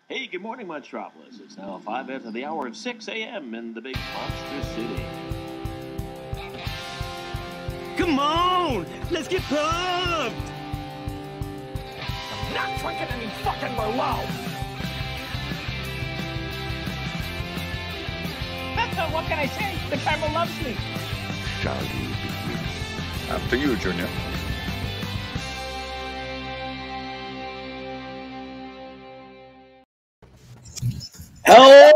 Hey, good morning, Metropolis. It's now 5 after the hour of 6 a.m. in the big monster city. Come on! Let's get pumped! I'm not drinking any fucking Merlot! What can I say? The camera loves me. Shall we begin? After you, Junior. Hello,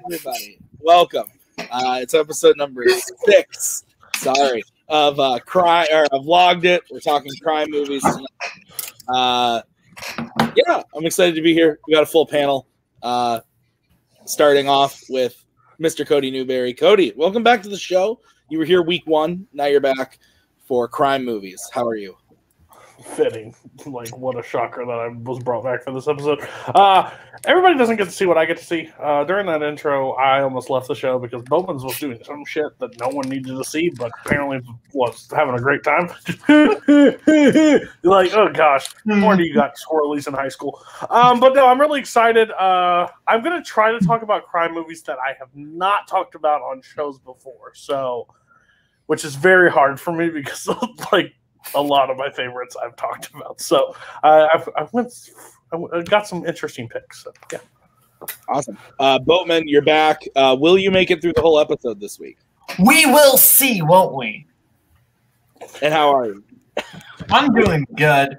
everybody. Welcome. It's episode number 6. Sorry, of crime or of Logged It. We're talking crime movies tonight. Yeah, I'm excited to be here. We got a full panel. Starting off with Mr. Cody Newberry. Cody, welcome back to the show. You were here week 1. Now you're back for crime movies. How are you? Fitting. Like, what a shocker that I was brought back for this episode. Everybody doesn't get to see what I get to see. During that intro, I almost left the show because Boatman was doing some shit that no one needed to see, but apparently was having a great time. Like, oh gosh, more do you got squirrelies in high school. But no, I'm really excited. I'm going to try to talk about crime movies that I have not talked about on shows before, so, which is very hard for me because, like, a lot of my favorites I've talked about. So I got some interesting picks. So, yeah. Awesome. Boatman, you're back. Will you make it through the whole episode this week? We will see, won't we? And how are you? I'm doing good.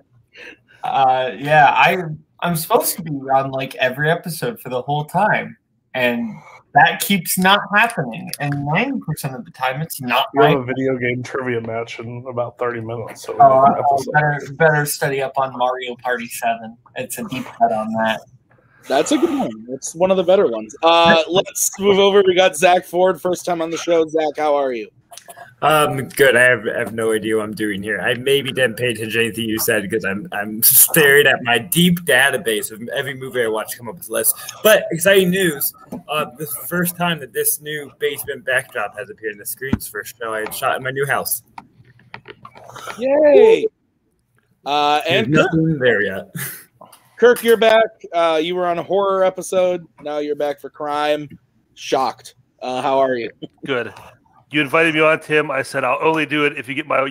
Yeah, I'm supposed to be on like every episode for the whole time, and that keeps not happening. And 90% of the time, it's not. We right. have a video game trivia match in about 30 minutes. So better study up on Mario Party 7. It's a deep cut on that. That's a good one. It's one of the better ones. Let's move over. We got Zach Ford, first time on the show. Zach, how are you? Good. I have no idea what I'm doing here. I maybe didn't pay attention to anything you said because I'm staring at my deep database of every movie I watch come up with a list. But exciting news! This is the first time that this new basement backdrop has appeared in the screens for a show I had shot in my new house. Yay! And Kirk, nothing there yet. Kirk, you're back. You were on a horror episode. Now you're back for crime. Shocked. How are you? Good. You invited me on, Tim. I said I'll only do it if you get my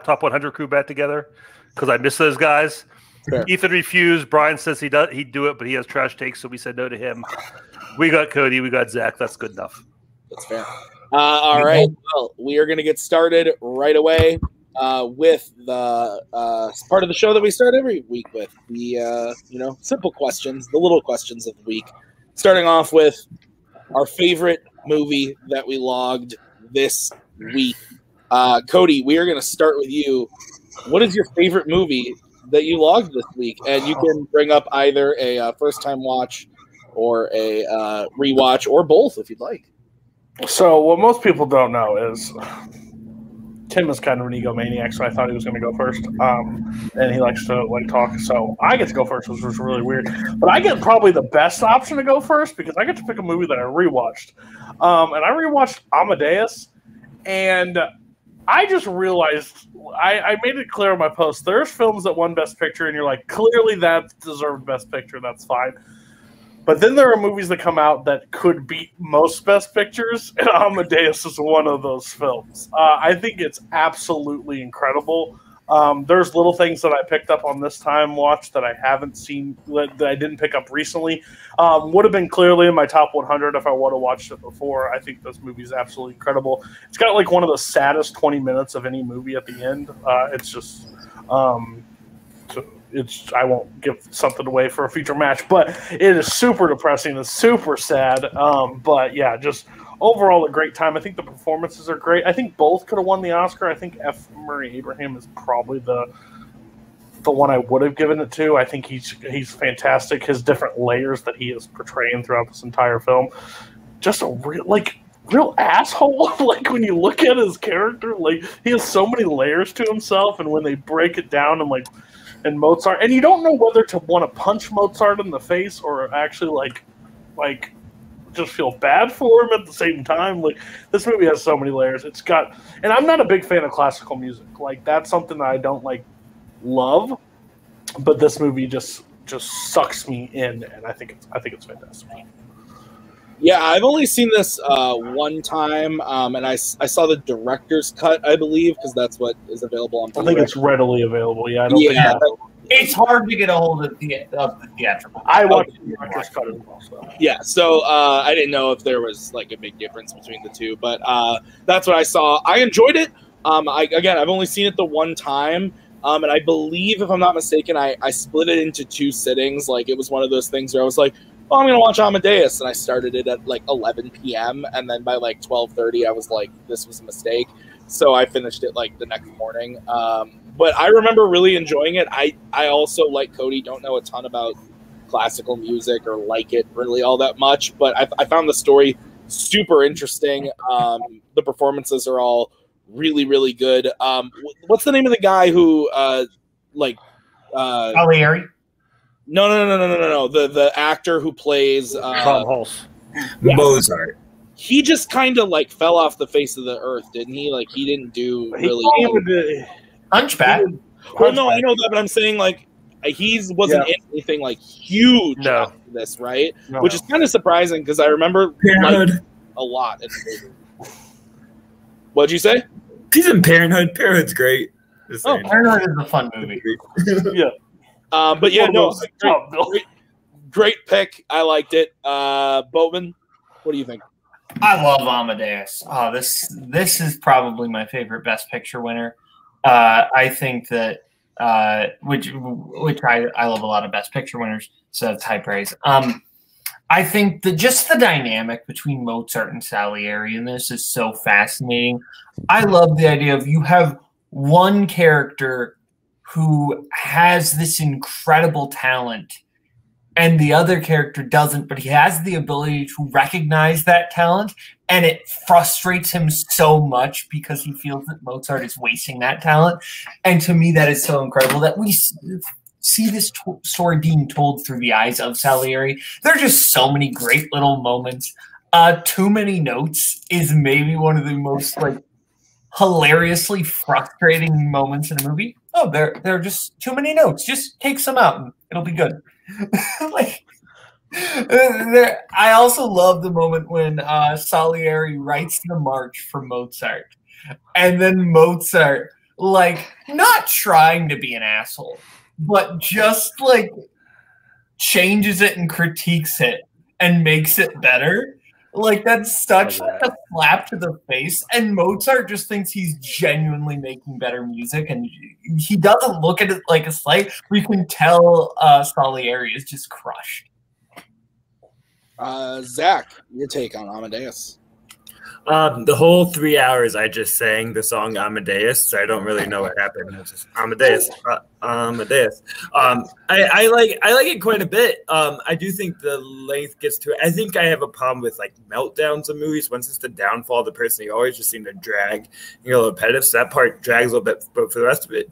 top 100 crew back together because I miss those guys. Fair. Ethan refused. Brian says he'd do it, but he has trash takes, so we said no to him. We got Cody. We got Zach. That's good enough. That's fair. All right. Well, we are going to get started right away with the part of the show that we start every week with, the simple questions, the little questions of the week. Starting off with our favorite movie that we logged this week. Cody, we are going to start with you. What is your favorite movie that you logged this week? And you can bring up either a first-time watch or a rewatch or both if you'd like. So what most people don't know is Tim is kind of an egomaniac, so I thought he was going to go first. And he likes to talk, so I get to go first, which was really weird. But I get probably the best option to go first because I get to pick a movie that I rewatched. And I rewatched Amadeus, and I just realized I made it clear in my post. There's films that won Best Picture, and you're like, clearly that deserved Best Picture. That's fine. But then there are movies that come out that could beat most Best Pictures, and Amadeus is one of those films. I think it's absolutely incredible. There's little things that I picked up on this time watch that I haven't seen, that I didn't pick up recently. Would have been clearly in my top 100 if I would have watched it before. I think this movie is absolutely incredible. It's got like one of the saddest 20 minutes of any movie at the end. It's just... I won't give something away for a future match, but it is super depressing and super sad. But yeah, just overall a great time. I think the performances are great. I think both could have won the Oscar. I think F. Murray Abraham is probably the one I would have given it to. I think he's fantastic. His different layers that he is portraying throughout this entire film. Just a real asshole. Like when you look at his character, like he has so many layers to himself, and when they break it down and Mozart, and you don't know whether to want to punch Mozart in the face or actually like just feel bad for him at the same time. Like this movie has so many layers. It's got, and I'm not a big fan of classical music. Like that's something that I don't love, but this movie just just sucks me in, and I think it's fantastic. Yeah, I've only seen this one time, and I saw the director's cut, I believe, because that's what is available on Blu-ray. I think it's readily available. Yeah, I don't think it's hard to get a hold of the theatrical. I watched the director's cut as well. So. Yeah, so I didn't know if there was like a big difference between the two, but that's what I saw. I enjoyed it. I've only seen it the one time, and I believe, if I'm not mistaken, I split it into 2 sittings. Like, it was one of those things where I was like, oh, I'm going to watch Amadeus, and I started it at like 11 p.m., and then by like 12:30, I was like, this was a mistake. So I finished it like the next morning. But I remember really enjoying it. I also, like Cody, don't know a ton about classical music or like it really all that much, but I found the story super interesting. The performances are all really, really good. What's the name of the guy who Salieri? No. The actor who plays Tom Hulse. Yeah. Mozart. He just kind of like fell off the face of the earth, didn't he? Like, he didn't do really. Hunchback. Well, no, I know that, but I'm saying like he wasn't in anything like huge after this, right? No. Which is kind of surprising because I remember Parenthood a lot in the movie. What'd you say? He's in Parenthood. Parenthood's great. Parenthood is a fun movie. Yeah. But yeah, no, great pick. I liked it. Boatman, what do you think? I love Amadeus. Oh, this is probably my favorite Best Picture winner. I think that which I love a lot of Best Picture winners, so that's high praise. I think that just the dynamic between Mozart and Salieri in this is so fascinating. I love the idea of you have one character who has this incredible talent and the other character doesn't, but he has the ability to recognize that talent, and it frustrates him so much because he feels that Mozart is wasting that talent. And to me, that is so incredible that we see this story being told through the eyes of Salieri. There are just so many great little moments. Too Many Notes is maybe one of the most hilariously frustrating moments in a movie. Oh, there are just too many notes. Just take some out and it'll be good. I also love the moment when Salieri writes the march for Mozart, and then Mozart, not trying to be an asshole, but just changes it and critiques it and makes it better. That's such a slap to the face, and Mozart just thinks he's genuinely making better music, and he doesn't look at it like a slight, but you can tell Salieri is just crushed. Zach, your take on Amadeus? The whole 3 hours I just sang the song Amadeus, so I don't really know what happened. It's just Amadeus, Amadeus. I like it quite a bit. I do think the length gets to it. I think I have a problem with meltdowns of movies. Once it's the downfall of the person, you always just seem to drag, a little repetitive. So that part drags a little bit, but for the rest of it,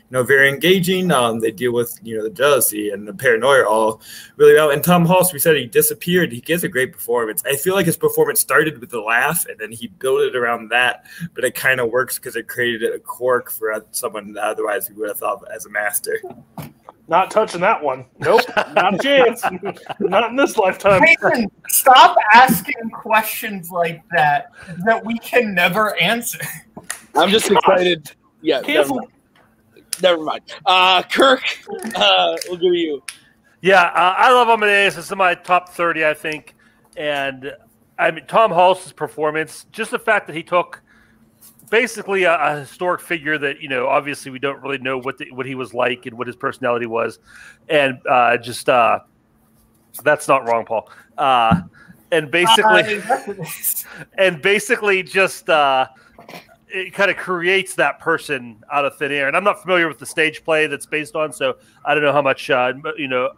very engaging. They deal with the jealousy and the paranoia all really well. And Tom Hulse, we said he disappeared. He gives a great performance. I feel like his performance started with the laugh, and then he built it around that. But it kind of works because it created a quirk for someone that otherwise we would have thought as a master. Not touching that one. Nope, not a chance. Not in this lifetime. Nathan, stop asking questions like that we can never answer. I'm just excited. Yeah, never mind. Kirk, we'll give you. Yeah, I love Amadeus. It's in my top 30, I think. And Tom Hulse's performance, just the fact that he took basically a historic figure that obviously we don't really know what he was like and what his personality was, and that's not wrong, Paul. And basically just. It kind of creates that person out of thin air. And I'm not familiar with the stage play that's based on, so I don't know how much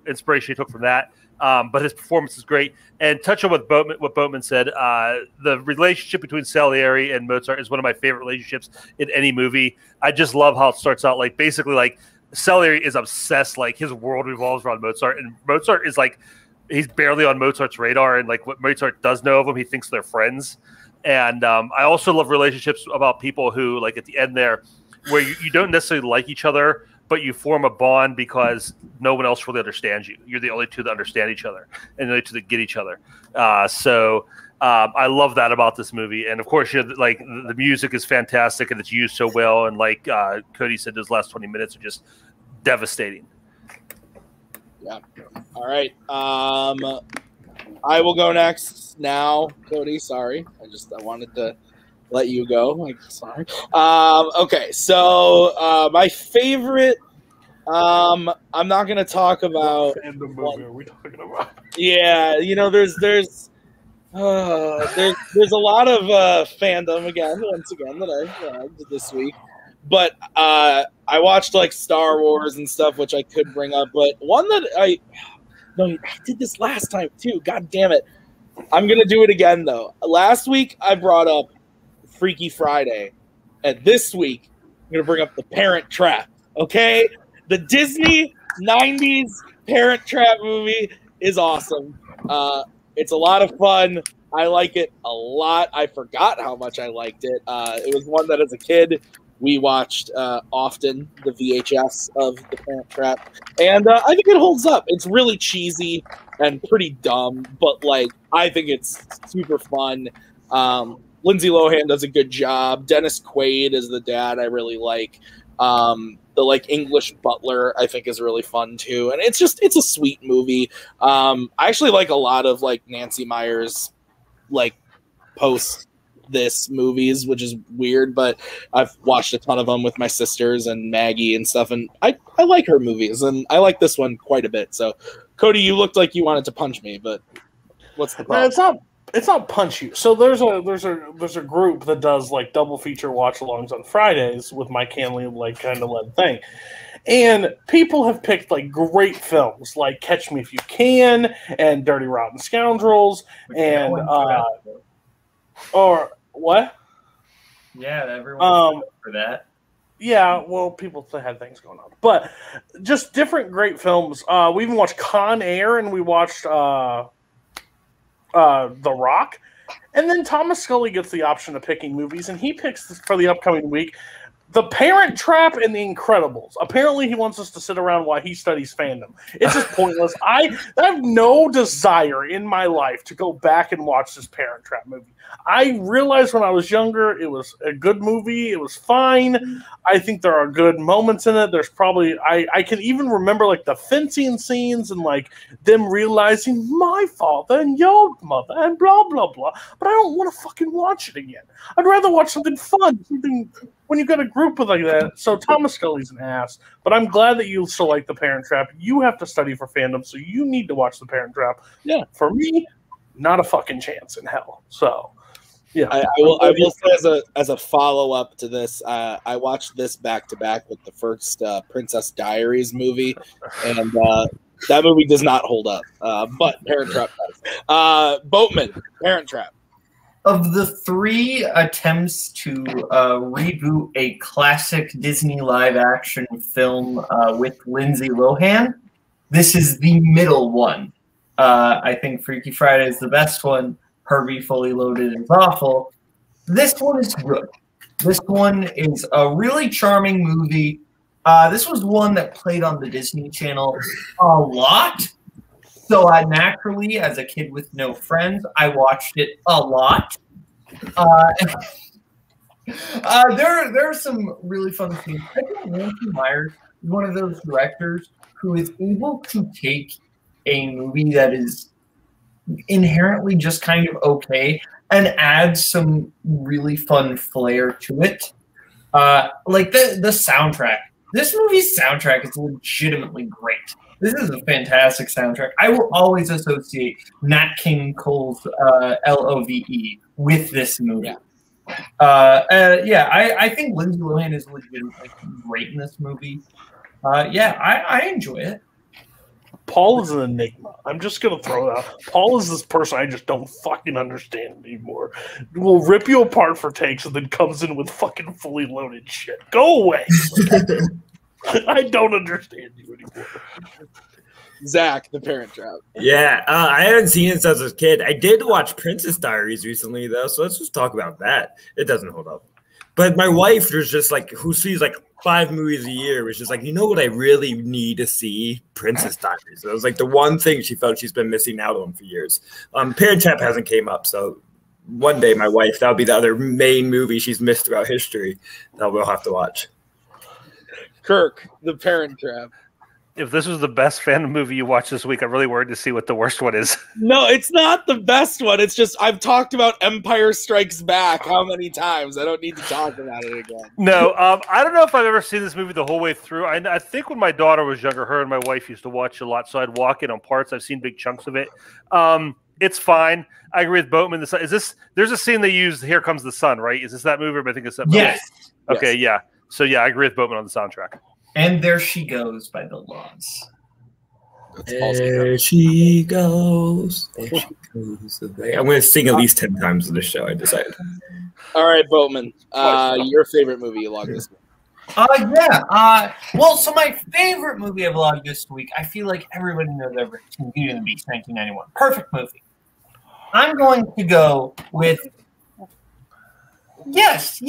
inspiration he took from that. But his performance is great. And touch on what Boatman said, the relationship between Salieri and Mozart is one of my favorite relationships in any movie. I just love how it starts out. Basically, Salieri is obsessed. His world revolves around Mozart, and Mozart is he's barely on Mozart's radar. And what Mozart does know of him, he thinks they're friends. And I also love relationships about people who, at the end there, where you don't necessarily like each other, but you form a bond because no one else really understands you. You're the only two that understand each other and the only two that get each other. I love that about this movie. And of course, like the music is fantastic and it's used so well. And like Cody said, those last 20 minutes are just devastating. Yeah. All right. I will go next now. Cody, sorry. I wanted to let you go. Like, sorry. Okay. So my favorite. I'm not going to talk about. Fandom movie are we talking about? Yeah, there's a lot of fandom once again that I loved this week, but I watched like Star Wars and stuff, which I could bring up, but one that I did this last time too. God damn it! I'm gonna do it again though. Last week I brought up Freaky Friday, and this week I'm gonna bring up The Parent Trap. Okay, the Disney '90s Parent Trap movie is awesome. It's a lot of fun. I like it a lot. I forgot how much I liked it. It was one that as a kid we watched often, the VHS of The Parent Trap. And I think it holds up. It's really cheesy and pretty dumb, but like I think it's super fun. Lindsay Lohan does a good job. Dennis Quaid is the dad I really like. The like English butler I think is really fun too, and it's a sweet movie. I actually like a lot of like Nancy Meyers like post this movies, which is weird, but I've watched a ton of them with my sisters and Maggie and stuff, and I like her movies, and I like this one quite a bit. So Cody, you looked like you wanted to punch me, but what's the problem? No, it's not punch you. So there's a group that does like double feature watch alongs on Fridays with Mike Hanley, like kind of led thing. And people have picked like great films like Catch Me If You Can and Dirty Rotten Scoundrels and or what? Yeah, everyone for that. Yeah, well, people had things going on, but just different great films. We even watched Con Air and we watched The Rock, and then Thomas Scully gets the option of picking movies, and he picks for the upcoming week The Parent Trap and The Incredibles. Apparently, he wants us to sit around while he studies fandom. It's just pointless. I have no desire in my life to go back and watch this Parent Trap movie. I realized when I was younger it was a good movie. It was fine. I think there are good moments in it. There's probably I can even remember like the fencing scenes and like them realizing my father and your mother and blah blah blah. But I don't want to fucking watch it again. I'd rather watch something fun, something when you got a group with like that. So Thomas Scully's an ass. But I'm glad that you still like The Parent Trap. You have to study for fandom, so you need to watch The Parent Trap. Yeah, for me, not a fucking chance in hell. So. Yeah, I will say as a follow up to this, I watched this back to back with the first Princess Diaries movie, and that movie does not hold up. But Parent Trap does. Boatman, Parent Trap. Of the 3 attempts to reboot a classic Disney live action film with Lindsay Lohan, this is the middle one. I think Freaky Friday is the best one. Herbie Fully Loaded is awful. This one is good. This one is a really charming movie. This was one that played on the Disney Channel a lot. So naturally, as a kid with no friends, I watched it a lot. There are some really fun things. I think Nancy Meyers is one of those directors who is able to take a movie that is inherently just kind of okay and add some really fun flair to it. Like the soundtrack. This movie's soundtrack is legitimately great. This is a fantastic soundtrack. I will always associate Nat King Cole's LOVE with this movie. I think Lindsay Lohan is legitimately great in this movie. I enjoy it. Paul is an enigma. I'm just going to throw it out. Paul is this person I just don't fucking understand anymore. Will rip you apart for takes and then comes in with fucking fully loaded shit. Go away. I don't understand you anymore. Zach, The Parent Trap. Yeah, I haven't seen it since I was a kid. I did watch Princess Diaries recently, though, so let's just talk about that. It doesn't hold up. But my wife was just like, who sees like 5 movies a year, was just like, you know what I really need to see? Princess Diaries. So it was like the one thing she felt she's been missing out on for years. Parent Trap hasn't came up, so one day my wife, that'll be the other main movie she's missed throughout history that we'll have to watch. Kirk, The Parent Trap. If this was the best Fandom movie you watched this week, I'm really worried to see what the worst one is. No, it's not the best one. It's just I've talked about Empire Strikes Back how many times? I don't need to talk about it again. No, I don't know if I've ever seen this movie the whole way through. I think when my daughter was younger, her and my wife used to watch a lot, so I'd walk in on parts. I've seen big chunks of it. It's fine. I agree with Boatman. There's a scene they used, Here Comes the Sun, right? Is this that movie? I think it's that movie. Yes. Okay, yeah. So, yeah, I agree with Boatman on the soundtrack. And There She Goes by the Laws. There she goes. There she goes. I'm going to sing at least 10 times in the show, I decided. All right, Boatman. Your favorite movie you logged this week? Well, so my favorite movie I've logged this week, I feel like everybody knows everything. Beauty and the Beast, 1991. Perfect movie. I'm going to go with yes,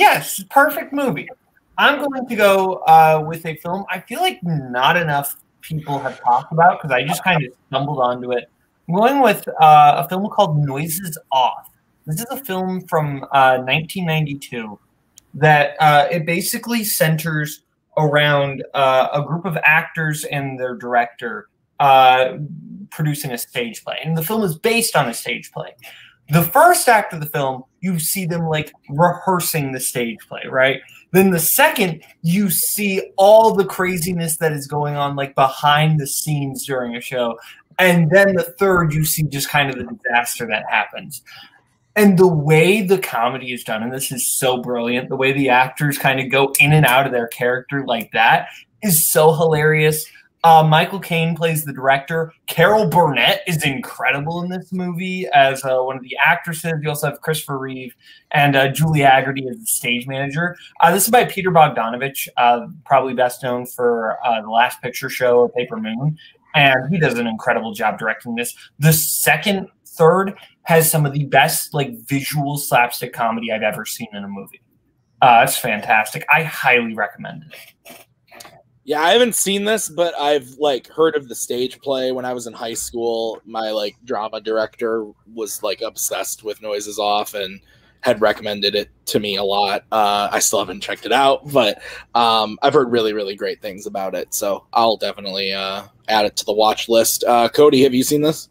perfect movie. I'm going to go with a film I feel like not enough people have talked about because I just kind of stumbled onto it. I'm going with a film called Noises Off. This is a film from 1992 that it basically centers around a group of actors and their director producing a stage play. And the film is based on a stage play. The first act of the film, you see them like rehearsing the stage play, right? Then the second, you see all the craziness that is going on like behind the scenes during a show. And then the third, you see just kind of the disaster that happens. And the way the comedy is done, and this is so brilliant, the way the actors kind of go in and out of their character like that is so hilarious. Michael Caine plays the director. Carol Burnett is incredible in this movie as one of the actresses. You also have Christopher Reeve and Julie Haggerty as the stage manager. This is by Peter Bogdanovich, probably best known for The Last Picture Show or Paper Moon. And he does an incredible job directing this. The third has some of the best like visual slapstick comedy I've ever seen in a movie. It's fantastic. I highly recommend it. Yeah, I haven't seen this, but I've like heard of the stage play. When I was in high school, my like drama director was like obsessed with Noises Off and had recommended it to me a lot. I still haven't checked it out, but I've heard really, really great things about it. So I'll definitely add it to the watch list. Cody, have you seen this?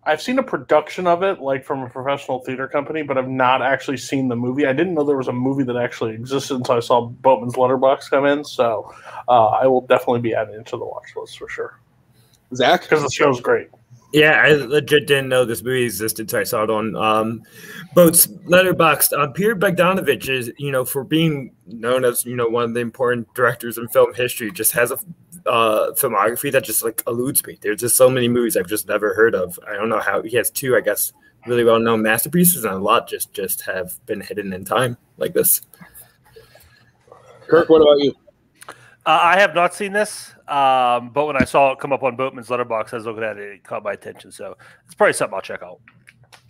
I've seen a production of it, like from a professional theater company, but I've not actually seen the movie. I didn't know there was a movie that actually existed until I saw Boatman's Letterboxd come in. So I will definitely be adding it to the watch list for sure. Zach? Because the show's great. Yeah, I legit didn't know this movie existed, so I saw it on Boat's Letterboxd. Peter Bogdanovich is, for being known as, one of the important directors in film history, just has a filmography that just like eludes me. There's just so many movies I've just never heard of. I don't know how he has 2, I guess, really well-known masterpieces, and a lot just have been hidden in time like this. Kirk, what about you? I have not seen this, but when I saw it come up on Boatman's Letterboxd, I was looking at it, it caught my attention. So it's probably something I'll check out.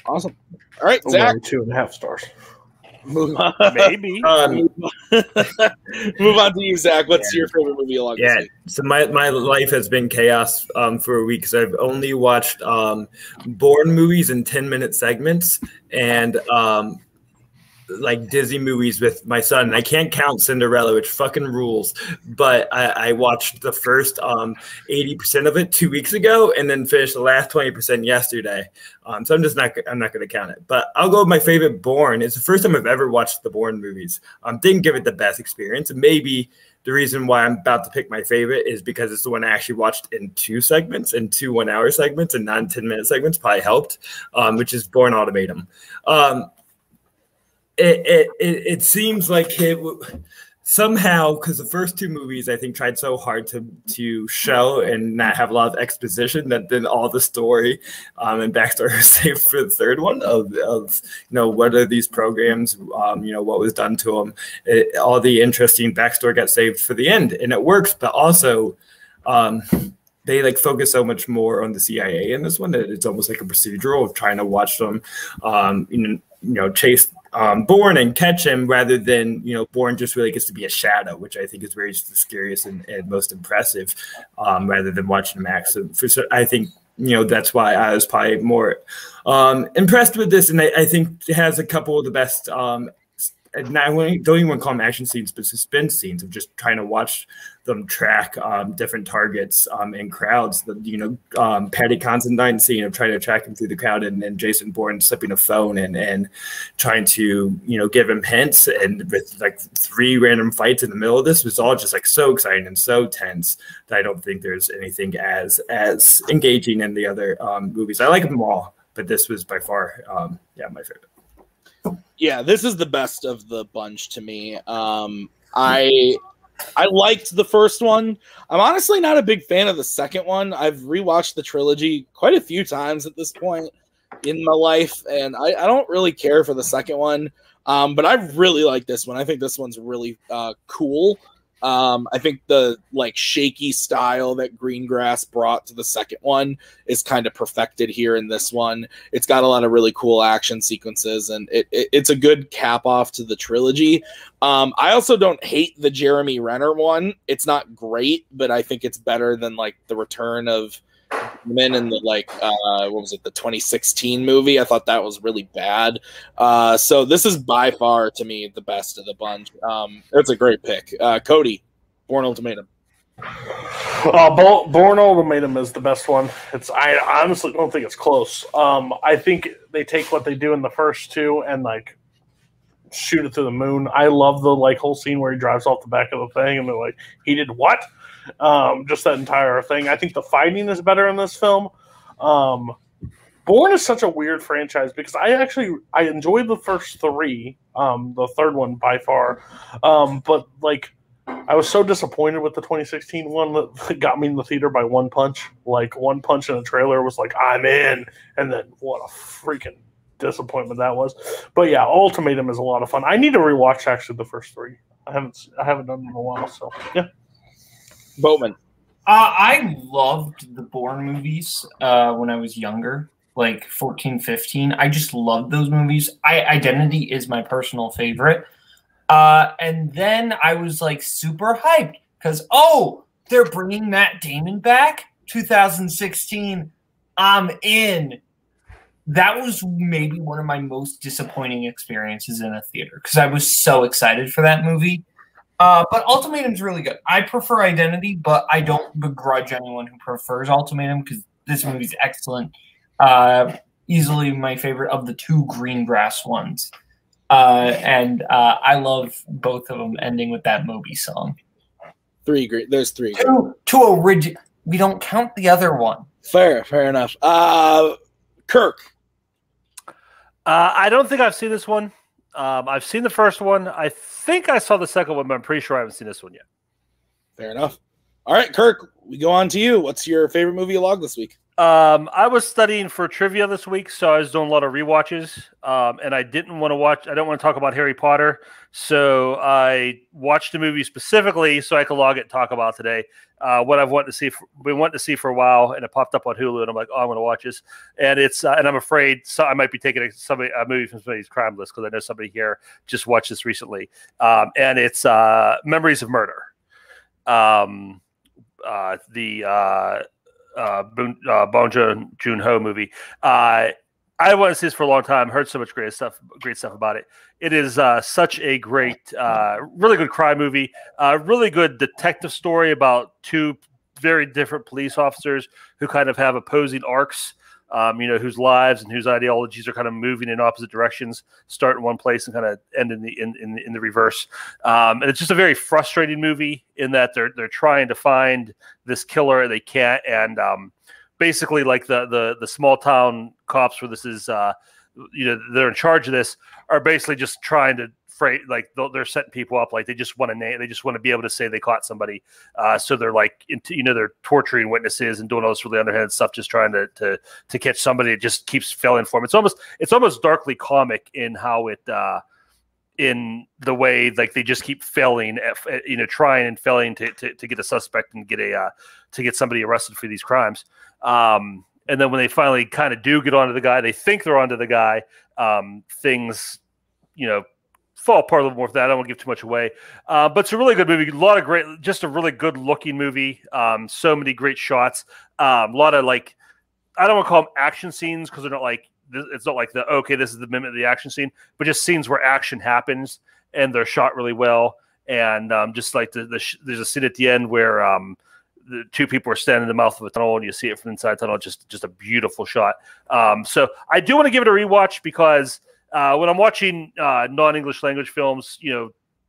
Awesome. All right, Zach. 2.5 stars. Move on. Maybe. Move on to you, Zach. What's your favorite movie along this week? So my life has been chaos for a week because I've only watched Bourne movies in 10-minute segments and like Disney movies with my son. And I can't count Cinderella, which fucking rules. But I watched the first 80% of it 2 weeks ago, and then finished the last 20% yesterday. So I'm not going to count it. But I'll go with my favorite Bourne. It's the first time I've ever watched the Bourne movies. Didn't give it the best experience. And maybe the reason why I'm about to pick my favorite is because it's the one I actually watched in 2 segments, in 2 1-hour segments, and not 10-minute segments. Probably helped, which is Bourne Ultimatum. It seems like somehow, because the first 2 movies I think tried so hard to show and not have a lot of exposition, that then all the story and backstory was saved for the third one of what are these programs, what was done to them. All the interesting backstory got saved for the end, and it works. But also, they like focus so much more on the CIA in this one that it's almost like a procedural of trying to watch them, chase Bourne and catch him, rather than, you know, Bourne just really gets to be a shadow, which I think is very the scariest and most impressive, rather than watching him act. So I think, you know, that's why I was probably more impressed with this, and I think it has a couple of the best. Don't even want to call them action scenes, but suspense scenes of just trying to watch them track different targets and crowds. Patty Considine scene of trying to track him through the crowd, and Jason Bourne slipping a phone and trying to, you know, give him hints, and with like 3 random fights in the middle of this was all just like so exciting and so tense that I don't think there's anything as engaging in the other movies. I like them all, but this was by far my favorite. Yeah, this is the best of the bunch to me. I liked the first one. I'm honestly not a big fan of the second one. I've rewatched the trilogy quite a few times at this point in my life, and I don't really care for the second one. But I really like this one. I think this one's really cool. I think the like shaky style that Greengrass brought to the second one is kind of perfected here in this one. It's got a lot of really cool action sequences, and it's a good cap off to the trilogy. I also don't hate the Jeremy Renner one. It's not great, but I think it's better than like the return of men in the what was it, the 2016 movie. I thought that was really bad. So this is by far to me the best of the bunch. It's a great pick. Cody, Bourne Ultimatum. Bourne Ultimatum is the best one. I honestly don't think it's close. I think they take what they do in the first two and like shoot it to the moon. I love the like whole scene where he drives off the back of the thing and they're like, he did what? Just that entire thing. I think the fighting is better in this film. Bourne is such a weird franchise because I enjoyed the first 3, the third one by far, but like I was so disappointed with the 2016 one that got me in the theater by one punch. Like one punch in a trailer was like, I'm in, and then what a freaking disappointment that was. But yeah, Ultimatum is a lot of fun. I need to rewatch actually the first 3. I haven't done it in a while, so yeah. Boatman. I loved the Bourne movies when I was younger, like 14, 15. I just loved those movies. Identity is my personal favorite. And then I was like super hyped because, they're bringing Matt Damon back 2016. I'm in. That was maybe one of my most disappointing experiences in a theater because I was so excited for that movie. But Ultimatum's really good. I prefer Identity, but I don't begrudge anyone who prefers Ultimatum because this movie's excellent. Easily my favorite of the 2 Greengrass ones. And I love both of them ending with that Moby song. There's 3. Two original. We don't count the other one. Fair enough. Kirk. I don't think I've seen this one. I've seen the first one. I think I saw the second one, but I'm pretty sure I haven't seen this one yet. Fair enough. All right, Kirk, we go on to you. What's your favorite movie you logged this week? I was studying for trivia this week, so I was doing a lot of rewatches, and I didn't want to watch. I don't want to talk about Harry Potter, so I watched the movie specifically so I could log it and talk about today. What I've wanted to see for a while, and it popped up on Hulu, and I'm like, I'm going to watch this. And it's and I'm afraid I might be taking a movie from somebody's crime list because I know somebody here just watched this recently, and it's Memories of Murder. Bong Joon-ho movie. I wanted to see this for a long time. Heard so much great stuff about it. It is such a great, really good crime movie. Really good detective story about 2 very different police officers who kind of have opposing arcs. Whose lives and whose ideologies are kind of moving in opposite directions, start in one place and kind of end in the reverse. And it's just a very frustrating movie in that they're trying to find this killer, they can't, and basically like the small town cops where this is, they're in charge of this, are basically just trying to they're setting people up, like they just want to name, they just want to be able to say they caught somebody. So they're like, they're torturing witnesses and doing all this really underhanded stuff, just trying to catch somebody. It just keeps failing for them. It's almost darkly comic in how it, in the way like they just keep failing, trying and failing to get a suspect and to get somebody arrested for these crimes. And then when they finally kind of do get onto the guy, they think they're onto the guy. Things fall apart a little more with that. I don't want to give too much away. But it's a really good movie. A lot of just a really good looking movie. So many great shots. A lot of I don't want to call them action scenes because they're not it's not like this is the minute of the action scene, but just scenes where action happens and they're shot really well. And just like there's a scene at the end where the two people are standing in the mouth of a tunnel and you see it from inside the tunnel. Just a beautiful shot. So I do want to give it a rewatch because when I'm watching non-English language films,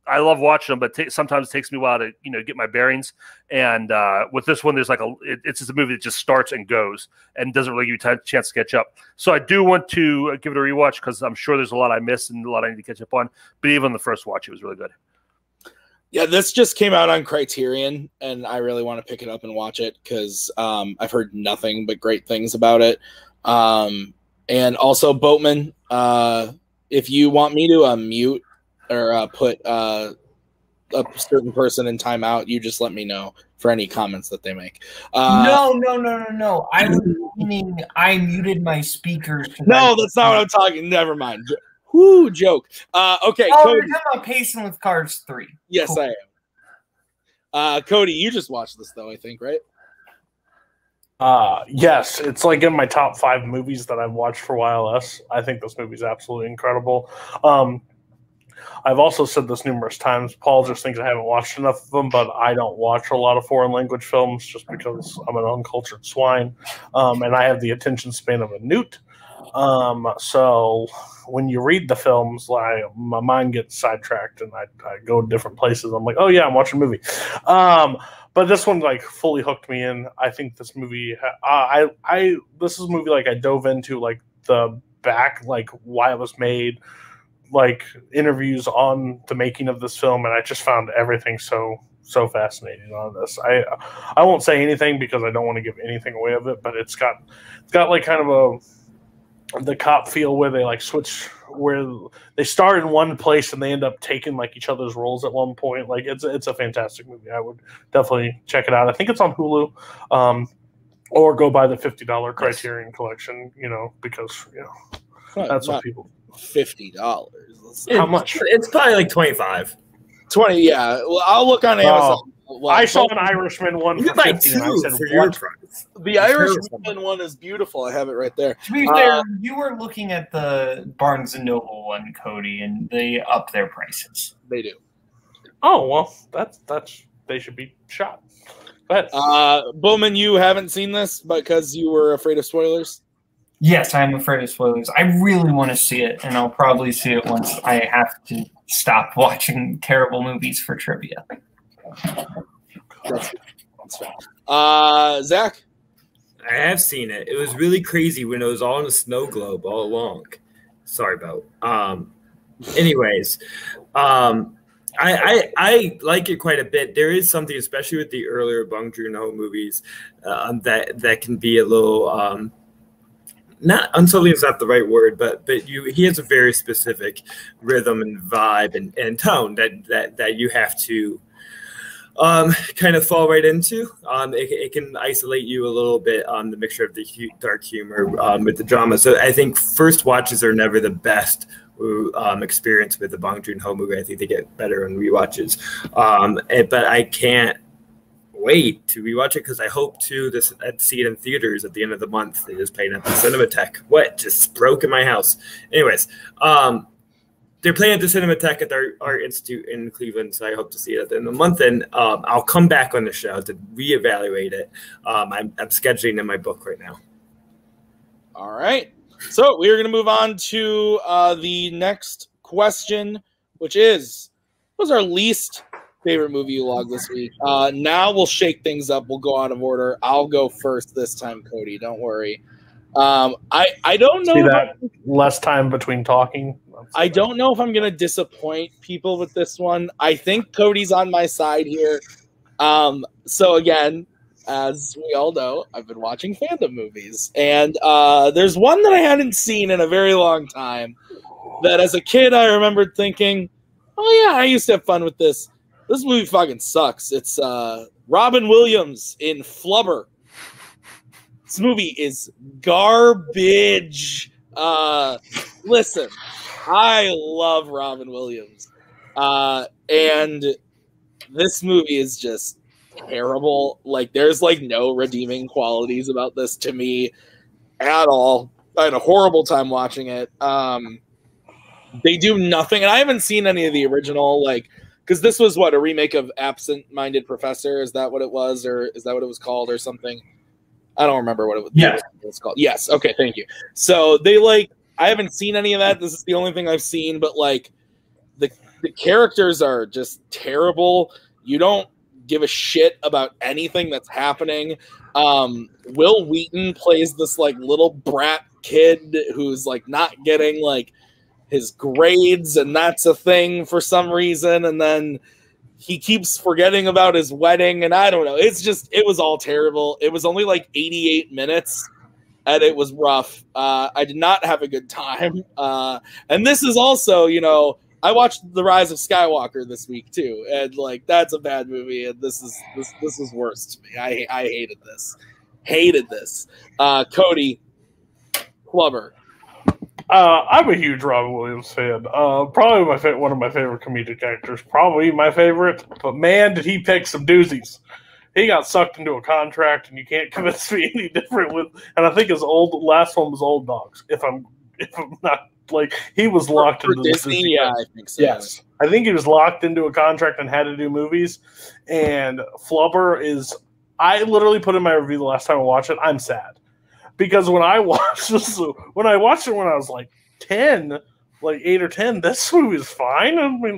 I love watching them, but sometimes it takes me a while to get my bearings. And with this one, there's it's just a movie that just starts and goes and doesn't really give you a chance to catch up. So I do want to give it a rewatch because I'm sure there's a lot I missed and a lot I need to catch up on. But even on the first watch, it was really good. Yeah, this just came out on Criterion, and I really want to pick it up and watch it because I've heard nothing but great things about it. And also, Boatman, if you want me to mute or put a certain person in timeout, you just let me know for any comments that they make. No. I was meaning I muted my speakers. No, that's not what I'm talking. Never mind. Whoo, joke. Okay. Oh, Cody. you're talking about pacing with Cars 3. Yes, Cool. I am. Cody, you just watched this, though, I think, right? Yes, it's in my top 5 movies that I've watched for YLS. I think this movie's absolutely incredible. I've also said this numerous times. Paul just thinks I haven't watched enough of them, but I don't watch a lot of foreign language films just because I'm an uncultured swine, and I have the attention span of a newt. So when you read the films, my mind gets sidetracked and I go different places. I'm like, oh yeah, I'm watching a movie. But this one fully hooked me in. I think this movie, this is a movie I dove into the back, why it was made, interviews on the making of this film, and I just found everything so fascinating on this. I won't say anything because I don't want to give anything away of it, but it's got kind of the cop feel where they switch, where they start in one place and they end up taking each other's roles at one point. It's a fantastic movie. I would definitely check it out. I think it's on Hulu, or go buy the $50 Criterion collection. Because that's what people. $50. How much? It's probably $25. 20. Yeah. Well, I'll look on Amazon. Well, I saw an Irishman one for 50, and I said, "What?" The Irishman one is beautiful. I have it right there. To be fair, you were looking at the Barnes and Noble one, Cody, and they up their prices. They do. Oh well, that's they should be shot. But Bowman, you haven't seen this because you were afraid of spoilers. Yes, I'm afraid of spoilers. I really want to see it, and I'll probably see it once I have to stop watching terrible movies for trivia. That's fair. Zach? I have seen it. It was really crazy when it was all in a snow globe all along. Sorry about. Anyways, I like it quite a bit. There is something, especially with the earlier Bong Joon-ho movies, that can be a little not unsettling is not the right word, but he has a very specific rhythm and vibe and tone that you have to kind of fall right into. It can isolate you a little bit on the mixture of the dark humor with the drama. So I think first watches are never the best experience with the Bong Joon-ho movie. I think they get better on rewatches. But I can't wait to rewatch it because I hope to see it in theaters at the end of the month. They just playing at the Cinematheque. What just broke in my house? Anyways, they're playing at the Cinematheque at the Art Institute in Cleveland, so I hope to see it at the end of the month. And I'll come back on the show to reevaluate it. I'm scheduling in my book right now. All right. So we are going to move on to the next question, which is, what was our least favorite movie you logged this week? Now we'll shake things up. We'll go out of order. I'll go first this time, Cody. Don't worry. I don't know. See that less time between talking. I don't know if I'm going to disappoint people with this one. I think Cody's on my side here. So again, as we all know, I've been watching Fandom movies, and there's one that I hadn't seen in a very long time that as a kid I remembered thinking, oh yeah, I used to have fun with this. This movie fucking sucks. It's Robin Williams in Flubber. This movie is garbage. Listen, I love Robin Williams. And this movie is just terrible. Like, there's like no redeeming qualities about this to me at all. I had a horrible time watching it. They do nothing, and I haven't seen any of the original, like, because this was what, a remake of Absent-Minded Professor? Is that what it was, or is that what it was called, or something? I don't remember what it was called. Yes, okay, thank you. So they like, I haven't seen any of that. This is the only thing I've seen, but like the characters are just terrible. You don't give a shit about anything that's happening. Will Wheaton plays this like little brat kid who's like not getting like his grades, and that's a thing for some reason, and then he keeps forgetting about his wedding, and I don't know. It's just, it was all terrible. It was only like 88 minutes, and it was rough. I did not have a good time. And this is also, you know, I watched The Rise of Skywalker this week too, and like that's a bad movie, and this is worse to me. I hated this. Hated this. Cody, Flubber. I'm a huge Robin Williams fan. Probably one of my favorite comedic actors. Probably my favorite. But man, did he pick some doozies. He got sucked into a contract, and you can't convince me any different with. And I think his last one was Old Dogs. If I'm not like, he was locked into Disney. Yeah, I think so. Yes, I think he was locked into a contract and had to do movies. And Flubber is. I literally put in my review the last time I watched it. I'm sad. Because when I watched this, when I watched it when I was like 10, like 8 or 10, this movie is fine. I mean,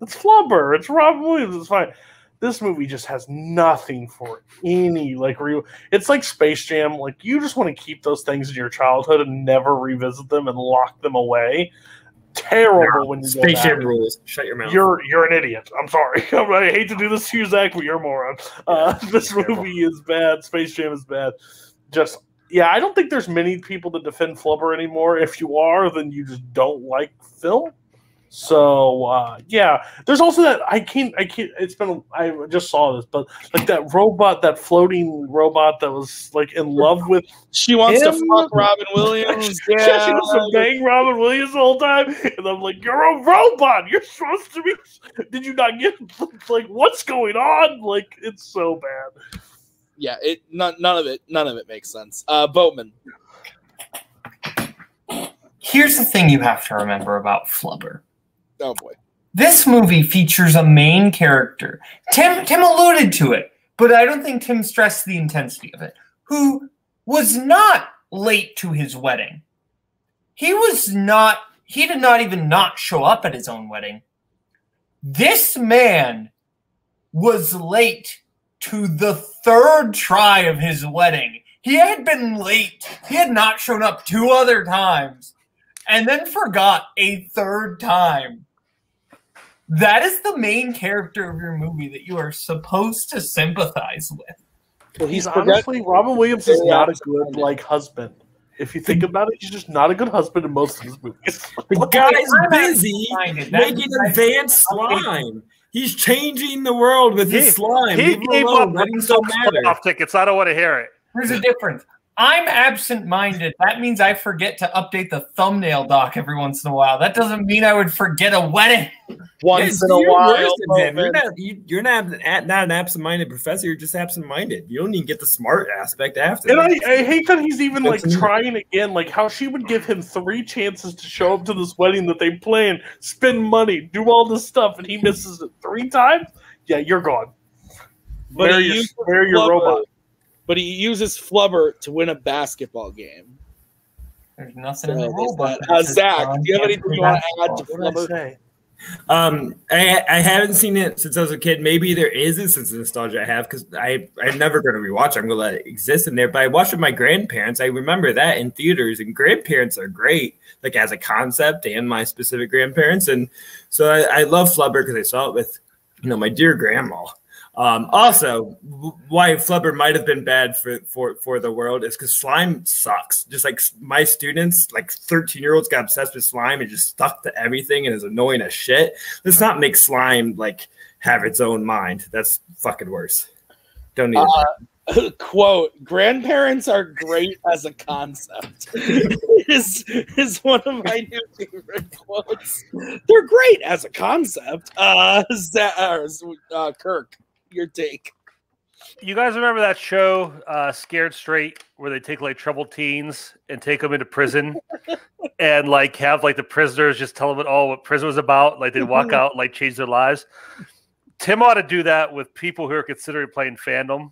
it's Flubber, it's Robin Williams, it's fine. This movie just has nothing for any like real. It's like Space Jam. Like, you just want to keep those things in your childhood and never revisit them and lock them away. Terrible when you Space Jam rules. Shut your mouth. You're an idiot. I'm sorry. I hate to do this to you, Zach, but you're a moron. This movie is bad. Space Jam is bad. Just. Yeah, I don't think there's many people that defend Flubber anymore. If you are, then you just don't like film. So, yeah. There's also that, I just saw this, but like that robot, that floating robot that was like in love with She wants him. to fuck Robin Williams. Yeah, she wants to bang Robin Williams the whole time. And I'm like, you're a robot. You're supposed to be. Did you not get, like, what's going on? Like, it's so bad. Yeah, none of it makes sense. Boatman. Here's the thing you have to remember about Flubber. Oh boy. This movie features a main character. Tim alluded to it, but I don't think Tim stressed the intensity of it. Who was not late to his wedding. He did not even not show up at his own wedding. This man was late to the third try of his wedding. He had been late. He had not shown up 2 other times and then forgot a third time. That is the main character of your movie that you are supposed to sympathize with. Well, he's honestly, Robin Williams is not a good, like, husband. If you think about it, he's just not a good husband in most of his movies. The guy's busy making advanced slime. He's changing the world with his slime. He gave up playoff tickets. I don't want to hear it. There's a difference. I'm absent-minded. That means I forget to update the thumbnail doc every once in a while. That doesn't mean I would forget a wedding. Once in a while. You're not an absent-minded professor. You're just absent-minded. You don't even get the smart aspect after. And I hate that he's even like trying again. Like how she would give him 3 chances to show up to this wedding that they planned, spend money, do all this stuff, and he misses it 3 times. Yeah, you're gone. Where your robot? But he uses Flubber to win a basketball game. There's nothing in the robot. Zach, do you have anything you want to add to Flubber? I haven't seen it since I was a kid. Maybe there is a sense of nostalgia I have because I'm never going to rewatch it. I'm going to let it exist in there. But I watched with my grandparents. I remember that in theaters, and grandparents are great, like as a concept, and my specific grandparents. And so I love Flubber because I saw it with, my dear grandma. Also, why Flubber might have been bad for the world is because slime sucks. Just like my students, like 13-year-olds got obsessed with slime and just stuck to everything and is annoying as shit. Let's not make slime like have its own mind. That's fucking worse. Don't need it. Quote, grandparents are great as a concept is one of my new favorite quotes. They're great as a concept. Kirk, your take. You guys remember that show, Scared Straight, where they take like troubled teens and take them into prison and like have like the prisoners just tell them all what prison was about? Like they'd walk out and like change their lives. Tim ought to do that with people who are considering playing Fandom.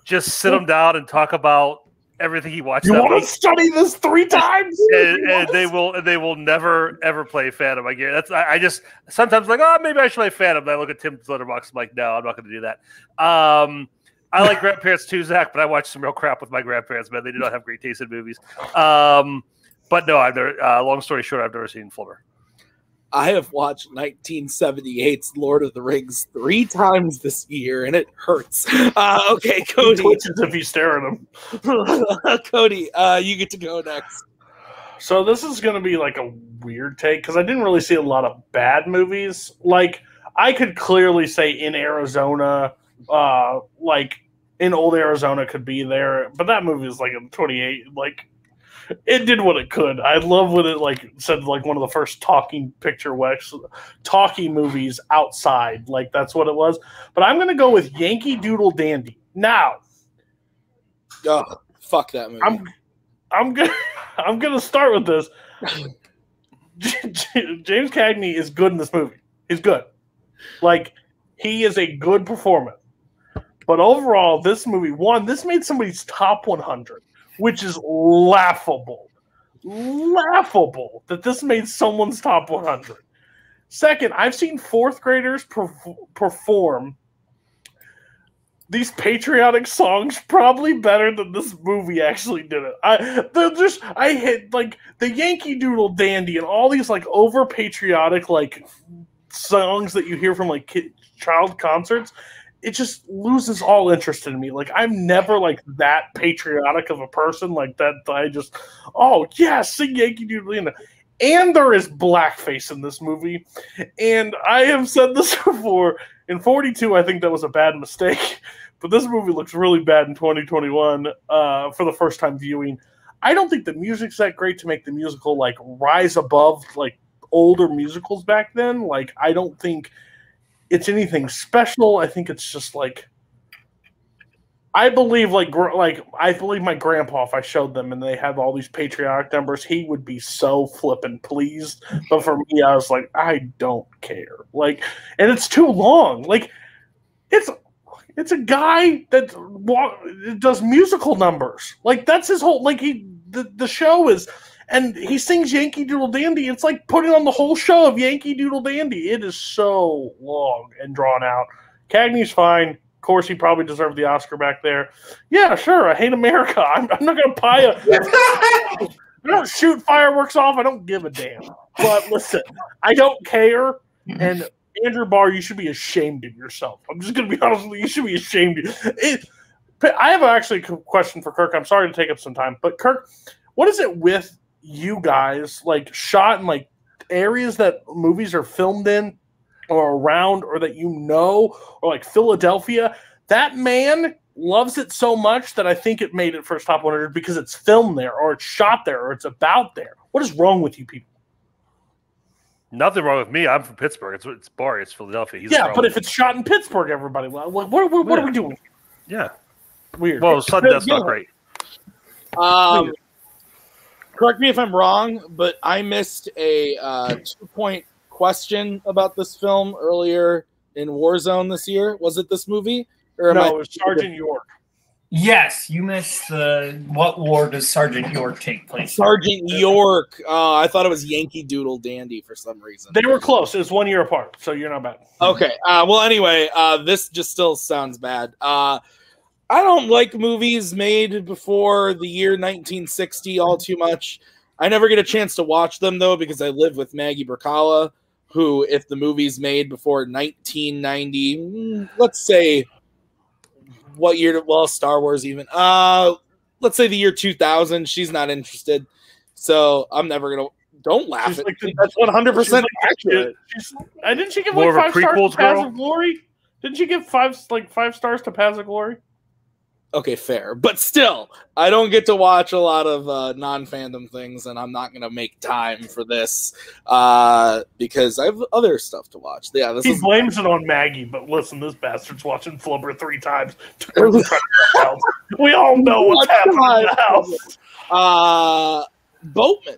Just sit them down and talk about everything he watched. You want to study this 3 times, and they will never ever play Fandom. I guess I just sometimes like, oh, maybe I should play Fandom. And I look at Tim's letterbox. I'm like, no, I'm not going to do that. I like grandparents too, Zach, but I watched some real crap with my grandparents. Man, they do not have great taste in movies. But no, I've never. Long story short, I've never seen Flubber. I have watched 1978's Lord of the Rings 3 times this year, and it hurts. Okay, Cody. If you stare at him. Cody, you get to go next. So this is going to be like a weird take because I didn't really see a lot of bad movies. Like, I could clearly say In Arizona, like In Old Arizona could be there, but that movie is like a 28, like, it did what it could. I love when it like said like one of the first talking movies outside. Like that's what it was. But I'm gonna go with Yankee Doodle Dandy. Now, fuck that movie. I'm gonna start with this. James Cagney is good in this movie. He's good. Like he is a good performance. But overall, this movie, this made somebody's top 100. Which is laughable. Laughable that this made someone's top 100. Second, I've seen 4th graders perform these patriotic songs probably better than this movie actually did it. I hit like the Yankee Doodle Dandy and all these like over patriotic like songs that you hear from like child concerts. It just loses all interest in me. Like I'm never like that patriotic of a person like that. I just, oh yeah, sing Yankee Doodle Dandy. And there is blackface in this movie. And I have said this before. In 42, I think that was a bad mistake. But this movie looks really bad in 2021 for the first time viewing. I don't think the music's that great to make the musical like rise above like older musicals back then. Like I don't think it's anything special. I think it's just like I believe my grandpa, if I showed them and they have all these patriotic numbers, he would be so flippin' pleased. But for me, I was like, I don't care. Like, and it's too long. Like, it's a guy that does musical numbers. Like that's his whole like the show is. And he sings Yankee Doodle Dandy. It's like putting on the whole show of Yankee Doodle Dandy. It is so long and drawn out. Cagney's fine. Of course, he probably deserved the Oscar back there. Yeah, sure. I hate America. I'm not going to buy I don't shoot fireworks off. I don't give a damn. But listen, I don't care. And Andrew Barr, you should be ashamed of yourself. I'm just going to be honest with you. You should be ashamed. I have actually a question for Kirk. I'm sorry to take up some time. But Kirk, what is it with you guys like shot in like areas that movies are filmed in or around or that or like Philadelphia? That man loves it so much that I think it made it first top 100 because it's filmed there or it's shot there or it's about there. What is wrong with you people? Nothing wrong with me. I'm from Pittsburgh. It's Barry. It's Philadelphia. But if it's shot in Pittsburgh, everybody, what are we doing? Yeah, weird. Well, sudden death's not great. Correct me if I'm wrong, but I missed a 2-point question about this film earlier in Warzone this year. Was it this movie? Or no, it was Sergeant York. Yes, you missed the what war does Sergeant York take place? Sergeant York. I thought it was Yankee Doodle Dandy for some reason. They were close. It was 1 year apart, so you're not bad. Okay. Well, anyway, this just still sounds bad. I don't like movies made before the year 1960 all too much. I never get a chance to watch them, though, because I live with Maggie Brzakala, who, if the movie's made before 1990, let's say, what year? Well, Star Wars even. Let's say the year 2000, she's not interested. So I'm never going to. Don't laugh at me. That's 100% accurate. Didn't she give More like of 5 a stars prequels to Paths girl? of Glory? Didn't she give 5 stars to Paths of Glory? Okay, fair. But still, I don't get to watch a lot of non-fandom things, and I'm not going to make time for this because I have other stuff to watch. Yeah, he blames it on Maggie, but listen, this bastard's watching Flubber 3 times. We all know what's happening in the house. Boatman.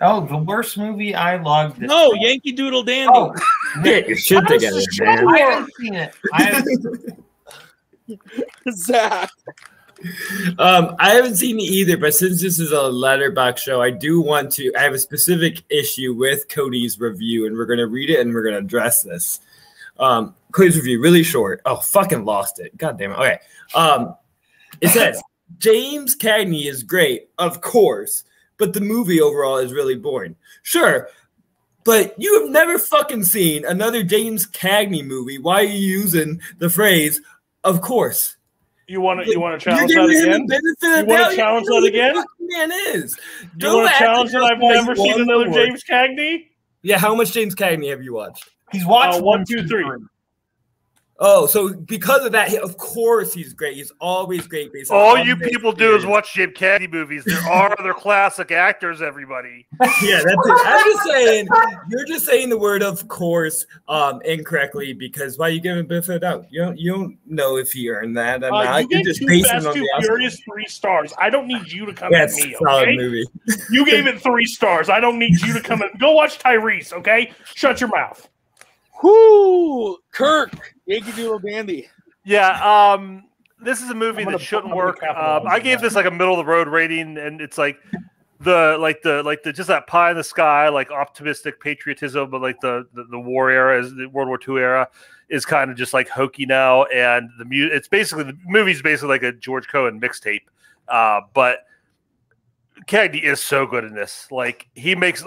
Oh, the worst movie I logged. No, Yankee Doodle Dandy. Oh, get your shit together, man. I haven't seen it. Zach. I haven't seen it either, but since this is a letterbox show, I do want to. I have a specific issue with Cody's review, and we're going to read it and we're going to address this. Cody's review, really short. Oh, fucking lost it. God damn it. Okay. It says James Cagney is great, of course, but the movie overall is really boring. Sure. But you have never fucking seen another James Cagney movie. Why are you using the phrase, of course? You want to challenge that again? You want to challenge that again? Man is. You want to challenge that I've never seen another James Cagney? Yeah, how much James Cagney have you watched? He's watched 1, 2, 3. Oh, so because of that, of course he's great. He's always great. All you people do is watch James Cagney movies. There are other classic actors, everybody. Yeah, that's it. I'm just saying, you're just saying the word "of course" incorrectly because why you give him a benefit of the doubt? You don't know if he earned that or not. You gave Too Fast, Too Furious 3 stars. I don't need you to come at me. Solid okay? movie. You gave it 3 stars. I don't need you to come and go watch Tyrese. Okay, shut your mouth. Whoo, Kirk, Yankee Doodle Dandy. Yeah, this is a movie that shouldn't work. I gave this like a middle of the road rating, and it's like the just that pie in the sky, like optimistic patriotism, but like the war era, is the World War II era, is kind of just like hokey now, and the movie's basically like a George Cohen mixtape, but Cagney is so good in this. Like he makes.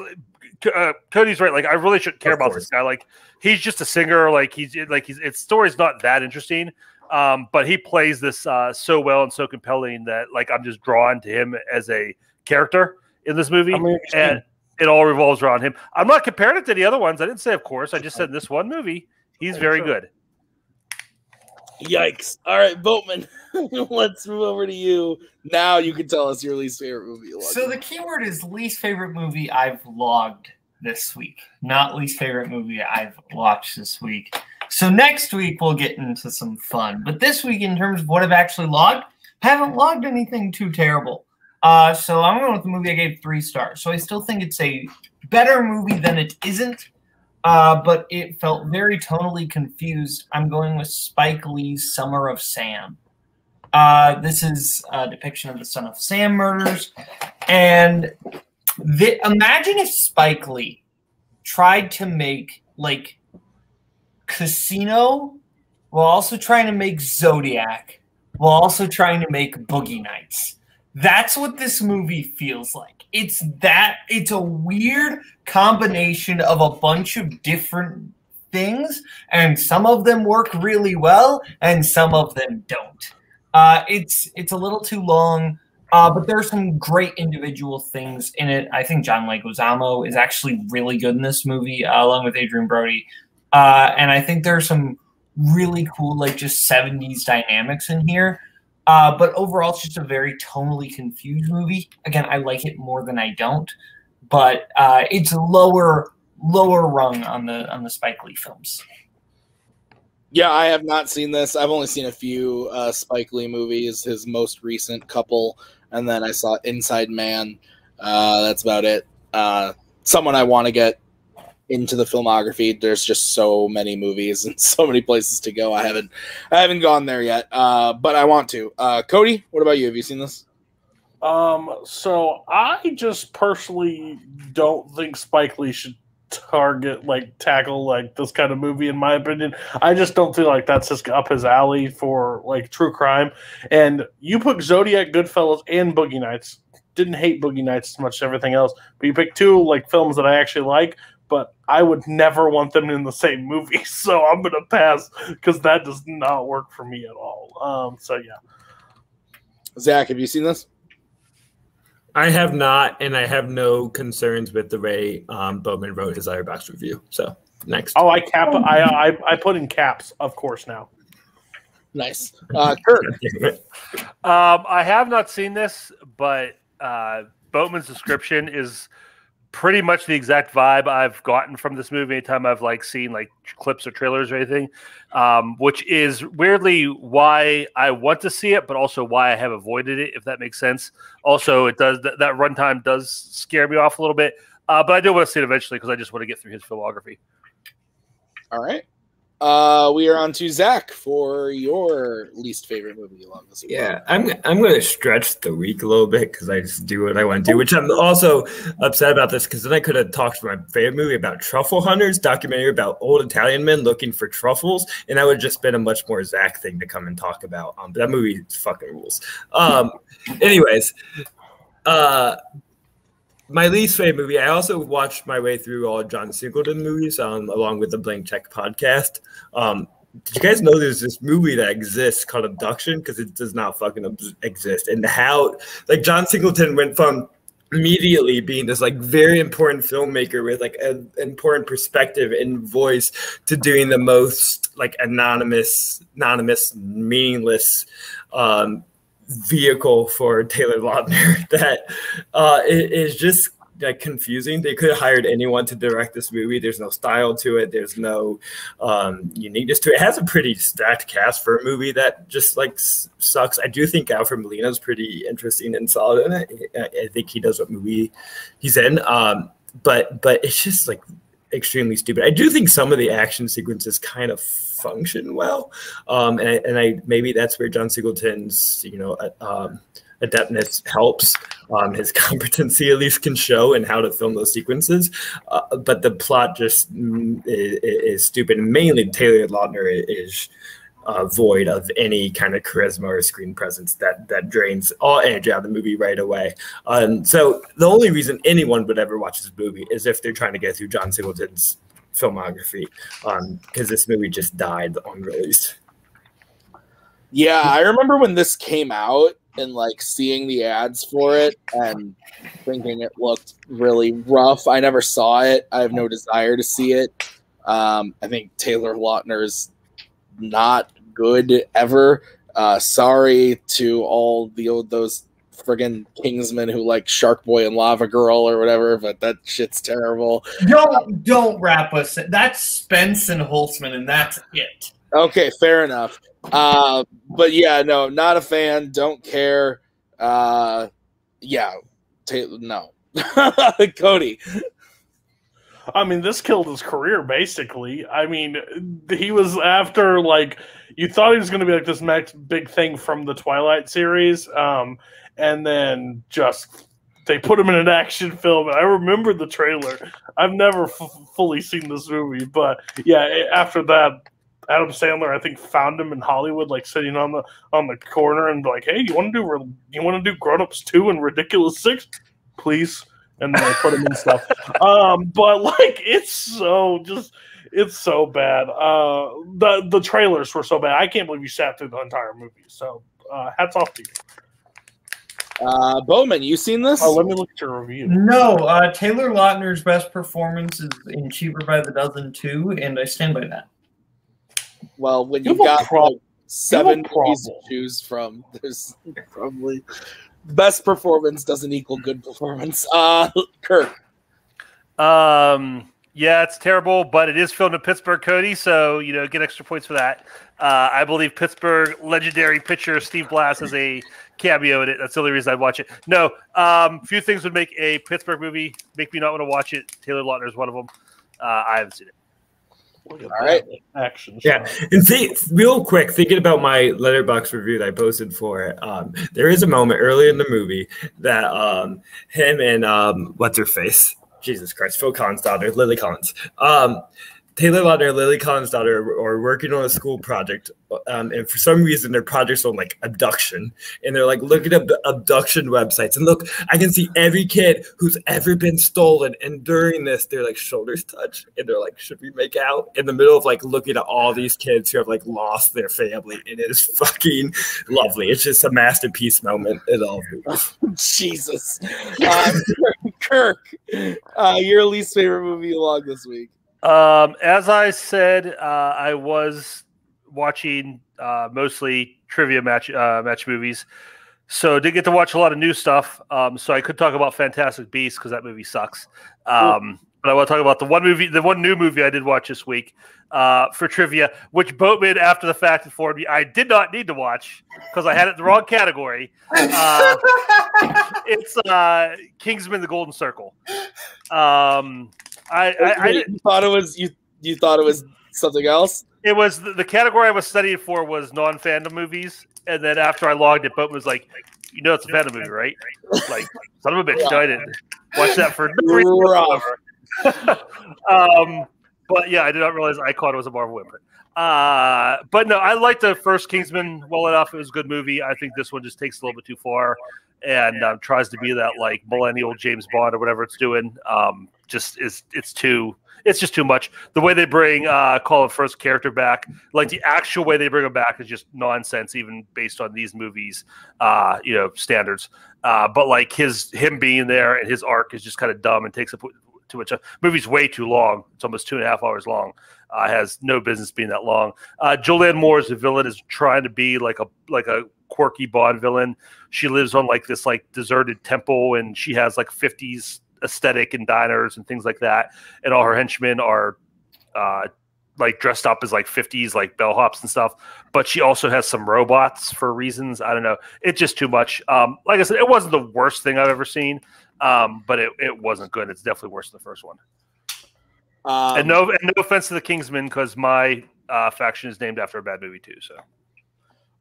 Cody's right. Like I really shouldn't care about this guy. Like he's just a singer. Its story's not that interesting. But he plays this so well and so compelling that like I'm just drawn to him as a character in this movie, and it all revolves around him. I'm not comparing it to the other ones. I didn't say, of course. I just said in this one movie, he's very good. Yikes! All right, Boatman, let's move over to you. Now you can tell us your least favorite movie. So the keyword is least favorite movie I've logged this week, not least favorite movie I've watched this week. So next week we'll get into some fun. But this week, in terms of what I've actually logged, I haven't logged anything too terrible. So I'm going with the movie I gave 3 stars. So I still think it's a better movie than it isn't. But it felt very tonally confused. I'm going with Spike Lee's Summer of Sam. This is a depiction of the Son of Sam murders. And imagine if Spike Lee tried to make, like, Casino while also trying to make Zodiac while also trying to make Boogie Nights. That's what this movie feels like. It's a weird combination of a bunch of different things, and some of them work really well, and some of them don't. It's a little too long, but there's some great individual things in it. I think John Leguizamo is actually really good in this movie, along with Adrian Brody. And I think there's some really cool, like, just 70s dynamics in here. But overall, it's just a very tonally confused movie. Again, I like it more than I don't, but it's lower rung on the Spike Lee films. Yeah, I have not seen this. I've only seen a few Spike Lee movies, his most recent couple, and then I saw Inside Man. That's about it. Someone I want to get into the filmography. There's just so many movies and so many places to go. I haven't gone there yet, but I want to. Cody, what about you? Have you seen this? So I just personally don't think Spike Lee should tackle this kind of movie, in my opinion. I just don't feel like that's up his alley for like true crime. And you put Zodiac, Goodfellas, and Boogie Nights. Didn't hate Boogie Nights as much as everything else, but you picked 2 like films that I actually like, but I would never want them in the same movie. So I'm gonna pass because that does not work for me at all. So yeah. Zach, have you seen this? I have not, and I have no concerns with the way Boatman wrote his Letterboxd review. So next. Oh, I put in caps, of course, now. Nice. Kurt. I have not seen this, but Boatman's description is pretty much the exact vibe I've gotten from this movie anytime I've like seen like clips or trailers or anything, which is weirdly why I want to see it, but also why I have avoided it, if that makes sense. Also, it does that runtime does scare me off a little bit, but I do want to see it eventually because I just want to get through his filmography. All right. We are on to Zach for your least favorite movie along this week. Yeah, I'm going to stretch the week a little bit because I just do what I want to do, which I'm also upset about this because then I could have talked about my favorite movie about truffle hunters, documentary about old Italian men looking for truffles, and that would have just been a much more Zach thing to come and talk about. But that movie fucking rules. Anyways, my least favorite movie, I also watched my way through all John Singleton movies along with the Blank Check podcast. Did you guys know there's this movie that exists called Abduction? Because it does not fucking exist. And how, like, John Singleton went from immediately being this, like, very important filmmaker with, like, an important perspective and voice to doing the most, like, anonymous, meaningless vehicle for Taylor Lautner that it is just like confusing. They could have hired anyone to direct this movie. There's no style to it. There's no uniqueness to it. It has a pretty stacked cast for a movie that just like sucks. I do think Alfred Molina's pretty interesting and solid in it. I think he does what movie he's in. But it's just like extremely stupid. I do think some of the action sequences kind of function well, and I maybe that's where John Singleton's adeptness helps. His competency at least can show in how to film those sequences, but the plot just is stupid. And mainly Taylor Lautner is void of any kind of charisma or screen presence that drains all energy out of the movie right away. So the only reason anyone would ever watch this movie is if they're trying to get through John Singleton's filmography, because this movie just died on release. Yeah, I remember when this came out and like seeing the ads for it and thinking it looked really rough. I never saw it. I have no desire to see it. I think Taylor Lautner's not good ever. Sorry to all those friggin' Kingsmen who like Shark Boy and Lava Girl or whatever, but that shit's terrible. Don't wrap us. That's Spence and Holtzman, and that's it. Okay, fair enough. But yeah, no, not a fan. Don't care. Yeah, no. Cody. I mean, this killed his career, basically. I mean, he was after, like, you thought he was going to be like this next big thing from the Twilight series, and then just they put him in an action film. And I remember the trailer. I've never fully seen this movie, but yeah, after that, Adam Sandler, I think, found him in Hollywood, like sitting on the corner and like, hey, you want to do Grown Ups 2 and Ridiculous 6, please? And then they put him in stuff. But like, it's so bad. The trailers were so bad. I can't believe you sat through the entire movie. So hats off to you. Bowman, you seen this? Oh, let me look at your review. No, Taylor Lautner's best performance is in Cheaper by the Dozen 2, and I stand by that. Well, when you've got like 7 movies to choose from, there's probably best performance doesn't equal good performance. Kirk. Yeah, it's terrible, but it is filmed in Pittsburgh, Cody, so get extra points for that. I believe Pittsburgh legendary pitcher Steve Blass has a cameo in it. That's the only reason I'd watch it. No, few things would make a Pittsburgh movie make me not want to watch it. Taylor Lautner is one of them. I haven't seen it. All right, action. Yeah, and real quick, thinking about my Letterboxd review that I posted for it, there is a moment early in the movie that him and what's her face, Jesus Christ, Phil Collins' daughter, Lily Collins, Taylor Lautner and Lily Collins' daughter are working on a school project, and for some reason their project's on like abduction, and they're like looking at the abduction websites, and look, I can see every kid who's ever been stolen, and during this their like shoulders touch, and they're like, should we make out? In the middle of like looking at all these kids who have like lost their family. It is fucking lovely. It's just a masterpiece moment in all movies. Jesus. Kirk, your least favorite movie along this week? As I said, I was watching mostly trivia match movies. So did get to watch a lot of new stuff. So I could talk about Fantastic Beasts because that movie sucks. But I want to talk about the one new movie I did watch this week for trivia, which Boatman after the fact informed me I did not need to watch because I had it in the wrong category. It's Kingsman: The Golden Circle. You thought it was you thought it was something else? It was the category I was studying for was non-fandom movies, and then after I logged it, Boatman was like, "You know, it's a fandom movie, right?" Like, son of a bitch, no, I didn't watch that for no reason whatsoever. But yeah, I did not realize Icon was a Marvel imprint. But no, I liked the first Kingsman well enough. It was a good movie. I think this one just takes a little bit too far and tries to be that like millennial James Bond or whatever it's doing. It's just too much. The way they bring Colin Firth's character back, like the actual way they bring him back, is just nonsense, even based on these movies, standards. But like him being there and his arc is just kind of dumb and takes up too much. Movie's way too long. It's almost 2.5 hours long. Has no business being that long. Julianne Moore as the villain is trying to be like a quirky Bond villain. She lives on like this like deserted temple, and she has like 50s aesthetic and diners and things like that. And all her henchmen are like dressed up as like 50s like bellhops and stuff. But she also has some robots for reasons. I don't know. It's just too much. Like I said, it wasn't the worst thing I've ever seen. But it wasn't good. It's definitely worse than the first one. And no offense to the Kingsmen, because my faction is named after a bad movie too. So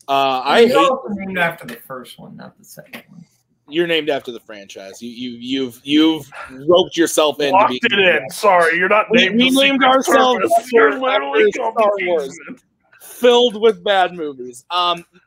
named after the first one, not the second one. You're named after the franchise. You've roped yourself in. Locked it in. Sorry, you're not named. We named ourselves Star Wars, filled with bad movies.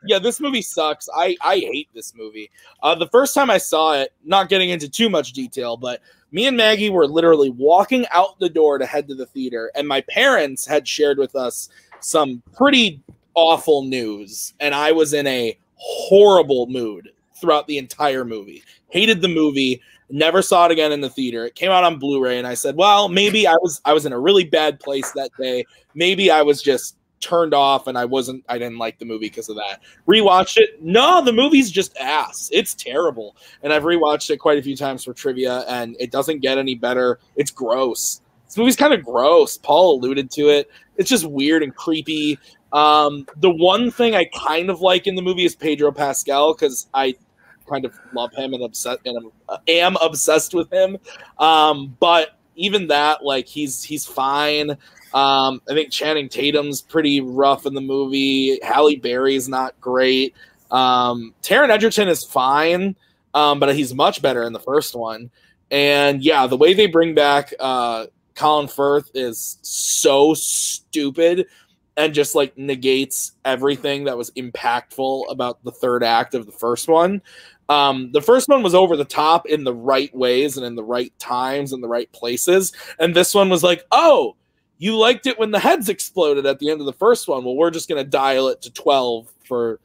Yeah, this movie sucks. I hate this movie. The first time I saw it, not getting into too much detail, but me and Maggie were literally walking out the door to head to the theater, and my parents had shared with us some pretty awful news, and I was in a horrible mood throughout the entire movie. Hated the movie. Never saw it again in the theater. It came out on Blu-ray, and I said, well, maybe I was in a really bad place that day. Maybe I was just turned off and I didn't like the movie because of that. Rewatched it. No, the movie's just ass. It's terrible. And I've rewatched it quite a few times for trivia, and it doesn't get any better. It's gross. This movie's kind of gross. Paul alluded to it. It's just weird and creepy. The one thing I kind of like in the movie is Pedro Pascal, because I kind of love him and am obsessed with him. But even that, like, he's fine. I think Channing Tatum's pretty rough in the movie. Halle Berry's not great. Taron Egerton is fine, but he's much better in the first one. And yeah, the way they bring back Colin Firth is so stupid and just like negates everything that was impactful about the third act of the first one. The first one was over the top in the right ways and in the right times and the right places. And this one was like, oh, you liked it when the heads exploded at the end of the first one. Well, we're just going to dial it to 12 for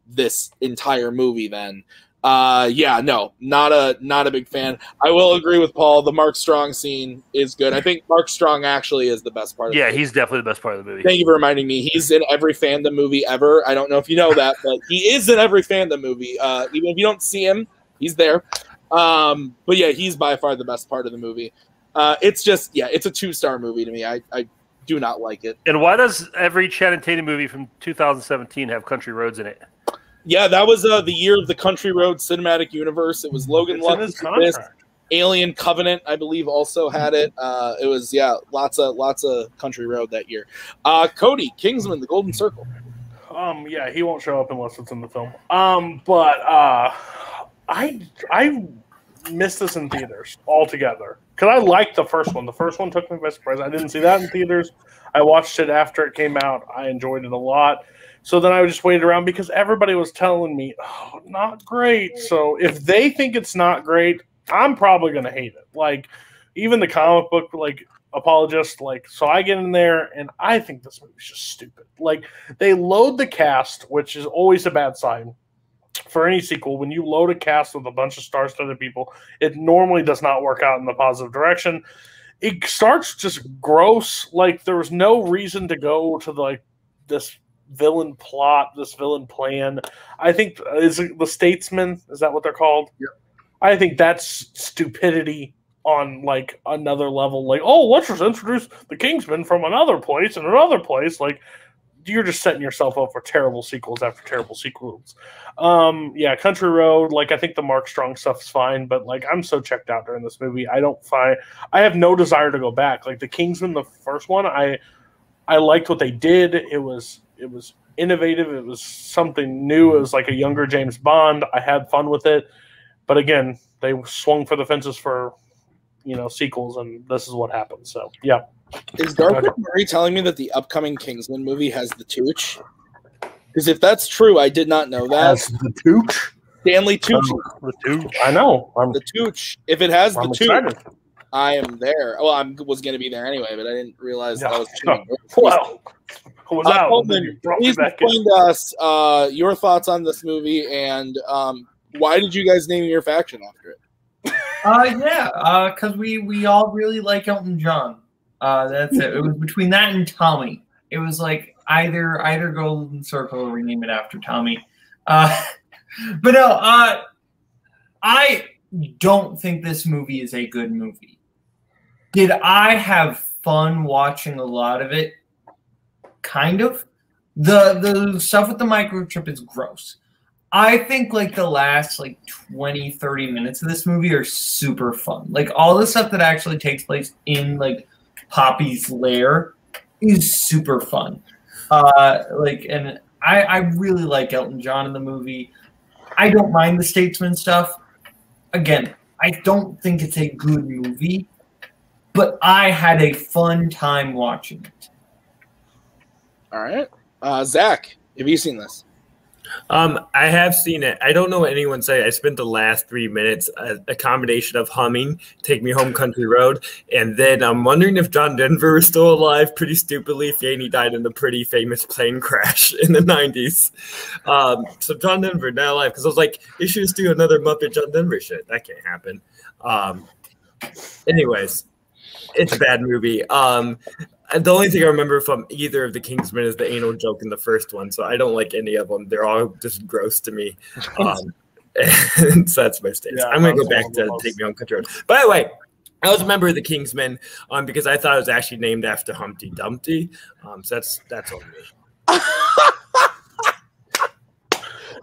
this entire movie then. Yeah, no, not a big fan. I will agree with Paul. The Mark Strong scene is good. I think Mark Strong actually is the best part of the movie. He's definitely the best part of the movie. Thank you for reminding me. He's in every Fandom movie ever. I don't know if you know that, but he is in every Fandom movie. Even if you don't see him, he's there. But yeah, he's by far the best part of the movie. It's just, yeah, it's a 2-star movie to me. I do not like it. And why does every Channing Tatum movie from 2017 have country roads in it? Yeah, that was the year of the Country Road Cinematic Universe. It was Logan Lucky, Alien Covenant, I believe, also had it. It was, yeah, lots of Country Road that year. Cody, Kingsman, The Golden Circle. Yeah, he won't show up unless it's in the film. But I missed this in theaters altogether because I liked the first one. The first one took me by surprise. I didn't see that in theaters. I watched it after it came out. I enjoyed it a lot. So then I just waited around because everybody was telling me, oh, not great. So if they think it's not great, I'm probably going to hate it. Like, even the comic book, like, apologist, like, so I get in there and I think this movie's just stupid. Like, they load the cast, which is always a bad sign for any sequel. When you load a cast with a bunch of star-studded people, it normally does not work out in the positive direction. It starts just gross. Like, there was no reason to go to, like, this villain plot, this villain plan. I think is it the Statesman, is that what they're called? Yeah. I think that's stupidity on like another level. Like, oh, let's just introduce the Kingsman from another place and another place. Like, you're just setting yourself up for terrible sequels after terrible sequels. Yeah, Country Road, like I think the Mark Strong stuff is fine, but like I'm so checked out during this movie. I have no desire to go back. Like the Kingsman, the first one, I liked what they did. It was innovative. It was something new. It was like a younger James Bond. I had fun with it. But again, they swung for the fences for, sequels, and this is what happened. So, yeah. Is Darkwing Murray telling me that the upcoming Kingsman movie has the Tooch? Because if that's true, I did not know that. Has the Tooch? Stanley Tooch. The Tooch. I know. The Tooch. If it has the excited. Tooch, I am there. Well, I was going to be there anyway, but I didn't realize that I was tuning in. Well, was out. Coleman, please explain to us your thoughts on this movie and why did you guys name your faction after it? Because we all really like Elton John. That's it. It was between that and Tommy. It was like either Golden Circle or rename it after Tommy. But no, I don't think this movie is a good movie. Did I have fun watching a lot of it? Kind of. The stuff with the microchip is gross. I think like the last 20, 30 minutes of this movie are super fun. Like all the stuff that actually takes place in like Poppy's lair is super fun. And I really like Elton John in the movie. I don't mind the Statesman stuff. Again, I don't think it's a good movie, but I had a fun time watching it. All right. Zach, have you seen this? I have seen it. I don't know what anyone say. I spent the last 3 minutes a combination of humming, Take Me Home Country Road, and then I'm wondering if John Denver is still alive. Pretty stupidly, Fanny died in a pretty famous plane crash in the 90s. So John Denver not alive, because I was like, they should just do another Muppet John Denver shit. That can't happen. Anyways, it's a bad movie. The only thing I remember from either of the Kingsmen is the anal joke in the first one, so I don't like any of them. They're all just gross to me. And so that's my stance. Yeah, I'm going to go back to Take Me Home Country Road. By the way, I was a member of the Kingsmen because I thought it was actually named after Humpty Dumpty. So that's on me.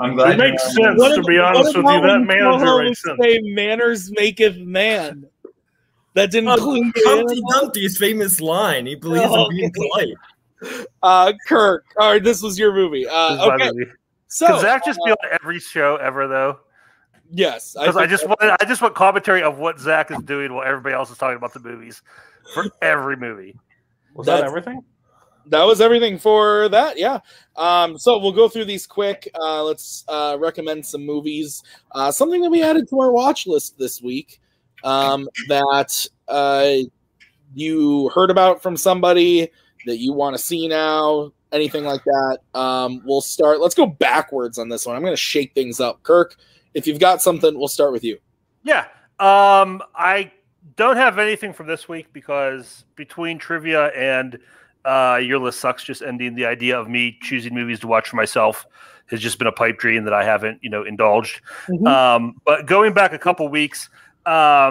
I'm glad it makes sense, to be honest with you. That manager makes sense. Say manners maketh man. That didn't include Humpty Dumpty's famous line. He believes in being polite. Kirk, all right, this was your movie. Okay. So does Zach just be on every show ever, though? Yes. Because I just want commentary of what Zach is doing while everybody else is talking about the movies for every movie. Was that everything? That was everything for that, yeah. So we'll go through these quick. Let's recommend some movies. Something that we added to our watch list this week. That you heard about from somebody that you want to see now, anything like that. We'll start. Let's go backwards on this one. I'm going to shake things up. Kirk, if you've got something, we'll start with you. Yeah. I don't have anything from this week because between trivia and Your List Sucks just ending, the idea of me choosing movies to watch for myself has just been a pipe dream that I haven't, indulged. Mm-hmm. But going back a couple weeks, I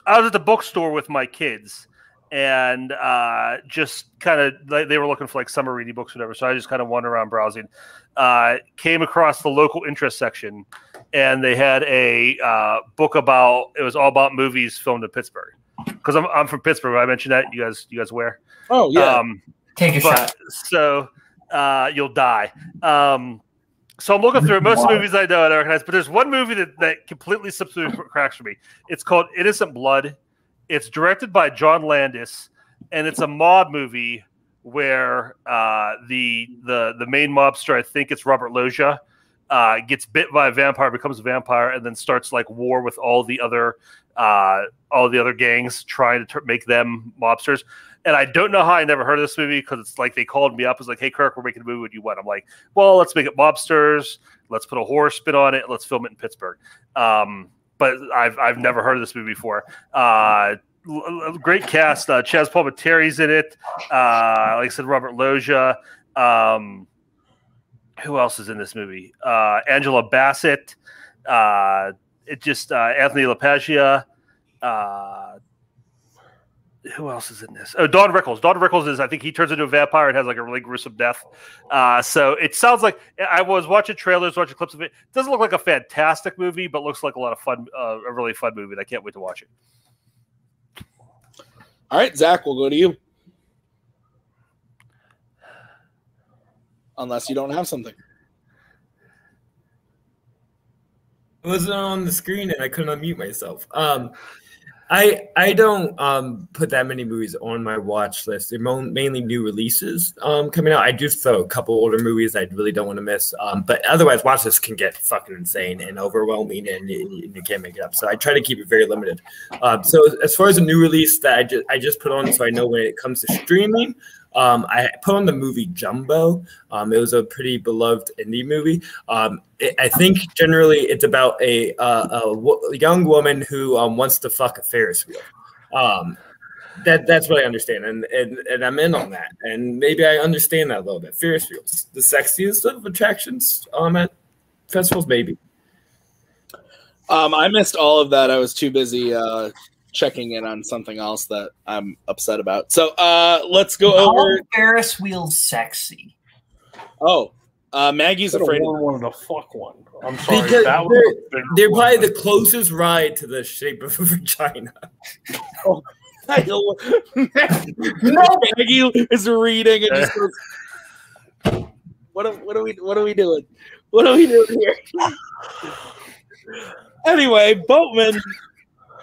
was at the bookstore with my kids and just kind of they were looking for summer reading books or whatever. So I just kind of wandered around browsing, came across the local interest section, and they had a book about, it was all about movies filmed in Pittsburgh. Because I'm from Pittsburgh. I mentioned that. You guys aware? Oh, yeah. Take a shot. So you'll die. So I'm looking through most of the movies I know and I recognize, but there's one movie that completely slips through the cracks for me. It's called Innocent Blood. It's directed by John Landis, and it's a mob movie where the main mobster, I think it's Robert Loggia, gets bit by a vampire, becomes a vampire, and then starts war with all the other gangs trying to make them mobsters. And I don't know how I never heard of this movie because it's they called me up. It's like, hey, Kirk, we're making a movie. What do you want? I'm like, well, let's make it mobsters. Let's put a horror spin on it. Let's film it in Pittsburgh. But I've never heard of this movie before. Great cast. Chaz Palminteri's in it. Like I said, Robert Loggia. who else is in this movie? Angela Bassett. Anthony LaPaglia. Who else is in this? Oh, Don Rickles. Don Rickles I think he turns into a vampire and has like a really gruesome death. So it sounds like I was watching trailers, watching clips of it. It doesn't look like a fantastic movie, but looks like a lot of fun, a really fun movie. And I can't wait to watch it. All right, Zach, we'll go to you. Unless you don't have something. It wasn't on the screen and I couldn't unmute myself. I don't put that many movies on my watch list. They're mainly new releases coming out. I do throw a couple older movies I really don't want to miss. But otherwise, watch list can get fucking insane and overwhelming, and you can't make it up. So I try to keep it very limited. So as far as a new release that I just put on, so I know when it comes to streaming. I put on the movie Jumbo. It was a pretty beloved indie movie. I think generally it's about a young woman who wants to fuck a Ferris wheel. That's what I understand, and I'm in on that. And maybe I understand that a little bit. Ferris wheels, the sexiest of attractions at festivals, maybe. I missed all of that. I was too busy checking in on something else that I'm upset about. So let's go over Ferris wheels sexy. Oh, Maggie's afraid. Wanted to fuck one. I'm sorry. Because they're probably one. the closest ride to the shape of a vagina. Oh, no, Maggie is reading and just goes, what are we doing? What are we doing here? Anyway, Boatman,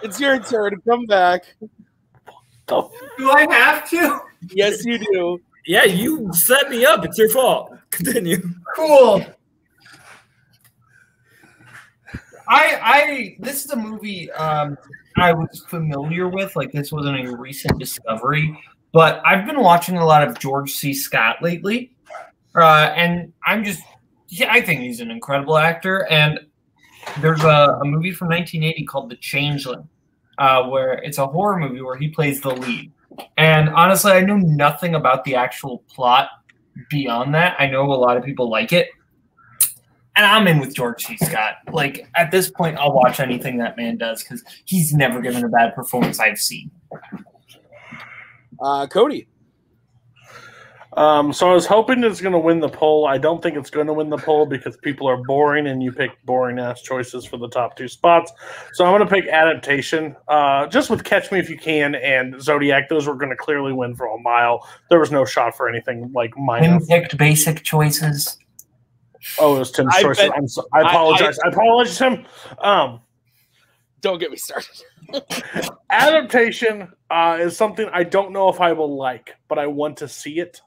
it's your turn to come back. Do I have to? Yes, you do. Yeah, you set me up. It's your fault. Continue. Cool. This is a movie I was familiar with. Like, this wasn't a recent discovery, but I've been watching a lot of George C. Scott lately, and I think he's an incredible actor. And there's a movie from 1980 called The Changeling, where it's a horror movie where he plays the lead. And honestly, I know nothing about the actual plot beyond that. I know a lot of people like it. And I'm in with George C. Scott. Like, at this point, I'll watch anything that man does because he's never given a bad performance I've seen. Cody. So I was hoping it's going to win the poll. I don't think it's going to win the poll because people are boring and you pick boring-ass choices for the top two spots. So I'm going to pick Adaptation. Just with Catch Me If You Can and Zodiac, those were going to clearly win for a mile. There was no shot for anything like mine. Tim picked basic choices. Oh, it was Tim's choices. I apologize. I apologize, Tim. Don't get me started. Adaptation is something I don't know if I will like, but I want to see it.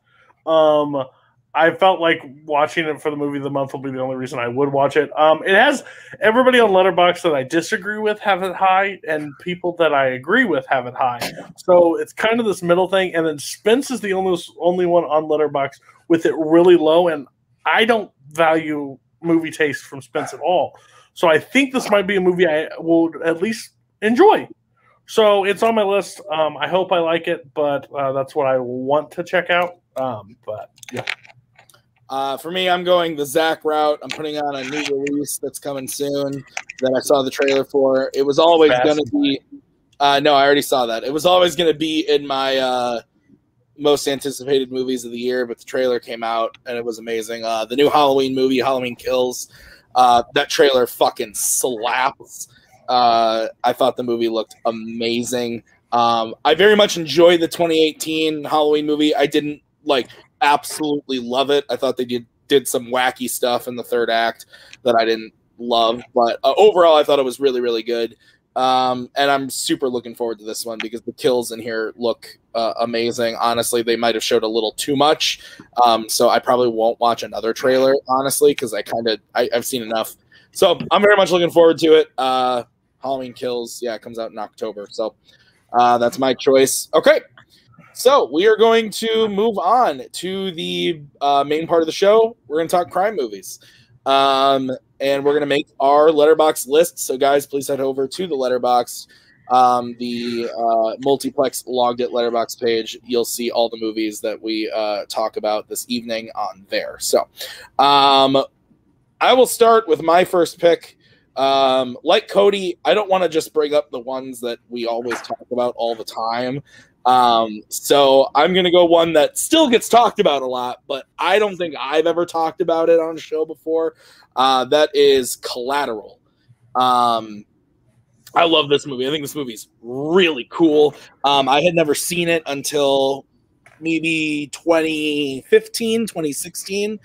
I felt like watching it for the movie of the month will be the only reason I would watch it. It has everybody on Letterboxd that I disagree with have it high, and people that I agree with have it high. So it's kind of this middle thing. And then Spence is the only one on Letterboxd with it really low, and I don't value movie taste from Spence at all. So I think this might be a movie I will at least enjoy. So it's on my list. I hope I like it, but that's what I want to check out. But yeah. For me, I'm going the Zach route. I'm putting on a new release that's coming soon that I saw the trailer for. It was always going to be no, I already saw that. It was always going to be in my most anticipated movies of the year, but the trailer came out and it was amazing. The new Halloween movie, Halloween Kills, that trailer fucking slaps. I thought the movie looked amazing. I very much enjoyed the 2018 Halloween movie. I didn't absolutely love it. I thought they did some wacky stuff in the third act that I didn't love, but overall I thought it was really, really good. And I'm super looking forward to this one because the kills in here look amazing. Honestly, they might have showed a little too much. So I probably won't watch another trailer, honestly, because I've seen enough. So I'm very much looking forward to it. Halloween Kills, yeah, it comes out in October. So that's my choice. Okay. So we are going to move on to the main part of the show. We're going to talk crime movies. And we're going to make our Letterboxd list. So, guys, please head over to the Letterboxd. the Multiplex Logged It Letterbox page, you'll see all the movies that we talk about this evening on there. So I will start with my first pick. Like Cody, I don't want to just bring up the ones that we always talk about all the time. So I'm going to go one that still gets talked about a lot, but I don't think I've ever talked about it on a show before. That is Collateral. I love this movie. I think this movie's really cool. I had never seen it until maybe 2015, 2016,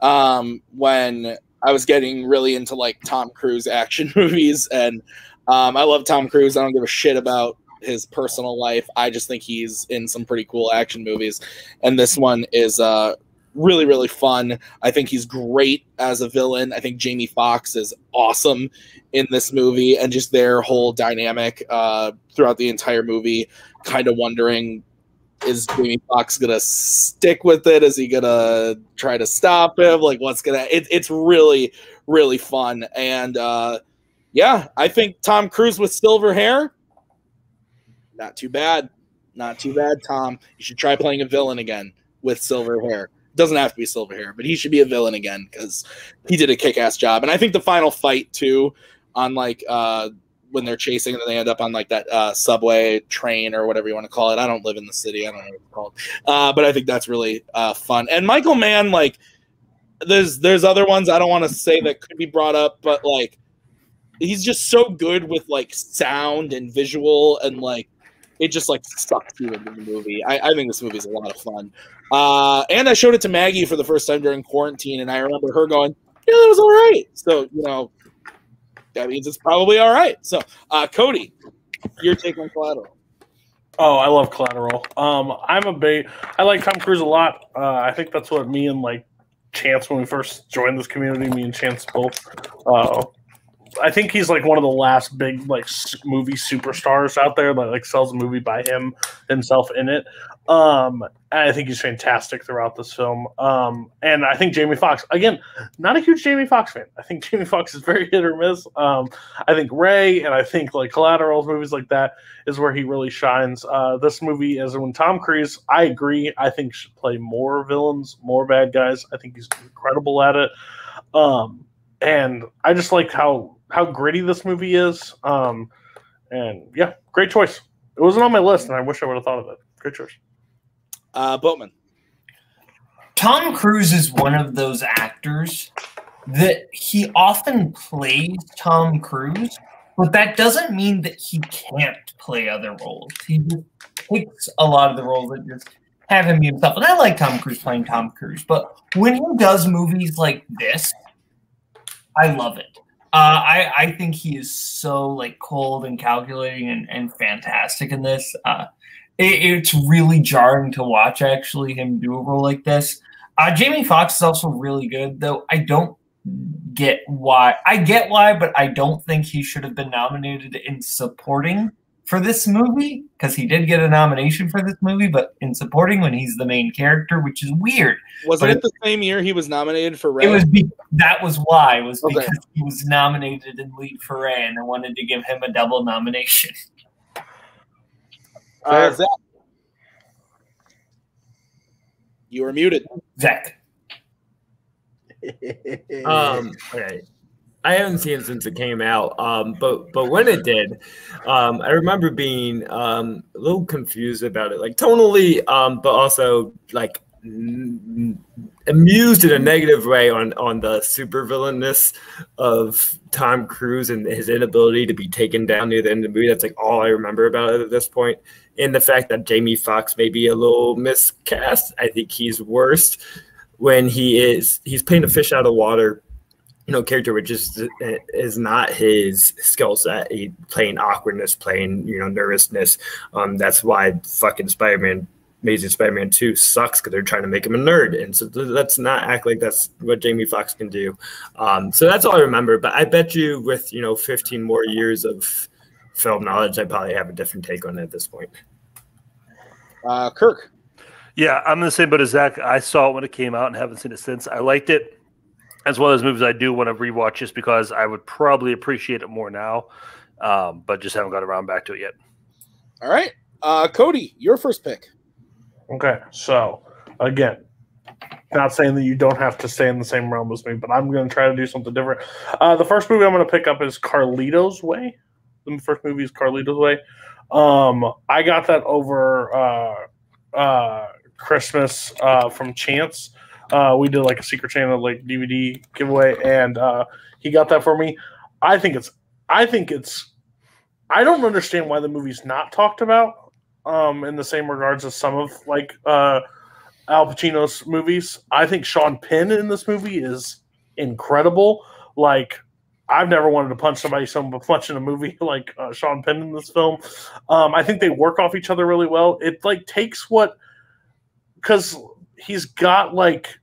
when I was getting really into like Tom Cruise action movies. And I love Tom Cruise. I don't give a shit about his personal life. I just think he's in some pretty cool action movies. And this one is really, really fun. I think he's great as a villain. I think Jamie Foxx is awesome in this movie, and just their whole dynamic throughout the entire movie, kind of wondering, is Jamie Foxx gonna stick with it? Is he gonna try to stop him? Like, what's gonna? It's really, really fun, and yeah, I think Tom Cruise with silver hair, not too bad, not too bad. Tom, you should try playing a villain again with silver hair. Doesn't have to be silver hair, but he should be a villain again because he did a kick-ass job. And I think the final fight too, on like when they're chasing and then they end up on like that subway train or whatever you want to call it. I don't live in the city. I don't know what it's called. But I think that's really fun. And Michael Mann, like there's other ones I don't want to say that could be brought up, but like he's just so good with like sound and visual, and like it just like sucks you into the movie. I think this movie is a lot of fun. And I showed it to Maggie for the first time during quarantine, and I remember her going, yeah, that was all right. So, you know, that means it's probably all right. So, Cody, your take on Collateral. Oh, I love Collateral. I like Tom Cruise a lot. I think that's what me and like Chance, when we first joined this community, me and Chance both. I think he's like one of the last big like movie superstars out there that like sells a movie by himself in it. And I think he's fantastic throughout this film. And I think Jamie Foxx, again, not a huge Jamie Foxx fan. I think Jamie Foxx is very hit or miss. I think Ray and I think like Collateral, movies like that is where he really shines. This movie is when Tom Cruise, I agree, I think should play more villains, more bad guys. I think he's incredible at it. And I just like how gritty this movie is. And yeah, great choice. It wasn't on my list, and I wish I would have thought of it. Great choice. Boatman. Tom Cruise is one of those actors that he often plays Tom Cruise, but that doesn't mean that he can't play other roles. He just picks a lot of the roles that just have him be himself. And I like Tom Cruise playing Tom Cruise, but when he does movies like this, I love it. I think he is so like cold and calculating and fantastic in this. It's really jarring to watch actually him do a role like this. Jamie Foxx is also really good, though. I don't get why. I get why, but I don't think he should have been nominated in supporting for this movie, because he did get a nomination for this movie, but in supporting when he's the main character, which is weird. Wasn't it the same year he was nominated for Ray? That was why. It was because he was nominated in lead for Ray, and I wanted to give him a double nomination. Zach. You are muted. Zach. Okay. I haven't seen it since it came out, but when it did, I remember being a little confused about it, like tonally, but also like amused in a negative way on the supervillainness of Tom Cruise and his inability to be taken down near the end of the movie. That's like all I remember about it at this point. And the fact that Jamie Foxx may be a little miscast. I think he's worst when he's playing a fish out of water, character which is not his skill set. He playing awkwardness, playing nervousness. That's why fucking Amazing Spider-Man 2 sucks, because they're trying to make him a nerd, and so let's not act like that's what Jamie Foxx can do. So that's all I remember. But I bet you with 15 more years of film knowledge, I probably have a different take on it at this point. Kirk. Yeah, I'm in the same boat as Zach. I saw it when it came out and haven't seen it since. I liked it. As well as movies I do want to rewatch, just because I would probably appreciate it more now. but just haven't got around back to it yet. All right. Cody, your first pick. Okay, so again, not saying that you don't have to stay in the same realm as me, but I'm going to try to do something different. The first movie I'm going to pick up is Carlito's Way. The first movie is Carlito's Way. I got that over Christmas from Chance. We did like a secret channel like DVD giveaway, and he got that for me. I don't understand why the movie's not talked about in the same regards as some of like Al Pacino's movies. I think Sean Penn in this movie is incredible. Like, I've never wanted to punch somebody so much in a movie like Sean Penn in this film. I think they work off each other really well. It like takes because he's got like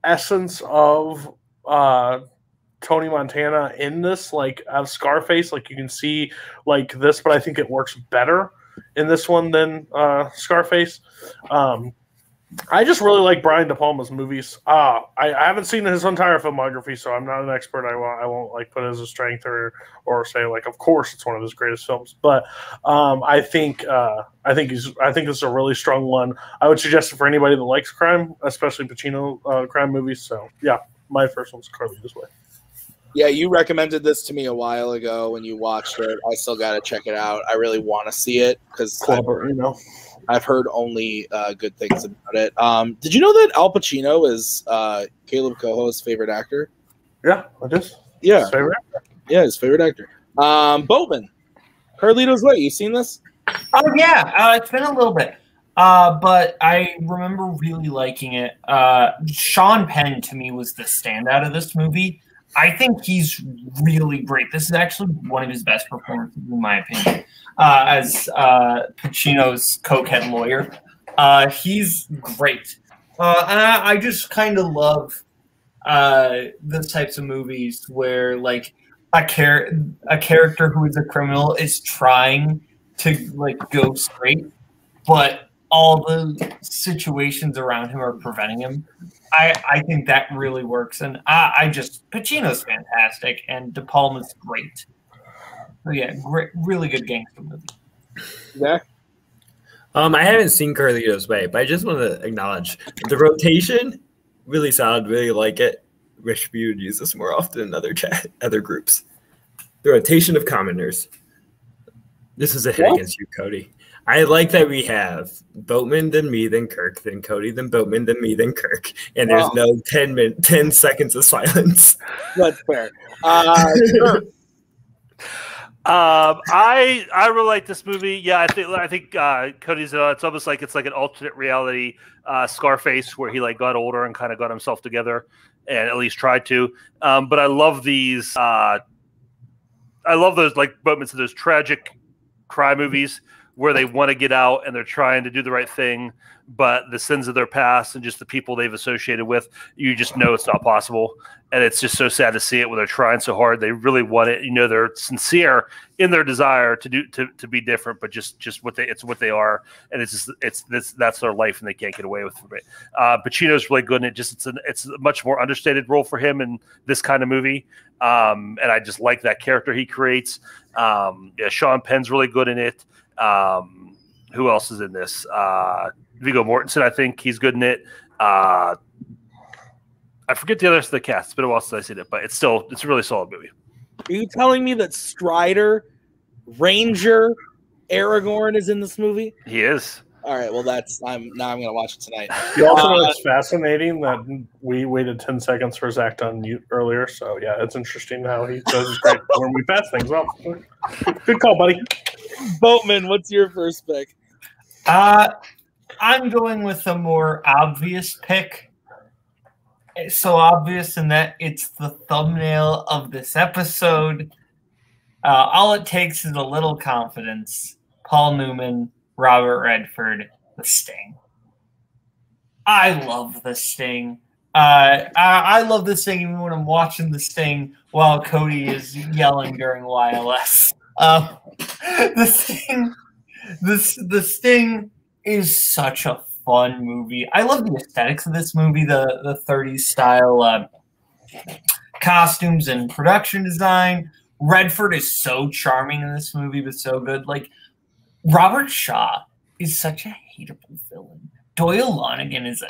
essence of Tony Montana in this, like out of Scarface. Like you can see like this, but I think it works better in this one than Scarface. I just really like Brian De Palma's movies. I haven't seen his entire filmography, so I'm not an expert. I won't like put it as a strength or say like, of course, it's one of his greatest films. But I think this is a really strong one. I would suggest it for anybody that likes crime, especially Pacino crime movies. So yeah, my first one's Carlito's Way. Yeah, you recommended this to me a while ago when you watched it. I still got to check it out. I really want to see it because I've heard only good things about it. Did you know that Al Pacino is Kaleb Koho's favorite actor? Yeah, it is. Yeah, his favorite actor. Yeah, his favorite actor. Boatman, Carlito's Way. You seen this? Oh yeah, it's been a little bit, but I remember really liking it. Sean Penn to me was the standout of this movie. I think he's really great. This is actually one of his best performances, in my opinion, as Pacino's cokehead lawyer. He's great. And I just kind of love the types of movies where, like, a character who is a criminal is trying to, like, go straight, but all the situations around him are preventing him. I think that really works, and Pacino's fantastic, and De Palma's great. So yeah, great, really good gangster movie. Yeah. I haven't seen Carlito's Way, but I just want to acknowledge the rotation. Really solid, really like it. Wish we would use this more often in other groups. The rotation of commoners. This is a hit against you, Cody. I like that we have Boatman, then me, then Kirk, then Cody, then Boatman, then me, then Kirk, and there's no 10 seconds of silence. That's fair. Sure. I really like this movie. Yeah, I think Cody's. It's almost like it's like an alternate reality Scarface, where he like got older and kind of got himself together, and at least tried to. But I love these. I love those, like Boatman said, those tragic crime movies where they want to get out and they're trying to do the right thing, but the sins of their past and just the people they've associated with, you just know it's not possible. And it's just so sad to see it when they're trying so hard. They really want it. You know, they're sincere in their desire to be different, but just what they are. And that's their life and they can't get away with it. Pacino's really good in it. It's a much more understated role for him in this kind of movie. And I just like that character he creates. Sean Penn's really good in it. Who else is in this? Viggo Mortensen, I think he's good in it. I forget the others of the cast. It's been a while since I've seen it, but it's a really solid movie. Are you telling me that Strider, Ranger, Aragorn is in this movie? He is. All right, well, I'm gonna watch it tonight. You also know it's fascinating that we waited 10 seconds for Zach to unmute earlier. So yeah, it's interesting how he does his great when we pass things off. Good call, buddy. Boatman, what's your first pick? I'm going with a more obvious pick. It's so obvious in that it's the thumbnail of this episode. All it takes is a little confidence. Paul Newman, Robert Redford, The Sting. I love The Sting. I love The Sting even when I'm watching The Sting while Cody is yelling during YLS. The Sting is such a fun movie. I love the aesthetics of this movie, the 30s style costumes and production design. Redford is so charming in this movie, but so good. Like, Robert Shaw is such a hateable villain. Doyle Lonnegan is an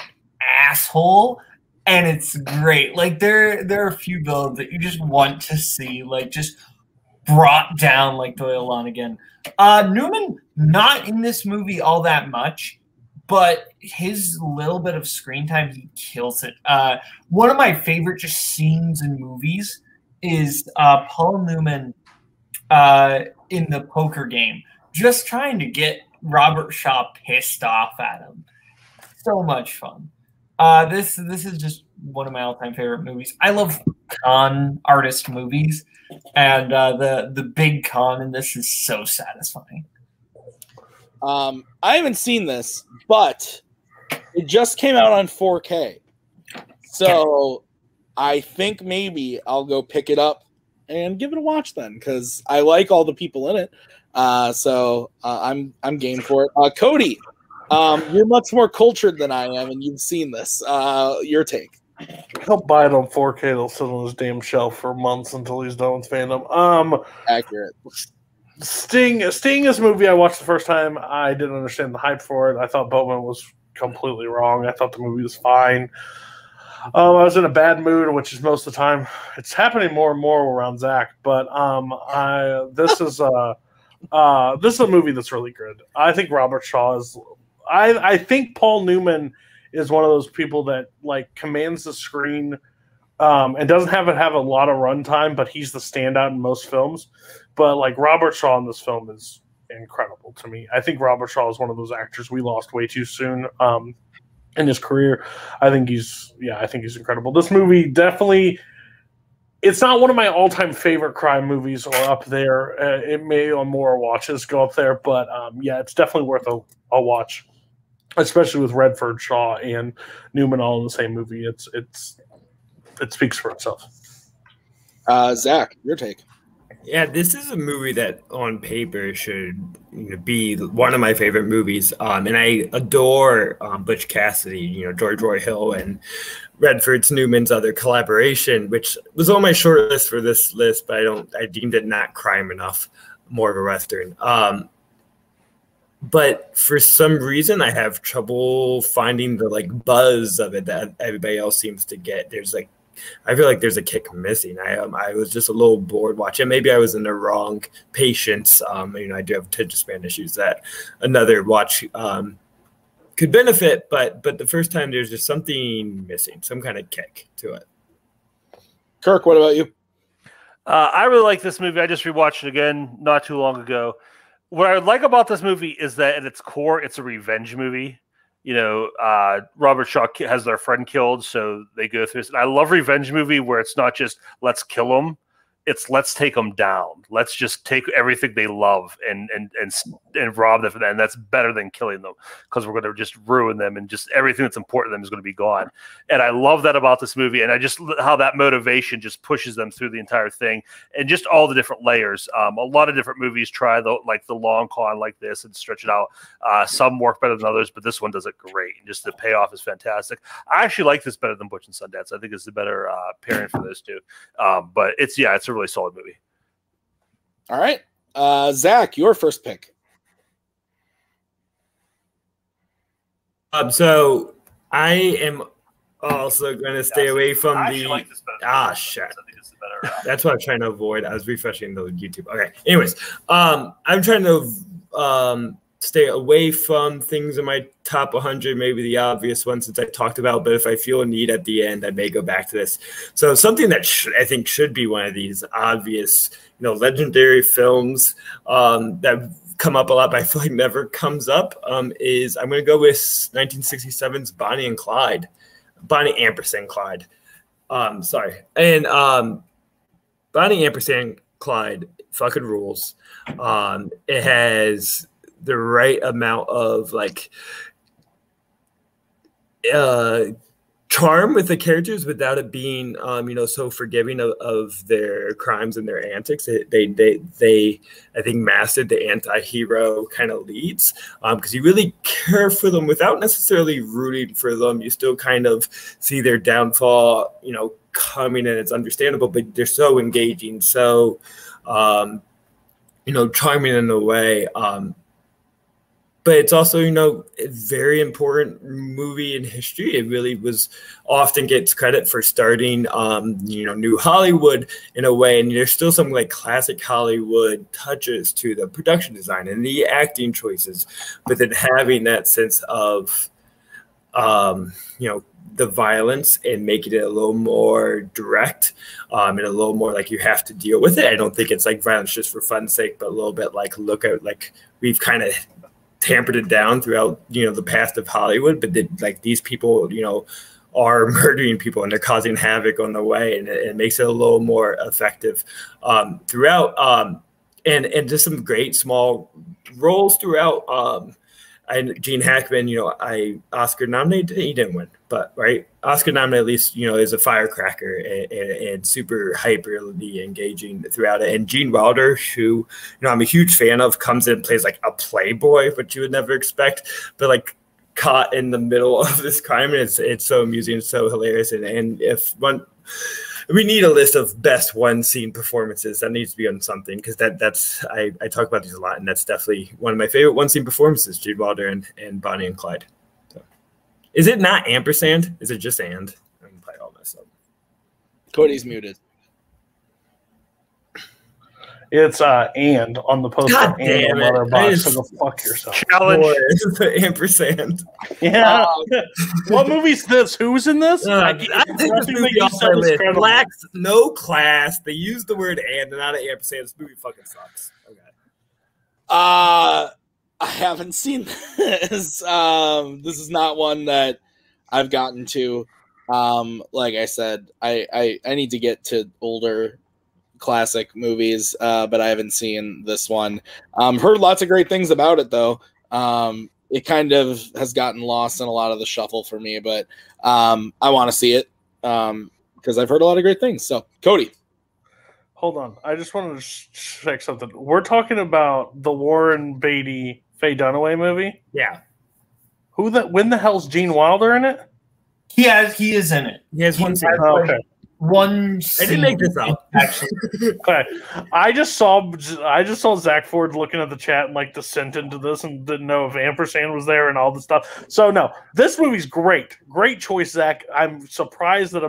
asshole, and it's great. Like, there are a few villains that you just want to see, like, just brought down like Doyle Lonnegan. Newman, not in this movie all that much, but his little bit of screen time, he kills it. One of my favorite just scenes in movies is Paul Newman in the poker game, just trying to get Robert Shaw pissed off at him. So much fun. This is just one of my all-time favorite movies. I love con artist movies, and the big con in this is so satisfying. I haven't seen this, but it just came out on 4K. So I think maybe I'll go pick it up and give it a watch then, because I like all the people in it. So I'm game for it. Cody, you're much more cultured than I am, and you've seen this. Your take. He'll buy it on 4K. They'll sit on his damn shelf for months until he's done with Fandom. Accurate. Sting, this movie I watched the first time. I didn't understand the hype for it. I thought Boatman was completely wrong. I thought the movie was fine. I was in a bad mood, which is most of the time. It's happening more and more around Zach. But this is a movie that's really good. I think Robert Shaw is. I think Paul Newman is one of those people that like commands the screen and doesn't have a lot of runtime, but he's the standout in most films. But like Robert Shaw in this film is incredible to me. I think Robert Shaw is one of those actors we lost way too soon in his career. I think he's incredible. This movie definitely, it's not one of my all-time favorite crime movies or up there. It may on more watches go up there, but yeah, it's definitely worth a watch, especially with Redford, Shaw, and Newman all in the same movie. It speaks for itself. Zach, your take. Yeah, this is a movie that on paper should be one of my favorite movies. And I adore Butch Cassidy, George Roy Hill and Redford's Newman's other collaboration, which was on my short list for this list, but I deemed it not crime enough, more of a Western. But for some reason, I have trouble finding the buzz of it that everybody else seems to get. I feel like there's a kick missing. I was just a little bored watching. Maybe I was in the wrong patience. I do have attention span issues that another watch could benefit, but the first time there's just something missing, some kind of kick to it. Kirk, what about you? I really like this movie. I just rewatched it again not too long ago. What I like about this movie is that at its core, it's a revenge movie. Robert Shaw has their friend killed, so they go through this. And I love revenge movie where it's not just let's kill them, it's let's take them down. Let's just take everything they love and rob them, and that's better than killing them, because we're going to just ruin them, and just everything that's important to them is going to be gone. And I love that about this movie, and I just how that motivation just pushes them through the entire thing, and just all the different layers. A lot of different movies try the long con like this and stretch it out. Some work better than others, but this one does it great, and just the payoff is fantastic. I actually like this better than Butch and Sundance. I think it's the better pairing for those two. But it's a really solid movie. All right. Zach, your first pick. So I am also going to stay away from the... Like this better shit. I think it's the better, That's what I'm trying to avoid. I was refreshing the YouTube. Okay. Anyways, I'm trying to stay away from things in my top 100, maybe the obvious ones since I talked about, but if I feel a need at the end, I may go back to this. So something that I think should be one of these obvious, legendary films that come up a lot, but I feel like never comes up, is I'm going to go with 1967's Bonnie and Clyde. Bonnie ampersand Clyde. Sorry. And Bonnie ampersand Clyde fucking rules. It has the right amount of charm with the characters without it being so forgiving of their crimes and their antics. They I think mastered the anti-hero kind of leads, because you really care for them without necessarily rooting for them. You still kind of see their downfall, coming and it's understandable, but they're so engaging, so charming in a way. But it's also, a very important movie in history. It really often gets credit for starting, new Hollywood in a way. And there's still some like classic Hollywood touches to the production design and the acting choices, but then having that sense of, the violence and making it a little more direct and a little more like you have to deal with it. I don't think it's like violence just for fun's sake, but a little bit like look at like we've kind of tampered it down throughout the past of Hollywood, but these people are murdering people and they're causing havoc on the way, and it makes it a little more effective throughout, and just some great small roles throughout. And Gene Hackman, I Oscar nominated. He didn't win, but right, Oscar nominated at least, is a firecracker and super hyperly engaging throughout it. And Gene Wilder, who I'm a huge fan of, comes in and plays like a playboy, which you would never expect, but like caught in the middle of this crime, and it's so amusing, so hilarious. And if we need a list of best one scene performances, that needs to be on something, because that's I talk about these a lot, and that's definitely one of my favorite one scene performances, Gene Wilder and Bonnie and Clyde. So, is it not ampersand? Is it just and? I'm probably all messed up. Cody's muted. It's and on the poster. God damn it. Letterbox, so go fuck yourself. Challenge. Ampersand. Yeah. What movie's this? Who's in this? I think this movie off my list. Lacks no class. They use the word and not an ampersand. This movie fucking sucks. Okay. I haven't seen this. This is not one that I've gotten to. Like I said, I need to get to older classic movies, but I haven't seen this one. Heard lots of great things about it, though. It kind of has gotten lost in a lot of the shuffle for me, but I want to see it because I've heard a lot of great things. So, Cody. Hold on. I just wanted to check something. We're talking about the Warren Beatty Faye Dunaway movie? Yeah. When the hell's Gene Wilder in it? He is in it. He has one scene. Okay. One I didn't make this up. Actually. Okay. I just saw Zach Ford looking at the chat and like descent into this and didn't know if ampersand was there and all this stuff. So no, this movie's great. Great choice, Zach. I'm surprised that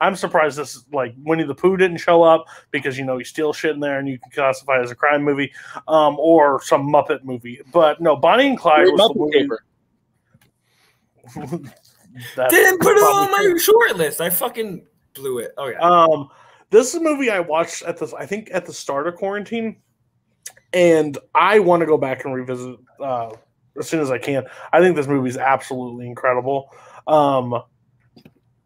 I'm surprised this like Winnie the Pooh didn't show up, because you steal shit in there and you can classify it as a crime movie, or some Muppet movie. But no, Bonnie and Clyde was the movie. Didn't put it on my short list. I fucking blew it. Oh yeah. This is a movie I watched at the start of quarantine, and I want to go back and revisit as soon as I can. I think this movie is absolutely incredible.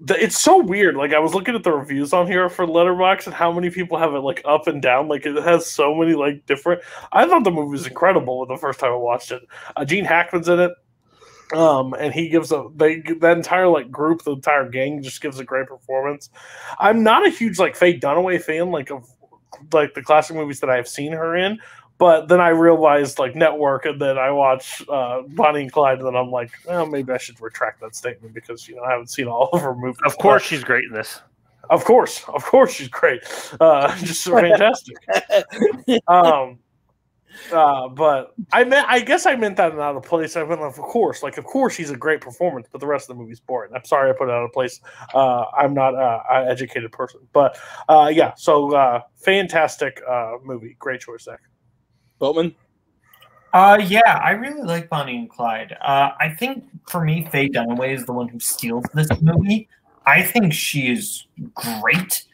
It's so weird. Like I was looking at the reviews on here for Letterboxd and how many people have it like up and down. Like it has so many like different. I thought the movie was incredible the first time I watched it. Gene Hackman's in it. And he gives that entire like group, the entire gang just gives a great performance. I'm not a huge like Faye Dunaway fan, like of like the classic movies that I've seen her in, but then I realized like Network, and then I watch Bonnie and Clyde, and then I'm like, well, maybe I should retract that statement, because I haven't seen all of her movies. Of course, she's great in this. Of course, she's great. Just fantastic. But I guess I meant that out of place. I meant, of course she's a great performance, but the rest of the movie's boring. I'm sorry I put it out of place. I'm not an educated person, but yeah. So fantastic movie, great choice, Zach. Boatman. Yeah, I really like Bonnie and Clyde. I think for me, Faye Dunaway is the one who steals this movie. I think she is great.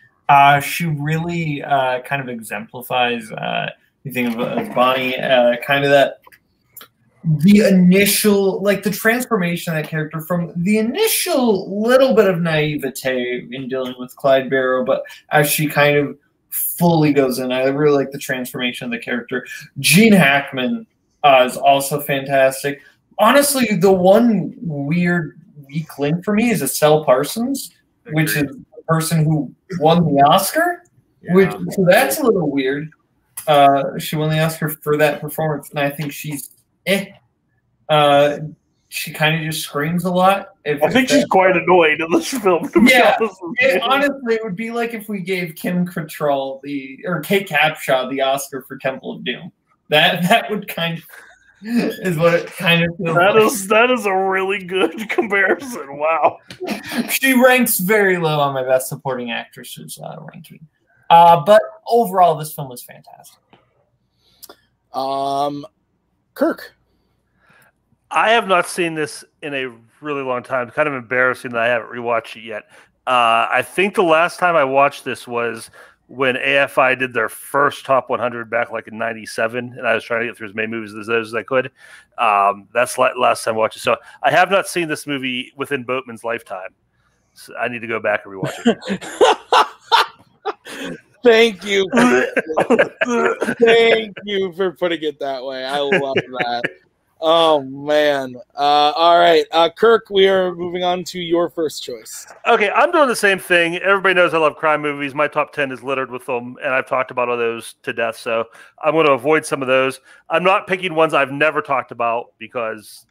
She really kind of exemplifies. You think of Bonnie, kind of the initial, like the transformation of that character from the initial little bit of naivete in dealing with Clyde Barrow, but as she kind of fully goes in, I really like the transformation of the character. Gene Hackman is also fantastic. Honestly, the one weak link for me is Estelle Parsons, which is the person who won the Oscar, so that's a little weird. She won the Oscar for that performance, and I think she's she kind of just screams a lot. I think she's quite annoyed in this film. Yeah, honestly, it would be like if we gave Kim Cattrall or Kate Capshaw the Oscar for Temple of Doom. That would kind of is what it kind of feels like. That is a really good comparison. Wow. She ranks very low on my best supporting actresses ranking. But overall, this film was fantastic. Kirk. I have not seen this in a really long time. Kind of embarrassing that I haven't rewatched it yet. I think the last time I watched this was when AFI did their first top 100 back like in '97, and I was trying to get through as many movies as those as I could. That's last time I watched it. So I have not seen this movie within Boatman's lifetime. So I need to go back and rewatch it. Thank you. Thank you for putting it that way. I love that. Oh, man. All right. Kirk, we are moving on to your first choice. Okay, I'm doing the same thing. Everybody knows I love crime movies. My top 10 is littered with them, and I've talked about all those to death, so I'm going to avoid some of those. I'm not picking ones I've never talked about because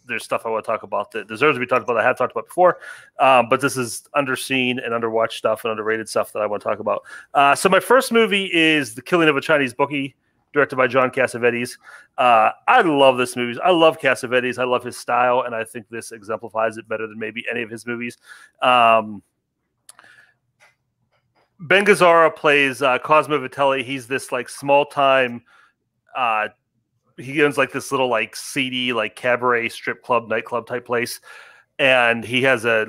there's stuff I want to talk about that deserves to be talked about I have talked about before, but this is underseen and underwatched stuff and underrated stuff that I want to talk about. So my first movie is The Killing of a Chinese Bookie, directed by John Cassavetes. I love this movie. I love Cassavetes. I love his style, and I think this exemplifies it better than maybe any of his movies. Ben Gazzara plays Cosmo Vitelli. He's this like small-time he owns like this little like seedy like cabaret strip club nightclub type place, and he has a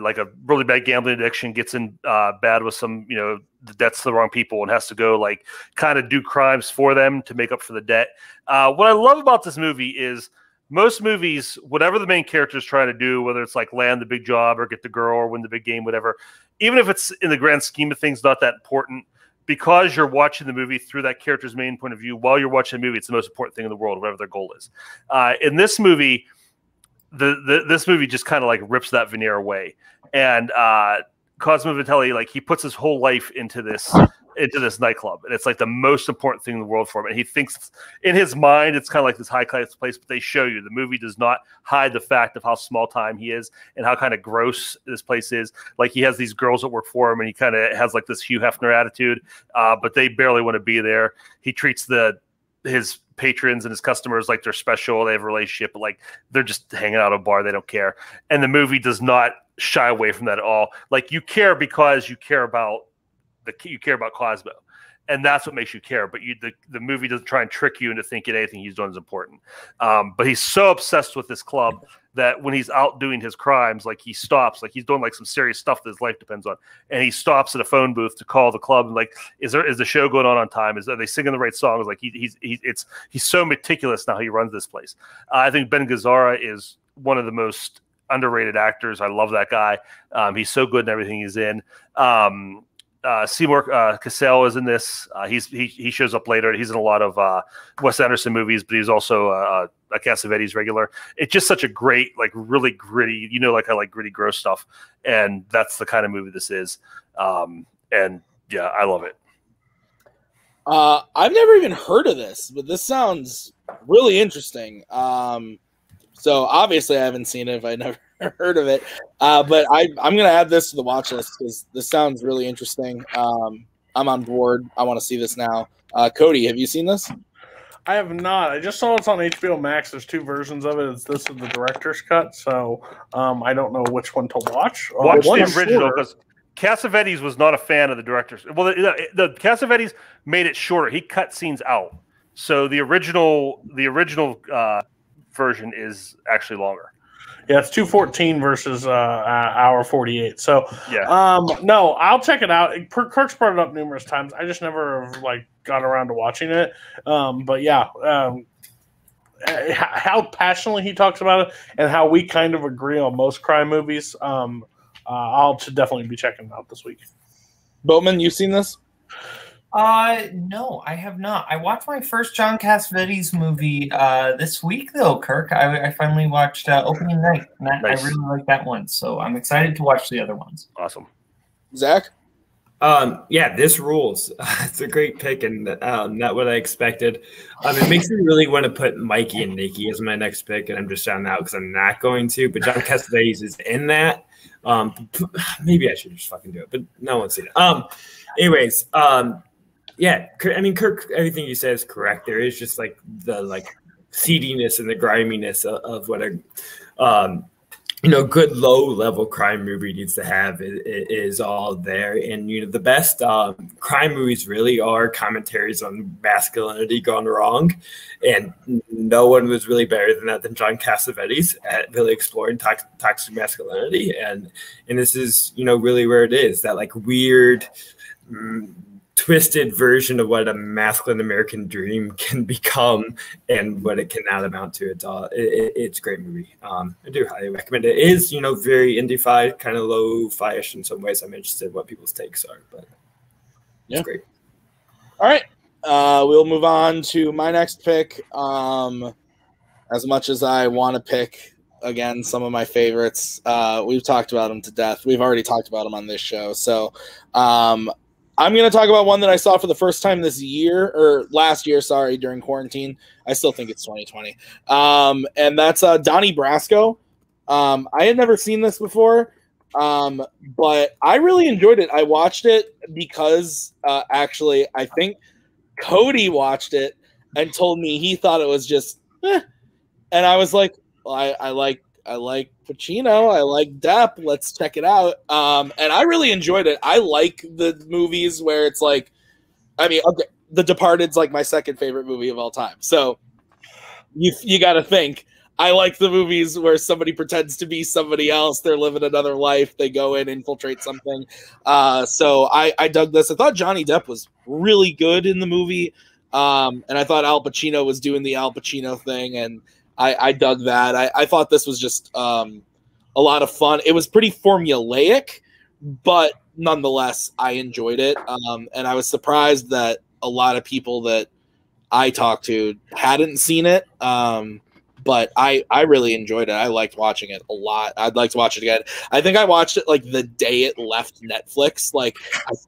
really bad gambling addiction, gets in bad with some the debts to the wrong people, and has to go like kind of do crimes for them to make up for the debt. What I love about this movie is most movies, whatever the main character is trying to do, whether it's like land the big job or get the girl or win the big game, whatever, even if it's in the grand scheme of things not that important, because you're watching the movie through that character's main point of view while you're watching the movie, it's the most important thing in the world, whatever their goal is. In this movie, this movie just kind of like rips that veneer away. And Cosmo Vitelli, like he puts his whole life into this nightclub, and it's like the most important thing in the world for him. And he thinks in his mind it's kind of like this high class place, but they show you the movie does not hide the fact of how small time he is and how kind of gross this place is. Like he has these girls that work for him, and he kind of has like this Hugh Hefner attitude, but they barely want to be there. He treats his patrons and his customers like they're special. They have a relationship, but like they're just hanging out at a bar. They don't care. And the movie does not shy away from that at all. Like you care because you care about Cosmo, and that's what makes you care. But the movie doesn't try and trick you into thinking anything he's doing is important. But he's so obsessed with this club that when he's out doing his crimes, like he stops, like he's doing like some serious stuff that his life depends on, and he stops at a phone booth to call the club and like, is the show going on time? Are they singing the right songs? Like he's so meticulous now. He runs this place. I think Ben Gazzara is one of the most underrated actors. I love that guy. He's so good in everything he's in. Seymour Cassell is in this. He shows up later. He's in a lot of Wes Anderson movies, but he's also a Cassavetes regular. It's just such a great, like really gritty, like I like gritty, gross stuff. And that's the kind of movie this is. And yeah, I love it. I've never even heard of this, but this sounds really interesting. So obviously I haven't seen it if I never heard of it. But I'm going to add this to the watch list because this sounds really interesting. I'm on board. I want to see this now. Cody, have you seen this? I have not. I just saw it's on HBO Max. There's two versions of it. This is the director's cut, so I don't know which one to watch. Watch the original because Cassavetes was not a fan of the director's. Well, the Cassavetes made it shorter. He cut scenes out. So the original version is actually longer. Yeah, it's 2:14 versus hour 48. So yeah, no, I'll check it out. Kirk's brought it up numerous times. I just never got around to watching it. But yeah, how passionately he talks about it and how we kind of agree on most crime movies. I'll definitely be checking it out this week. Boatman, you seen this? No, I have not. I watched my first John Cassavetes movie this week, though, Kirk. I finally watched Opening Night, and nice. I really like that one, so I'm excited to watch the other ones. Awesome. Zach? Yeah, this rules. It's a great pick, and not what I expected. It makes me really want to put Mikey and Nikki as my next pick, and I'm just shouting out because I'm not going to. But John Cassavetes is in that. Maybe I should just fucking do it, but no one's seen it. Anyways, yeah, I mean, Kirk, everything you said is correct. There is just like the seediness and the griminess of what a good low-level crime movie needs to have is all there. And, the best crime movies really are commentaries on masculinity gone wrong. And no one was really better than that than John Cassavetes at really exploring toxic masculinity. And this is, really where it is, that weird twisted version of what a masculine American dream can become and what it cannot amount to. It's a great movie. I do highly recommend it. It is, very indie-fi, kind of low-fi-ish in some ways. I'm interested in what people's takes are, but it's great. All right. We'll move on to my next pick. As much as I want to pick, again, some of my favorites, we've talked about them to death. We've already talked about them on this show. So, I'm going to talk about one that I saw for the first time this year, or last year, sorry, during quarantine. I still think it's 2020. And that's Donnie Brasco. I had never seen this before, but I really enjoyed it. I watched it because, actually, I think Cody watched it and told me he thought it was just, And I was like, well, I like Pacino, I like Depp, let's check it out. And I really enjoyed it. I like the movies where it's okay, The Departed's my second favorite movie of all time. So you got to think. I like the movies where somebody pretends to be somebody else. They're living another life. They go in, infiltrate something. So I dug this. I thought Johnny Depp was really good in the movie. And I thought Al Pacino was doing the Al Pacino thing. And I dug that. I thought this was just a lot of fun. It was pretty formulaic, but nonetheless, I enjoyed it. And I was surprised that a lot of people that I talked to hadn't seen it. But I really enjoyed it. I liked watching it a lot. I'd like to watch it again. I think I watched it the day it left Netflix. I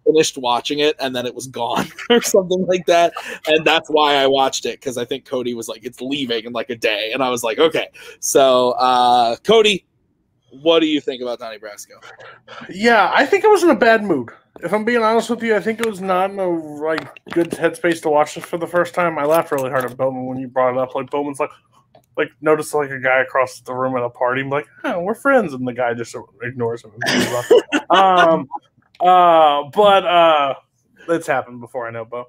finished watching it and then it was gone or something like that. And that's why I watched it, because I think Cody was it's leaving in a day. And I was like, okay. So, Cody, what do you think about Donnie Brasco? Yeah, I think I was in a bad mood. If I'm being honest with you, I think it was not in a good headspace to watch this for the first time. I laughed really hard at Boatman when you brought it up. Boatman's notice a guy across the room at a party. I'm like, oh, we're friends, and the guy just ignores him. But it's happened before, I know, Bo.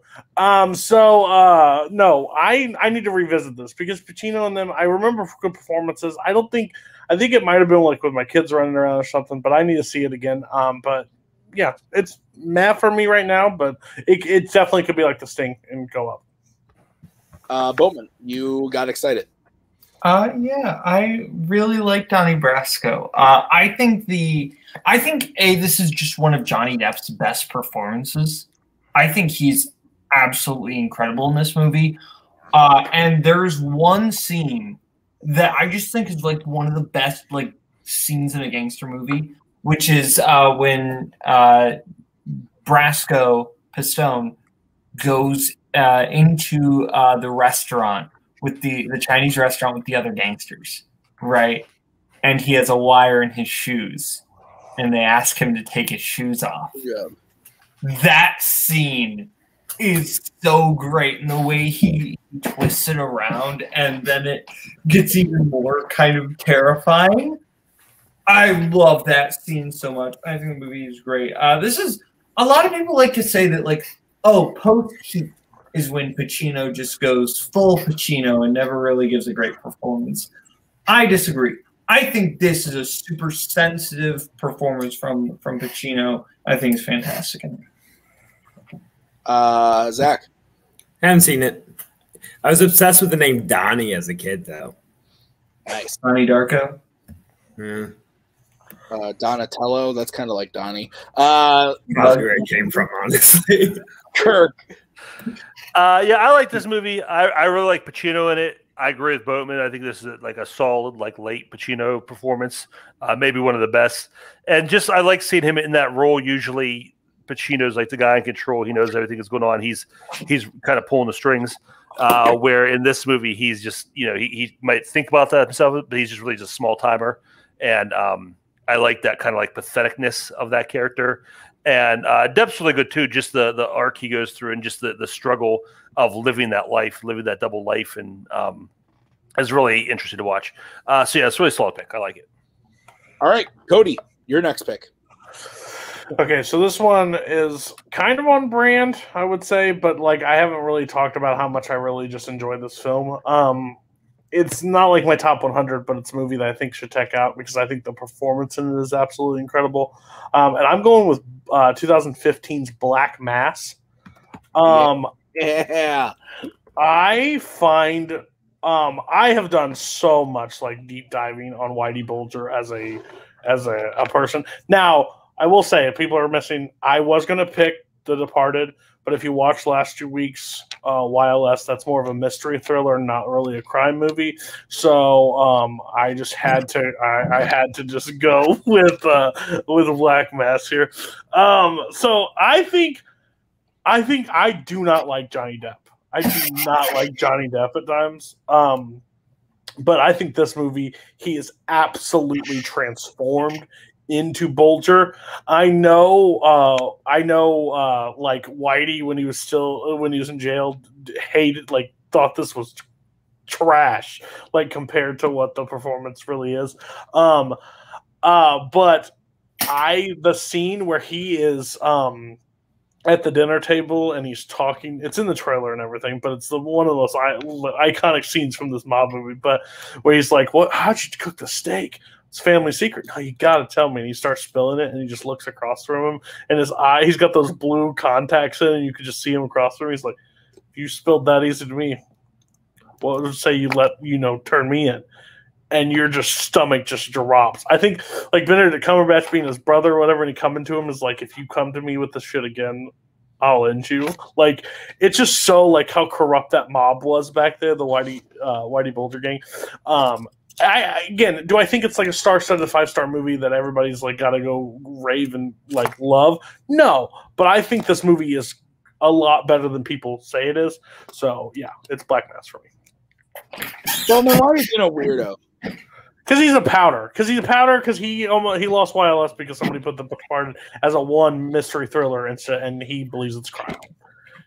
No, I need to revisit this because Pacino and them, I remember good performances. I think it might have been with my kids running around or something, but I need to see it again. But yeah, it's math for me right now, but it definitely could be the Sting and go up. Boatman, you got excited. Yeah, I really like Donnie Brasco. I think this is just one of Johnny Depp's best performances. I think he's absolutely incredible in this movie. And there's one scene that I just think is one of the best scenes in a gangster movie, which is when Brasco Pistone goes into the restaurant with the Chinese restaurant with the other gangsters, right? And he has a wire in his shoes, and they ask him to take his shoes off. Yeah. That scene is so great, and the way he twists it around, and then it gets even more kind of terrifying. I love that scene so much. I think the movie is great. This is a lot of people like to say that post-Heat is when Pacino just goes full Pacino and never really gives a great performance. I disagree. I think this is a super sensitive performance from Pacino. I think it's fantastic. Zach? I haven't seen it. I was obsessed with the name Donnie as a kid, though. Nice. Donnie Darko? Yeah. Donatello, that's kind of like Donnie. That's where it came from, honestly. Kirk. Yeah, I like this movie. I really like Pacino in it. I agree with Boatman. I think this is a solid, late Pacino performance. Maybe one of the best. And I like seeing him in that role. Usually Pacino's like the guy in control. He knows everything that's going on. He's kind of pulling the strings. Where in this movie, he's just, he might think about that himself, but he's just really just a small timer. And I like that kind of like patheticness of that character. And Depp's really good too. Just the arc he goes through, and just the struggle of living that life, living that double life, and is really interesting to watch. So yeah, it's a really solid pick. I like it. All right, Cody, your next pick. Okay, so this one is kind of on brand, I would say, but like I haven't really talked about how much I really just enjoyed this film. It's not like my top 100, but it's a movie that I think should check out because I think the performance in it is absolutely incredible. And I'm going with 2015's Black Mass. Yeah. I find I have done so much like deep diving on Whitey Bulger as a person. Now, I will say, if people are missing, I was going to pick The Departed, but if you watch last 2 weeks, YLS, that's more of a mystery thriller, not really a crime movie. So I just had to, I had to just go with Black Mass here. So I think I do not like Johnny Depp. I do not like Johnny Depp at times. But I think this movie, he is absolutely transformed into Bulger. I know, like Whitey when he was in jail, thought this was trash, like compared to what the performance really is. But the scene where he is at the dinner table and he's talking, it's in the trailer and everything, but it's one of those iconic scenes from this mob movie, but where he's like, how'd you cook the steak? It's family secret. No, you gotta tell me. And he starts spilling it, and he just looks across from him, and his eye, he's got those blue contacts in, and you could just see him across from him. He's like, if you spilled that easy to me, well, let's say you let, turn me in. And your stomach just drops. I think, like, Benedict Cumberbatch being his brother or whatever, and he coming to him is like, if you come to me with this shit again, I'll end you. Like, it's just so, like, how corrupt that mob was back there, the Whitey Bulger gang. Again, do I think it's like a star-studded 5-star movie that everybody's like got to go rave and like love? No, but I think this movie is a lot better than people say it is. So yeah, it's Black Mass for me. Well, then why are you being a weirdo? Because he's a powder. Because he lost YLS because somebody put the part as a one mystery thriller and he believes it's crime.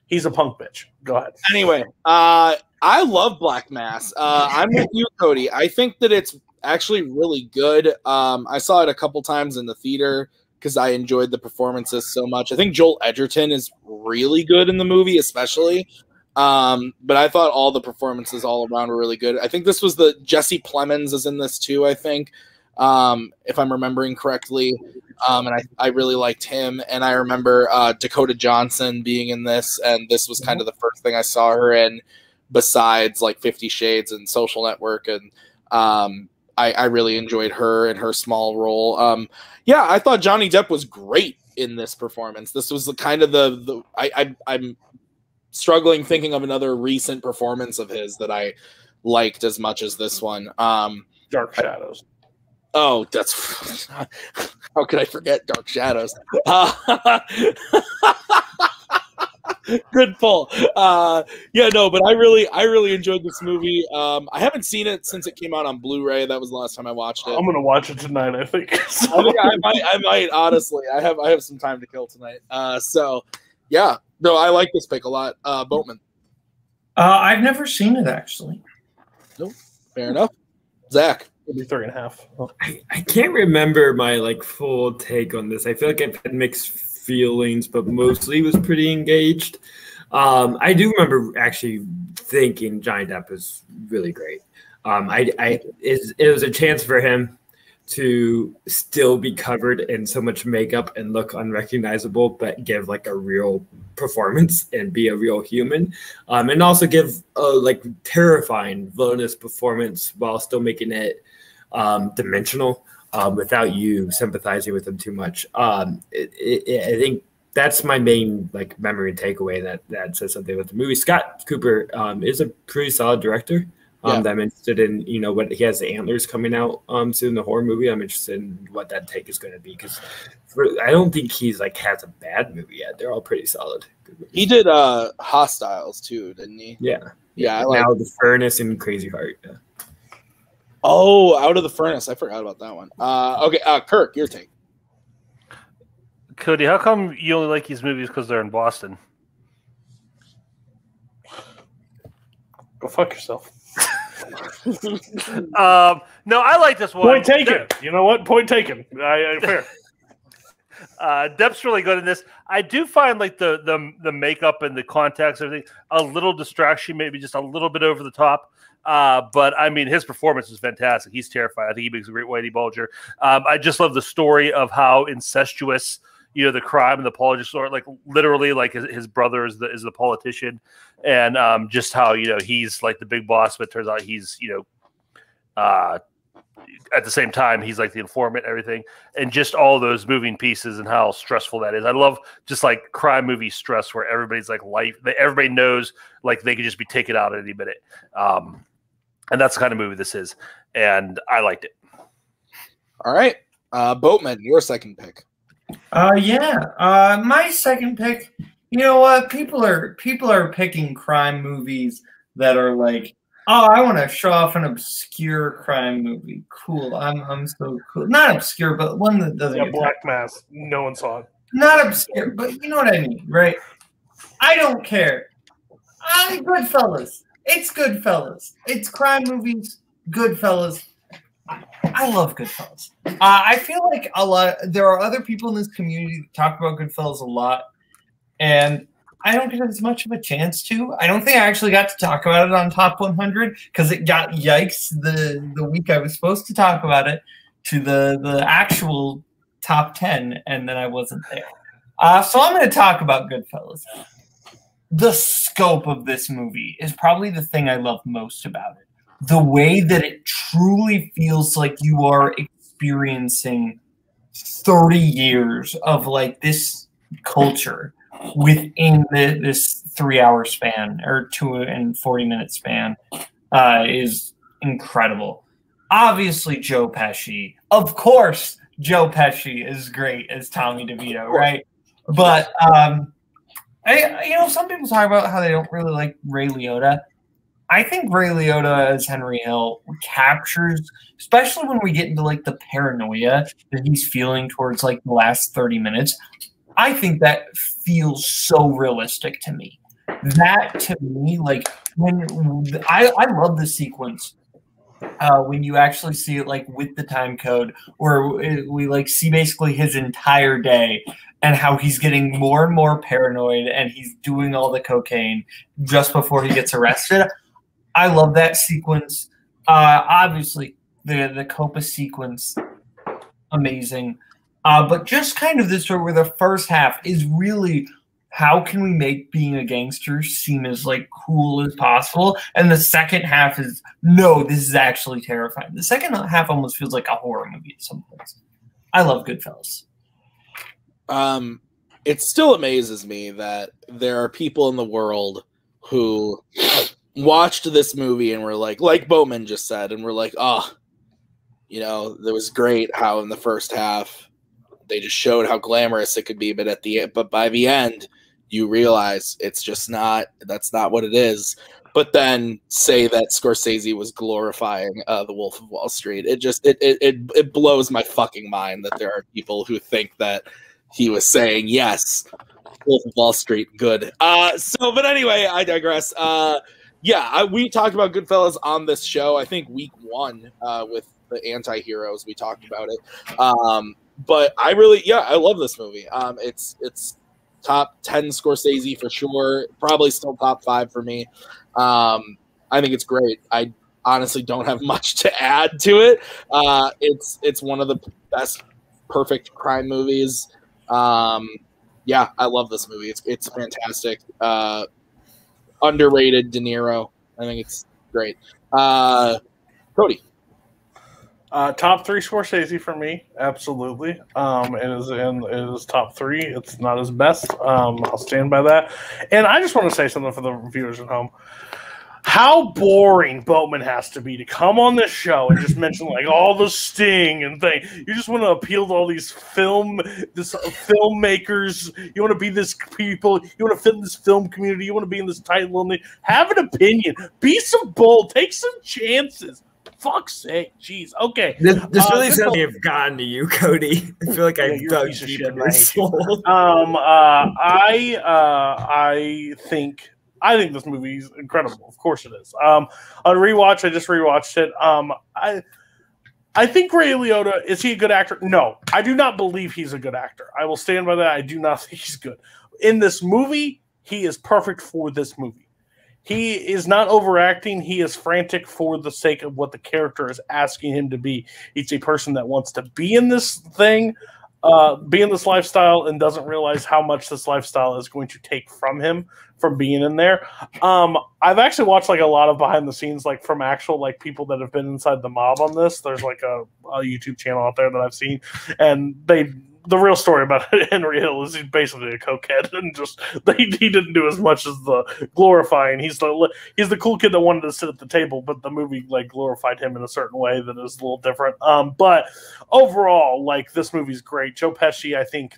He's a punk bitch. Go ahead. Anyway, I love Black Mass. I'm with you, Cody. I think that it's actually really good. I saw it a couple times in the theater because I enjoyed the performances so much. I think Joel Edgerton is really good in the movie, especially. But I thought all the performances all around were really good. I think this was Jesse Plemons is in this too, I think, if I'm remembering correctly. And I really liked him. And I remember Dakota Johnson being in this, and this was kind of the first thing I saw her in besides like 50 Shades and Social Network. And I really enjoyed her and her small role. Yeah, I thought Johnny Depp was great in this performance. This was the kind of I'm struggling thinking of another recent performance of his that I liked as much as this one. Dark Shadows. Oh, that's how could I forget Dark Shadows? Good pull. Yeah, no, but I really enjoyed this movie. I haven't seen it since it came out on Blu-ray. That was the last time I watched it. I'm gonna watch it tonight, I think. I might honestly. I have some time to kill tonight. So yeah, no, I like this pick a lot. Boatman. I've never seen it actually. Nope. Fair enough. Zach. It'll be 3.5. I can't remember my full take on this. I feel like I've had mixed feelings, but mostly was pretty engaged. I do remember actually thinking Johnny Depp was really great. It was a chance for him to still be covered in so much makeup and look unrecognizable, but give a real performance and be a real human, and also give a terrifying villainous performance while still making it dimensional without you sympathizing with him too much. I think that's my main memory and takeaway that says something about the movie. Scott Cooper is a pretty solid director. Yeah. That I'm interested in, you know, what he has the Antlers coming out soon, the horror movie. I'm interested in what that take is going to be because I don't think he's like has a bad movie yet. They're all pretty solid. He did Hostiles too, didn't he? Yeah. Yeah. Now the Furnace and Crazy Heart. Yeah. Oh, Out of the Furnace. I forgot about that one. Okay, Kirk, your take. Cody, how come you only like these movies because they're in Boston? Go fuck yourself. No, I like this one. Point taken. You know what? Point taken. Fair. Depp's really good in this. I do find like the makeup and the context, everything, a little distraction, maybe just a little bit over the top. But I mean, his performance is fantastic. He's terrifying. I think he makes a great Whitey Bulger. I just love the story of how incestuous, you know, the crime and the politics are. Like literally, like his brother is the politician, and just how, you know, he's like the big boss, but it turns out he's, you know, at the same time he's like the informant, everything, and just all those moving pieces and how stressful that is. I love just like crime movie stress where everybody's like everybody knows like they could just be taken out at any minute. And that's the kind of movie this is, and I liked it. All right, Boatman, your second pick. My second pick. You know what? People are picking crime movies that are like, oh, I want to show off an obscure crime movie. Cool. I'm so cool. Not obscure, but one that doesn't. Yeah, Black Mass. No one saw it. Not obscure, but you know what I mean, right? I don't care. Goodfellas. It's Goodfellas. It's crime movies. Goodfellas. I love Goodfellas. I feel like there are other people in this community that talk about Goodfellas a lot, and I don't get as much of a chance to. I don't think I actually got to talk about it on Top 100 because it got yikes the week I was supposed to talk about it to the actual Top 10, and then I wasn't there. So I'm going to talk about Goodfellas. The scope of this movie is probably the thing I love most about it. The way that it truly feels like you are experiencing 30 years of like this culture within this 3-hour span or 2 and 40-minute span is incredible. Obviously, Joe Pesci. Of course, Joe Pesci is great as Tommy DeVito, right? But some people talk about how they don't really like Ray Liotta. I think Ray Liotta as Henry Hill captures, especially when we get into like the paranoia that he's feeling towards like the last 30 minutes. I think that feels so realistic to me. That to me, like when I love the sequence when you actually see it like with the time code, where we like see basically his entire day and how he's getting more and more paranoid and he's doing all the cocaine just before he gets arrested. I love that sequence. Obviously, the Copa sequence, amazing. But just kind of this story where the first half is really how can we make being a gangster seem as like cool as possible, and the second half is no, this is actually terrifying. The second half almost feels like a horror movie at some points. I love Goodfellas. It still amazes me that there are people in the world who watched this movie and were like Boatman just said, and we're like, oh, you know, that was great how in the first half they just showed how glamorous it could be, but by the end you realize it's just not, that's not what it is. But then say that Scorsese was glorifying The Wolf of Wall Street. It blows my fucking mind that there are people who think that he was saying, yes, Wolf of Wall Street, good. But anyway, I digress. We talked about Goodfellas on this show. I think week 1 with the anti-heroes, we talked about it. But I love this movie. It's top 10 Scorsese for sure. Probably still top 5 for me. I think it's great. I honestly don't have much to add to it. It's one of the best perfect crime movies. I love this movie. It's fantastic. Underrated De Niro. I think it's great. Cody. Top 3 Scorsese for me, absolutely. It is top 3. It's not his best. I'll stand by that. And I just want to say something for the viewers at home. how boring Boatman has to be to come on this show and just mention like all the sting and thing. You just want to appeal to all these filmmakers. You want to be this people. You want to fit in this film community. You want to be in this tight little niche. Have an opinion. Be some bold. Take some chances. Fuck's sake, jeez. Okay, this really sounds like I've gotten to you, Cody. I feel like I've dug deep in your soul. I think this movie is incredible. Of course it is. On rewatch, I just rewatched it. I think Ray Liotta, is he a good actor? No, I do not believe he's a good actor. I will stand by that. I do not think he's good. In this movie, he is perfect for this movie. He is not overacting. He is frantic for the sake of what the character is asking him to be. He's a person that wants to be in this thing, be in this lifestyle, and doesn't realize how much this lifestyle is going to take from him from being in there. I've actually watched like a lot of behind the scenes, like from actual like people that have been inside the mob on this. There's like a YouTube channel out there that I've seen, and the real story about Henry Hill is he's basically a cokehead, and just he didn't do as much as the glorifying. He's the cool kid that wanted to sit at the table, but the movie like glorified him in a certain way that is a little different. But overall, like this movie's great. Joe Pesci, I think,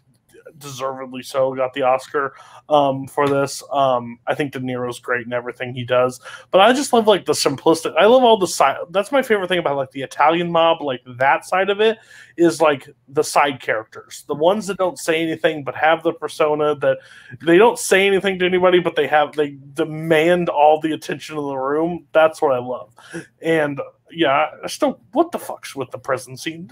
deservedly so, got the Oscar for this. I think De Niro's great in everything he does, but I just love like the simplistic. I love all the side. That's my favorite thing about like the Italian mob. Like that side of it is like the side characters, the ones that don't say anything but have the persona that they don't say anything to anybody, but they demand all the attention in the room. That's what I love. And yeah, still, what the fuck's with the prison scene?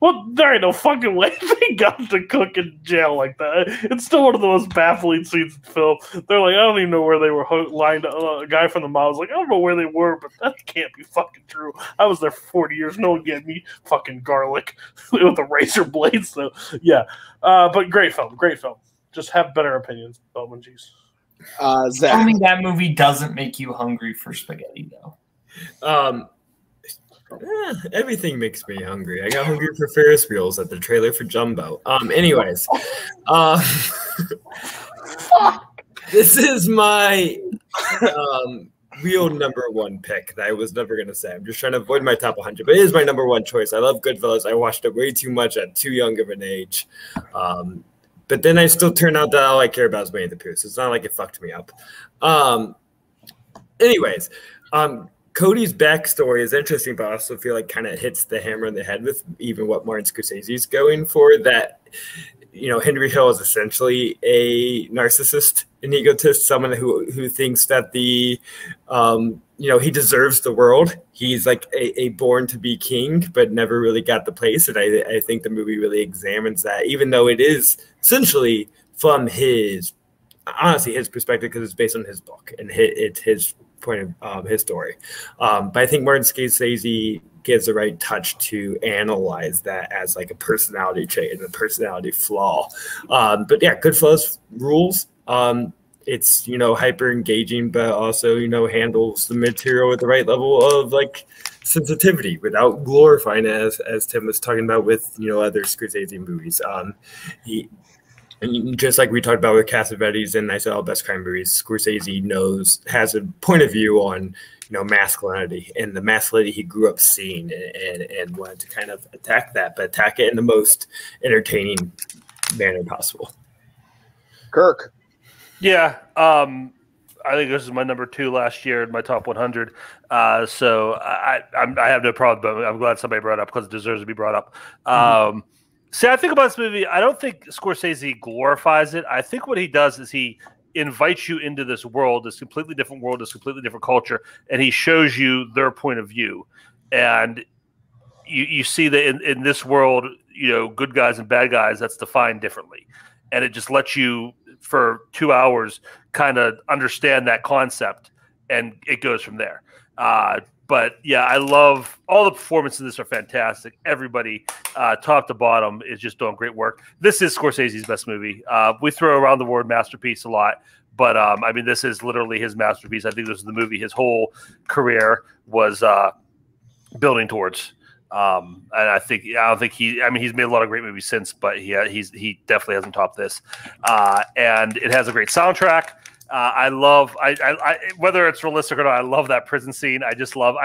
Well, there ain't no fucking way they got to cook in jail like that. It's still one of the most baffling scenes in film. They're like, I don't even know where they were lined up. A guy from the mob was like, I don't know where they were, but that can't be fucking true. I was there for 40 years. No one get me fucking garlic with a razor blade. So, yeah. But great film. Great film. Just have better opinions, Bowman. Jeez. Zach. I think that movie doesn't make you hungry for spaghetti, though. Everything makes me hungry. I got hungry for Ferris wheels at the trailer for Jumbo. Anyways, this is my real number one pick that I was never going to say. I'm just trying to avoid my top 100, but it is my number one choice. I love Goodfellas. I watched it way too much at too young of an age. But then I still turn out that all I care about is Winnie the Pooh. So it's not like it fucked me up. Anyways, Cody's backstory is interesting, but I also feel like kind of hits the hammer on the head with even what Martin Scorsese's going for, that, you know, Henry Hill is essentially a narcissist, an egotist, someone who thinks that the, you know, he deserves the world. He's like a born to be king, but never really got the place. And I think the movie really examines that, even though it is essentially from his, honestly, his perspective, because it's based on his book and it's his point of his story. But I think Martin Scorsese gives the right touch to analyze that as like a personality trait and a personality flaw. But yeah, Goodfellas rules. It's, you know, hyper engaging, but also, you know, handles the material with the right level of like sensitivity without glorifying it, as Tim was talking about with, you know, other Scorsese movies. And just like we talked about with Cassavetes and I said all best crime movies, Scorsese has a point of view on, you know, masculinity and the masculinity he grew up seeing, and wanted to kind of attack that, but attack it in the most entertaining manner possible. Kirk. Yeah, I think this is my number 2 last year in my top 100. So I have no problem, but I'm glad somebody brought it up because it deserves to be brought up. See, I think about this movie, I don't think Scorsese glorifies it. I think what he does is he invites you into this world, this completely different world, this completely different culture, and he shows you their point of view. And you see that in this world, you know, good guys and bad guys, that's defined differently. And it just lets you, for 2 hours, kind of understand that concept, and it goes from there. But yeah, I love all the performances in this are fantastic. Everybody, top to bottom, is just doing great work. This is Scorsese's best movie. We throw around the word masterpiece a lot, but I mean, this is literally his masterpiece. I think this is the movie his whole career was building towards. And I don't think he's made a lot of great movies since, but he definitely hasn't topped this. And it has a great soundtrack. I love whether it's realistic or not. I love that prison scene. I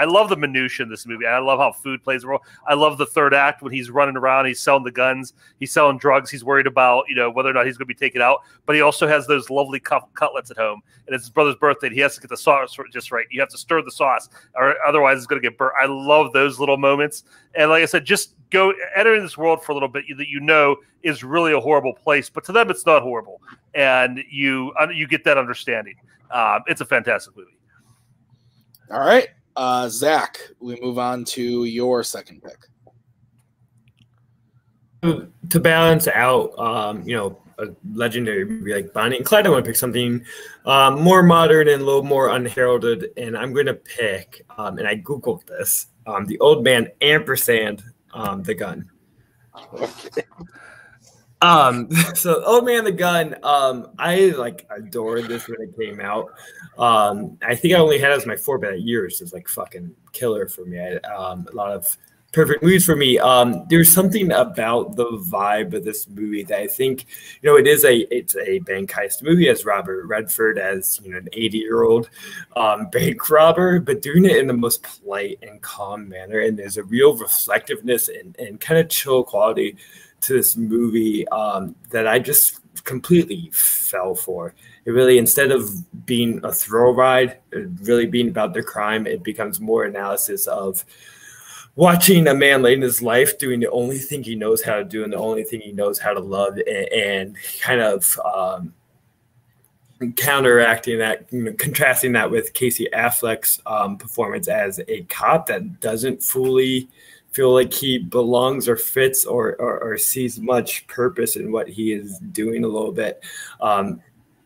love the minutia in this movie. I love how food plays a role. I love the third act when he's running around, he's selling the guns, he's selling drugs, he's worried about whether or not he's going to be taken out. But he also has those lovely cutlets at home, and it's his brother's birthday. And he has to get the sauce just right. You have to stir the sauce, or otherwise it's going to get burnt. I love those little moments. And like I said, just go enter in this world for a little bit that is really a horrible place, but to them it's not horrible, and you get that understanding. It's a fantastic movie. All right, Zach, we move on to your second pick. To balance out, a legendary movie like Bonnie and Clyde, I want to pick something more modern and a little more unheralded, and I'm going to pick, and I Googled this, The Old Man ampersand the Gun. Okay. So Old Man the Gun, I adored this when it came out. I think I only had it as my 4, but that year was just like fucking killer for me. A lot of perfect movies for me. There's something about the vibe of this movie that I think, it's a bank heist movie, as Robert Redford as an 80-year-old bank robber, but doing it in the most polite and calm manner. And there's a real reflectiveness and kind of chill quality to this movie that I just completely fell for. It really, instead of being a thrill ride, really being about the crime, it becomes more analysis of watching a man late in his life doing the only thing he knows how to do and the only thing he knows how to love, and kind of counteracting that, contrasting that with Casey Affleck's performance as a cop that doesn't fully feel like he belongs or fits or sees much purpose in what he is doing a little bit.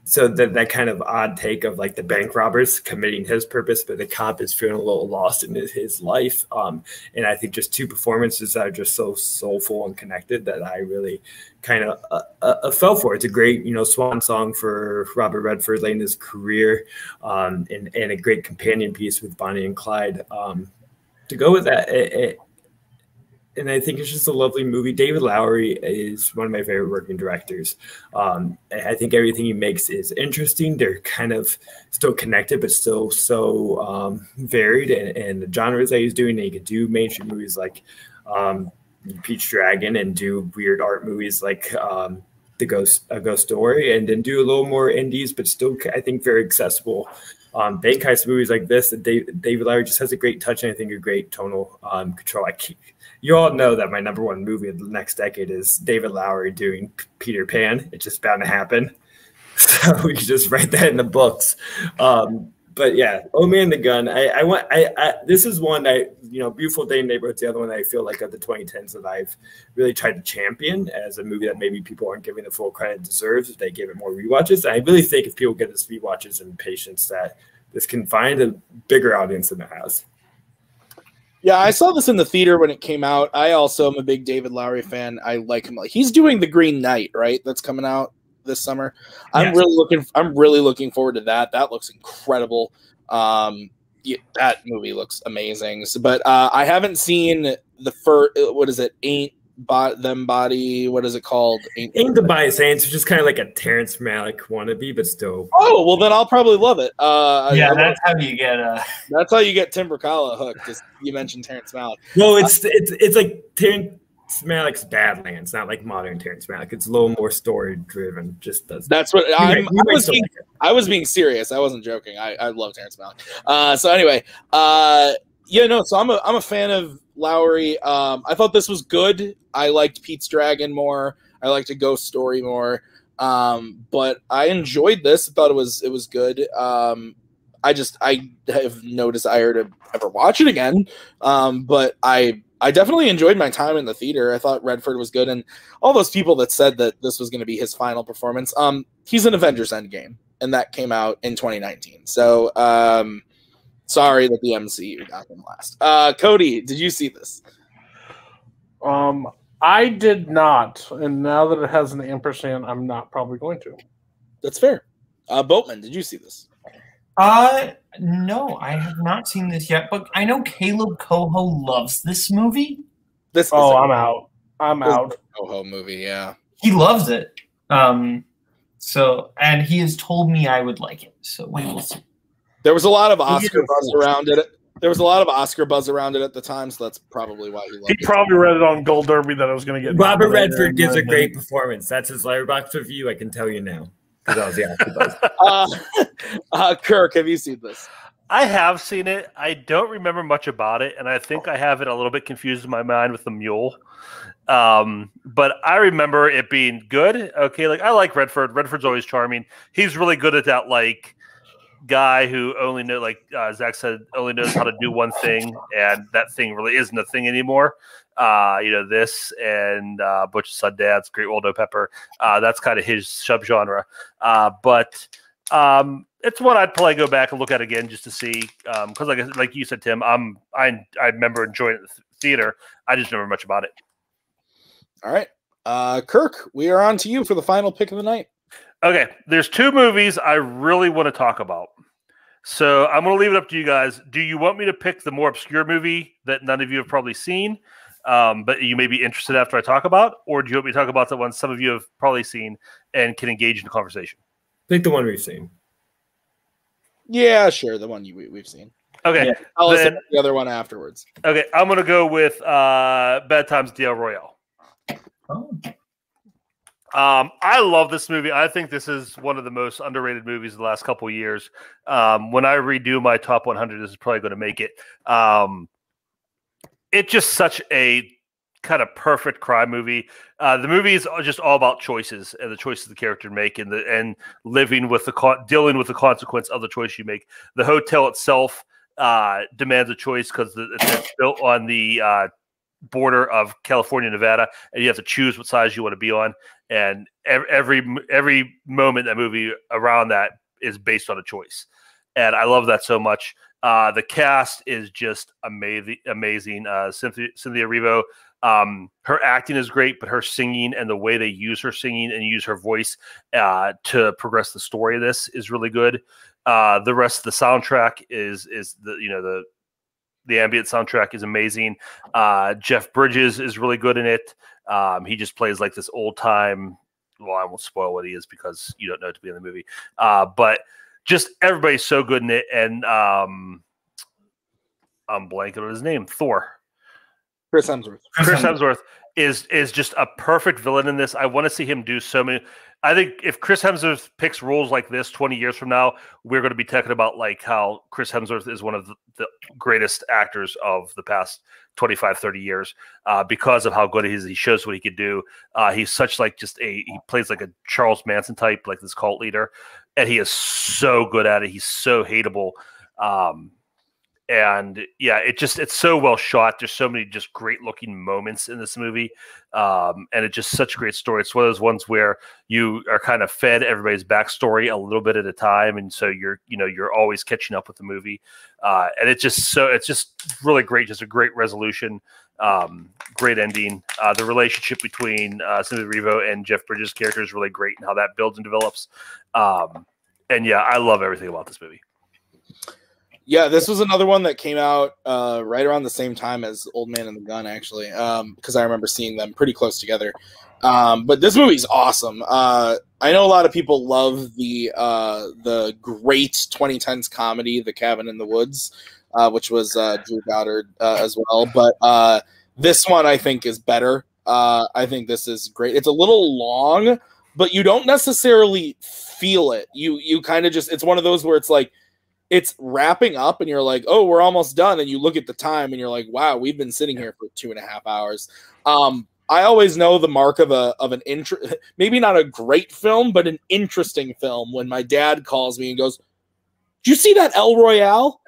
So that kind of odd take of like the bank robbers committing his purpose, but the cop is feeling a little lost in his life. And I think just two performances that are just so soulful and connected that I really kind of fell for. It's a great, swan song for Robert Redford late in his career, and a great companion piece with Bonnie and Clyde. To go with that, and I think it's just a lovely movie. David Lowery is one of my favorite working directors. I think everything he makes is interesting. They're kind of still connected, but still so varied. And the genres that he's doing, he could do mainstream movies like Peach Dragon and do weird art movies like A Ghost Story, and then do a little more indies, but still, I think, very accessible bank heist movies like this. David Lowery just has a great touch and I think a great tonal control. You all know that my number one movie of the next decade is David Lowery doing Peter Pan. It's just bound to happen. So we can just write that in the books. But yeah, Oh Man the Gun. This is one that, Beautiful Day in the Neighborhood's the other one that I feel like of the 2010s that I've really tried to champion as a movie that maybe people aren't giving the full credit it deserves if they give it more rewatches. And I really think if people get this rewatches and patience, that this can find a bigger audience than it has. Yeah, I saw this in the theater when it came out. I also am a big David Lowery fan. I like him. He's doing The Green Knight, right? That's coming out this summer. Yes. I'm really looking forward to that. That looks incredible. Yeah, that movie looks amazing. So, but I haven't seen the first. What is it? Ain't Them Body. What is it called? Ain't the Body Saints, which is kind of like a Terrence Malick wannabe, but still. Oh well, then I'll probably love it. That's how you get. That's how you get Tim Brzakala hooked. Just, you mentioned Terrence Malick. No, it's like Terrence Malick's Badlands, not like modern Terrence Malick. It's a little more story driven. Just does. That's what I was being serious. I wasn't joking. I love Terrence Malick. So anyway, So I'm a fan of Lowery. I thought this was good. I liked Pete's Dragon more. I liked A Ghost Story more. But I enjoyed this. I thought it was good. I have no desire to ever watch it again. But I definitely enjoyed my time in the theater. I thought Redford was good, and all those people that said that this was going to be his final performance. He's in Avengers Endgame, and that came out in 2019. So sorry that the MCU got him last. Cody, did you see this? I did not, and now that it has an ampersand, I'm not probably going to. That's fair. Boatman, did you see this? No, I have not seen this yet, but I know Kaleb Koho loves this movie. I'm out. I'm out. Koho movie, yeah. He loves it. So, and he has told me I would like it. So we will see. There was a lot of Oscar buzz around it. There was a lot of Oscar buzz around it at the time, so that's probably why he loved it. He probably read it on Gold Derby that I was going to get. Robert Redford gives a great performance. That's his Letterboxd review. I can tell you now because that was the Oscar buzz. Kirk, have you seen this? I have seen it. I don't remember much about it, and I think I have it a little bit confused in my mind with the mule. But I remember it being good. Okay, like I like Redford. Redford's always charming. He's really good at that, like guy who only know, like Zach said, only knows how to do one thing, and that thing really isn't a thing anymore. This and Butch Sundance, Great Waldo Pepper. That's kind of his subgenre. But it's one I'd probably go back and look at again just to see. Because like you said, Tim, I remember enjoying it in the theater. I just remember much about it. All right, Kirk, we are on to you for the final pick of the night. Okay, there's two movies I really want to talk about. So I'm going to leave it up to you guys. Do you want me to pick the more obscure movie that none of you have probably seen, but you may be interested after I talk about, or do you want me to talk about the one some of you have probably seen and can engage in the conversation? Pick the one we've seen. Yeah, sure, the one we've seen. Okay. Yeah. I'll listen to the other one afterwards. Okay, I'm going to go with Bad Times at the El Royale. Oh. I love this movie. I think this is one of the most underrated movies of the last couple of years. When I redo my top 100, this is probably going to make it. It's just such a kind of perfect crime movie. The movie is just all about choices and the choices the character make, and living with dealing with the consequence of the choice you make. The hotel itself demands a choice because it's built on the border of California and Nevada, and you have to choose what size you want to be on. And every moment in that movie around that is based on a choice, and I love that so much. The cast is just amazing. Cynthia Erivo, her acting is great, but her singing and the way they use her singing and use her voice to progress the story of this is really good. The rest of the soundtrack is the ambient soundtrack is amazing. Jeff Bridges is really good in it. He just plays like this old time. Well, I won't spoil what he is because you don't know it to be in the movie. But just everybody's so good in it. And I'm blanking on his name. Thor. Chris Hemsworth. Chris Hemsworth is just a perfect villain in this. I want to see him do so many. I think if Chris Hemsworth picks roles like this 20 years from now, we're going to be talking about like how Chris Hemsworth is one of the greatest actors of the past 25, 30 years because of how good he is. He shows what he could do. He's such like he plays like a Charles Manson type, like this cult leader, and he is so good at it. He's so hateable. And yeah, it's so well shot. There's so many just great looking moments in this movie. And it's just such a great story. It's one of those ones where you are kind of fed everybody's backstory a little bit at a time. And so you're always catching up with the movie. And it's just really great. Just a great resolution. Great ending. The relationship between Cynthia Erivo and Jeff Bridges' character is really great and how that builds and develops. And yeah, I love everything about this movie. Yeah, this was another one that came out right around the same time as Old Man and the Gun, actually, because I remember seeing them pretty close together. But this movie's awesome. I know a lot of people love the great 2010s comedy, The Cabin in the Woods, which was Drew Goddard as well. But this one, I think, is better. I think this is great. It's a little long, but you don't necessarily feel it. You kind of just – it's one of those where it's like, it's wrapping up and you're like, oh, we're almost done. And you look at the time and you're like, wow, we've been sitting here for 2.5 hours. I always know the mark of an maybe not a great film, but an interesting film when my dad calls me and goes, did you see that El Royale?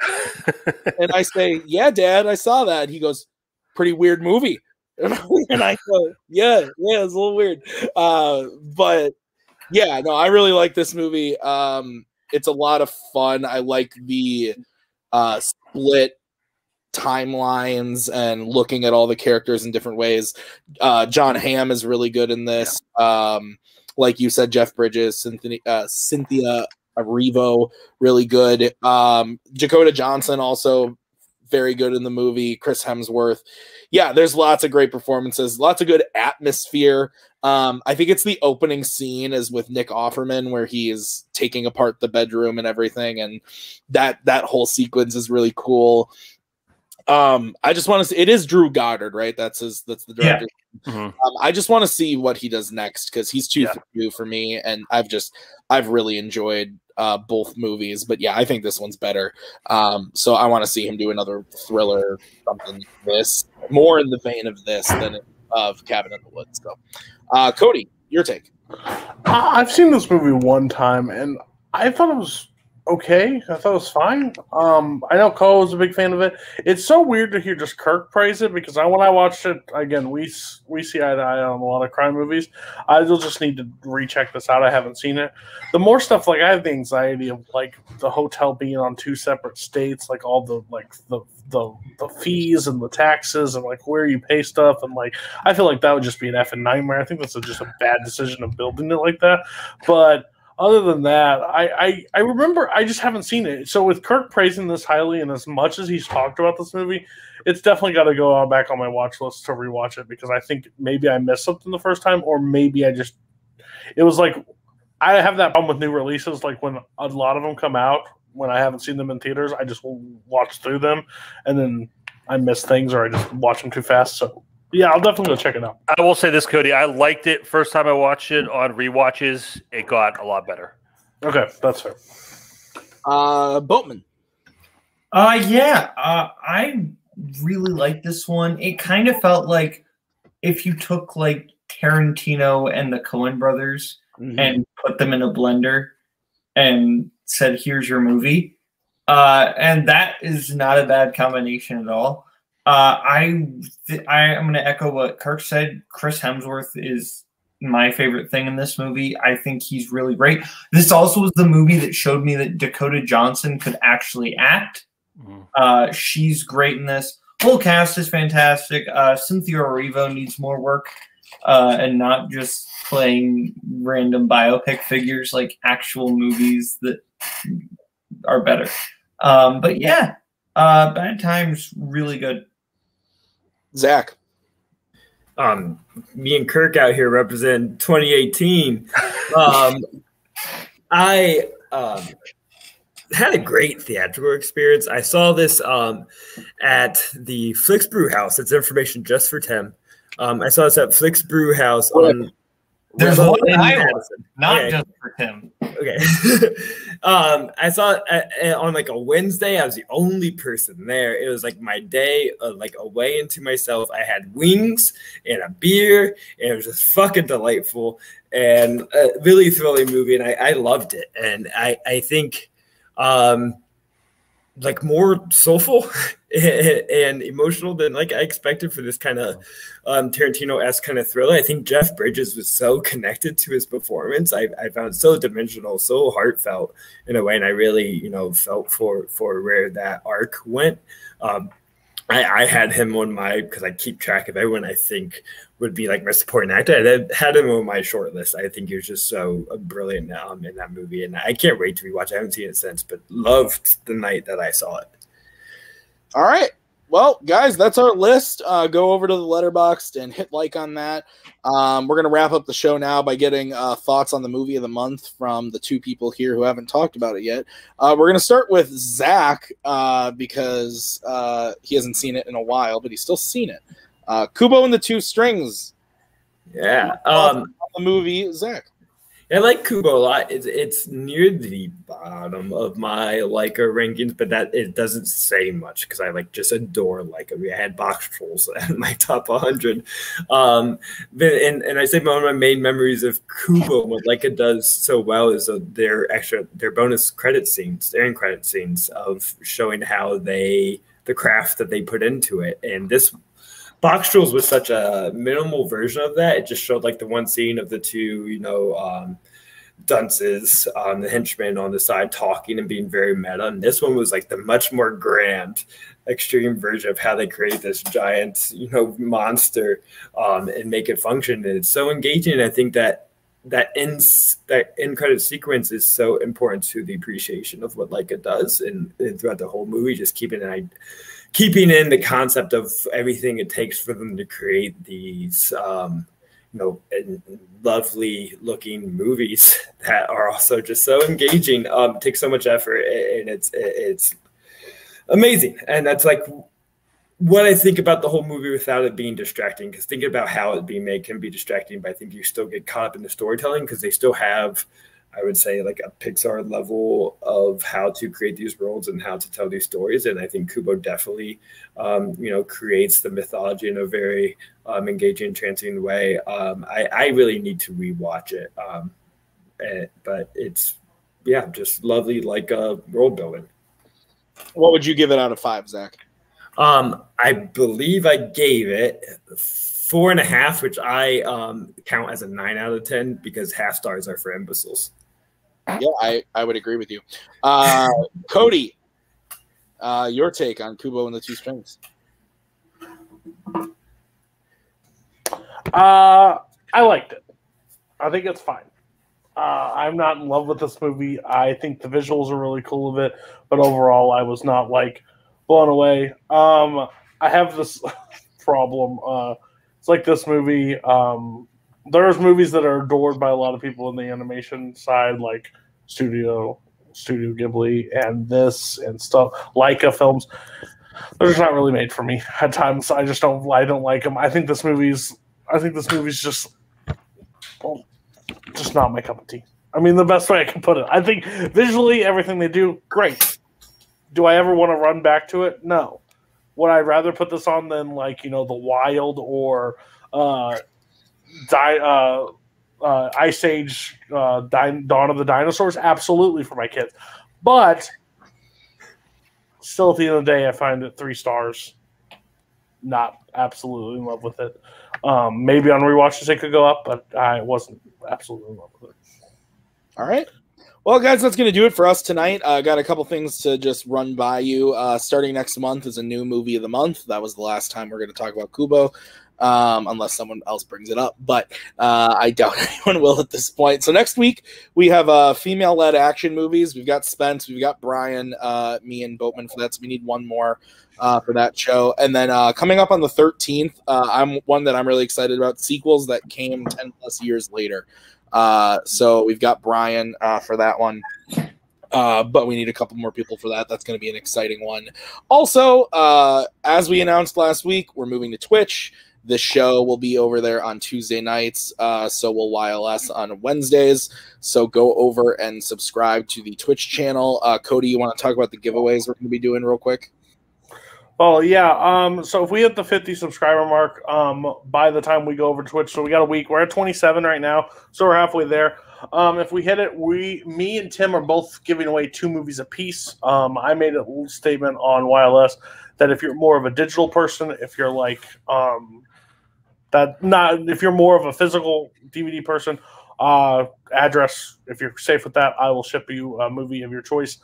And I say, yeah, Dad, I saw that. And he goes, pretty weird movie. And I go, yeah, it's a little weird. But yeah, no, I really like this movie. It's a lot of fun. I like the split timelines and looking at all the characters in different ways. John Hamm is really good in this. Yeah. Like you said, Jeff Bridges, Cynthia Erivo, really good. Dakota Johnson also very good in the movie. Chris Hemsworth. Yeah, there's lots of great performances, lots of good atmosphere. I think it's the opening scene is with Nick Offerman where he is taking apart the bedroom and everything, and that whole sequence is really cool. I just want to see, it is Drew Goddard, right? That's the director. Yeah. I just want to see what he does next because he's too new for me, and I've really enjoyed both movies, but yeah, I think this one's better. So I want to see him do another thriller, something like this, more in the vein of this than of Cabin in the Woods. So, Cody, your take. I've seen this movie one time, and I thought it was okay. I thought it was fine. I know Cole was a big fan of it. It's so weird to hear just Kirk praise it because when I watched it again, we see eye to eye on a lot of crime movies. I'll just need to recheck this out. I haven't seen it. The more stuff, like I have the anxiety of like the hotel being on 2 separate states, like all the the fees and the taxes and like where you pay stuff, and like I feel like that would just be an effing nightmare. I think that's just a bad decision of building it like that, but. Other than that, I remember I just haven't seen it. So with Kirk praising this highly and as much as he's talked about this movie, it's definitely got to go back on my watch list to rewatch it because I think maybe I missed something the first time, or maybe it was like I have that problem with new releases. Like when a lot of them come out, when I haven't seen them in theaters, I just will watch through them and then I miss things or I just watch them too fast. So yeah, I'll definitely go check it out. I will say this, Cody. I liked it first time I watched it. On rewatches, it got a lot better. Okay, that's fair. Boatman. I really like this one. It kind of felt like if you took like Tarantino and the Coen brothers and put them in a blender and said, "Here's your movie," and that is not a bad combination at all. I'm going to echo what Kirk said. Chris Hemsworth is my favorite thing in this movie. I think he's really great. This also was the movie that showed me that Dakota Johnson could actually act. She's great in this. Whole cast is fantastic. Cynthia Erivo needs more work and not just playing random biopic figures, like actual movies that are better. But yeah, Bad Times, really good. Zach. Me and Kirk out here represent 2018. I had a great theatrical experience. I saw this at the Flix Brew House. It's information just for Tim. I saw this at Flix Brew House on. There's one in Iowa, not just for Tim. Okay. I saw it on like a Wednesday. I was the only person there. It was like my day, like away into myself. I had wings and a beer, and it was just fucking delightful and a really thrilling movie. And I loved it. And I think like more soulful and emotional than like I expected for this kind of Tarantino-esque kind of thriller. I think Jeff Bridges was so connected to his performance. I found so dimensional, so heartfelt in a way, and I really, felt for where that arc went. I had him on my, because I keep track of everyone I think would be like my supporting actor. I had him on my short list. I think he was just so brilliant in that movie, and I can't wait to rewatch. I haven't seen it since, but loved the night that I saw it. All right. Well, guys, that's our list. Go over to the Letterboxd and hit like on that. We're going to wrap up the show now by getting thoughts on the movie of the month from the 2 people here who haven't talked about it yet. We're going to start with Zach because he hasn't seen it in a while, but he's still seen it. Kubo and the 2 Strings. Yeah. The movie, Zach. I like Kubo a lot. It's near the bottom of my Leica rankings, but that it doesn't say much because I just adore Leica. I had Box Trolls at my top 100. And I say one of my main memories of Kubo, what Leica does so well is their bonus credit scenes, their end credit scenes of showing how the craft that they put into it. And this Box Trolls was such a minimal version of that. It just showed like the one scene of the 2, dunces, the henchmen on the side talking and being very meta. And this one was like the much more grand, extreme version of how they create this giant, monster and make it function. And it's so engaging. And I think that end credit sequence is so important to the appreciation of what Leica does and throughout the whole movie, just keeping in the concept of everything it takes for them to create these lovely looking movies that are also just so engaging. Take so much effort, and it's amazing. And that's like what I think about the whole movie without it being distracting, because thinking about how it's being made can be distracting, but I think you still get caught up in the storytelling because they still have, I would say, like a Pixar level of how to create these worlds and how to tell these stories. And I think Kubo definitely, creates the mythology in a very engaging, entrancing way. I really need to rewatch it. But it's, just lovely, like world building. What would you give it out of 5, Zach? I believe I gave it 4.5, which I count as a 9 out of 10 because half stars are for imbeciles. Yeah, I would agree with you. Cody, your take on Kubo and the Two Strings? I liked it. I think it's fine. I'm not in love with this movie. I think the visuals are really cool of it, but overall, I was not like blown away. I have this problem. It's like this movie. There's movies that are adored by a lot of people in the animation side, like Studio Ghibli and this and stuff, Leica films. They're just not really made for me at times. I don't like them. I think this movie's just not my cup of tea. I mean, the best way I can put it. I think visually everything they do, great. Do I ever want to run back to it? No. Would I rather put this on than The Wild or Ice Age, Dawn of the Dinosaurs? Absolutely for my kids. But still, at the end of the day, I find it 3 stars. Not absolutely in love with it. Maybe on rewatches it could go up, but I wasn't absolutely in love with it. All right. Well, guys, that's going to do it for us tonight. I got a couple things to just run by you. Starting next month is a new movie of the month. That was the last time we're going to talk about Kubo, unless someone else brings it up. But I doubt anyone will at this point. So next week, we have female-led action movies. We've got Spence. We've got Brian, me, and Boatman for that. So we need one more for that show. And then coming up on the 13th, I'm one that I'm really excited about, sequels that came 10-plus years later. So we've got Brian for that one, but we need a couple more people for that. That's going to be an exciting one. Also, as we announced last week, we're moving to Twitch. This show will be over there on Tuesday nights, so we'll YLS on Wednesdays. So go over and subscribe to the Twitch channel. Cody, you want to talk about the giveaways we're going to be doing real quick? Oh, yeah. So if we hit the 50 subscriber mark by the time we go over Twitch, so we got a week. We're at 27 right now, so we're halfway there. If we hit it, me and Tim are both giving away 2 movies apiece. I made a little statement on YLS that if you're more of a digital person, if you're like if you're more of a physical DVD person, address, if you're safe with that, I will ship you a movie of your choice.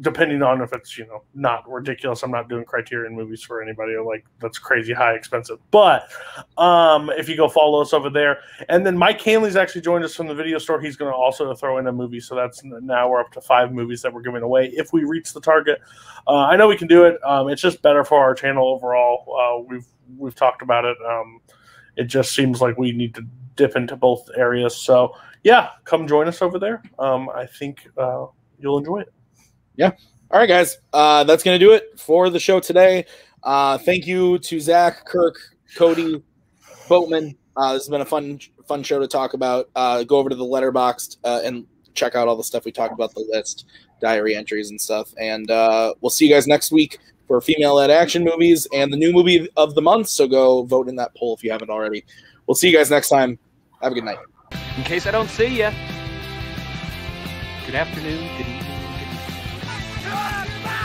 Depending on if it's, not ridiculous. I'm not doing Criterion movies for anybody like that's crazy high expensive. But if you go follow us over there. And then Mike Hanley's actually joined us from the video store. He's going to also throw in a movie. So that's now we're up to 5 movies that we're giving away if we reach the target. I know we can do it. It's just better for our channel overall. We've talked about it. It just seems like we need to dip into both areas. So yeah, come join us over there. I think you'll enjoy it. Yeah. All right, guys. That's going to do it for the show today. Thank you to Zach, Kirk, Cody, Boatman. This has been a fun show to talk about. Go over to the Letterboxd and check out all the stuff we talked about, the list, diary entries and stuff. And we'll see you guys next week for female-led action movies and the new movie of the month. So go vote in that poll if you haven't already. We'll see you guys next time. Have a good night. In case I don't see you. Good afternoon, good evening, good night.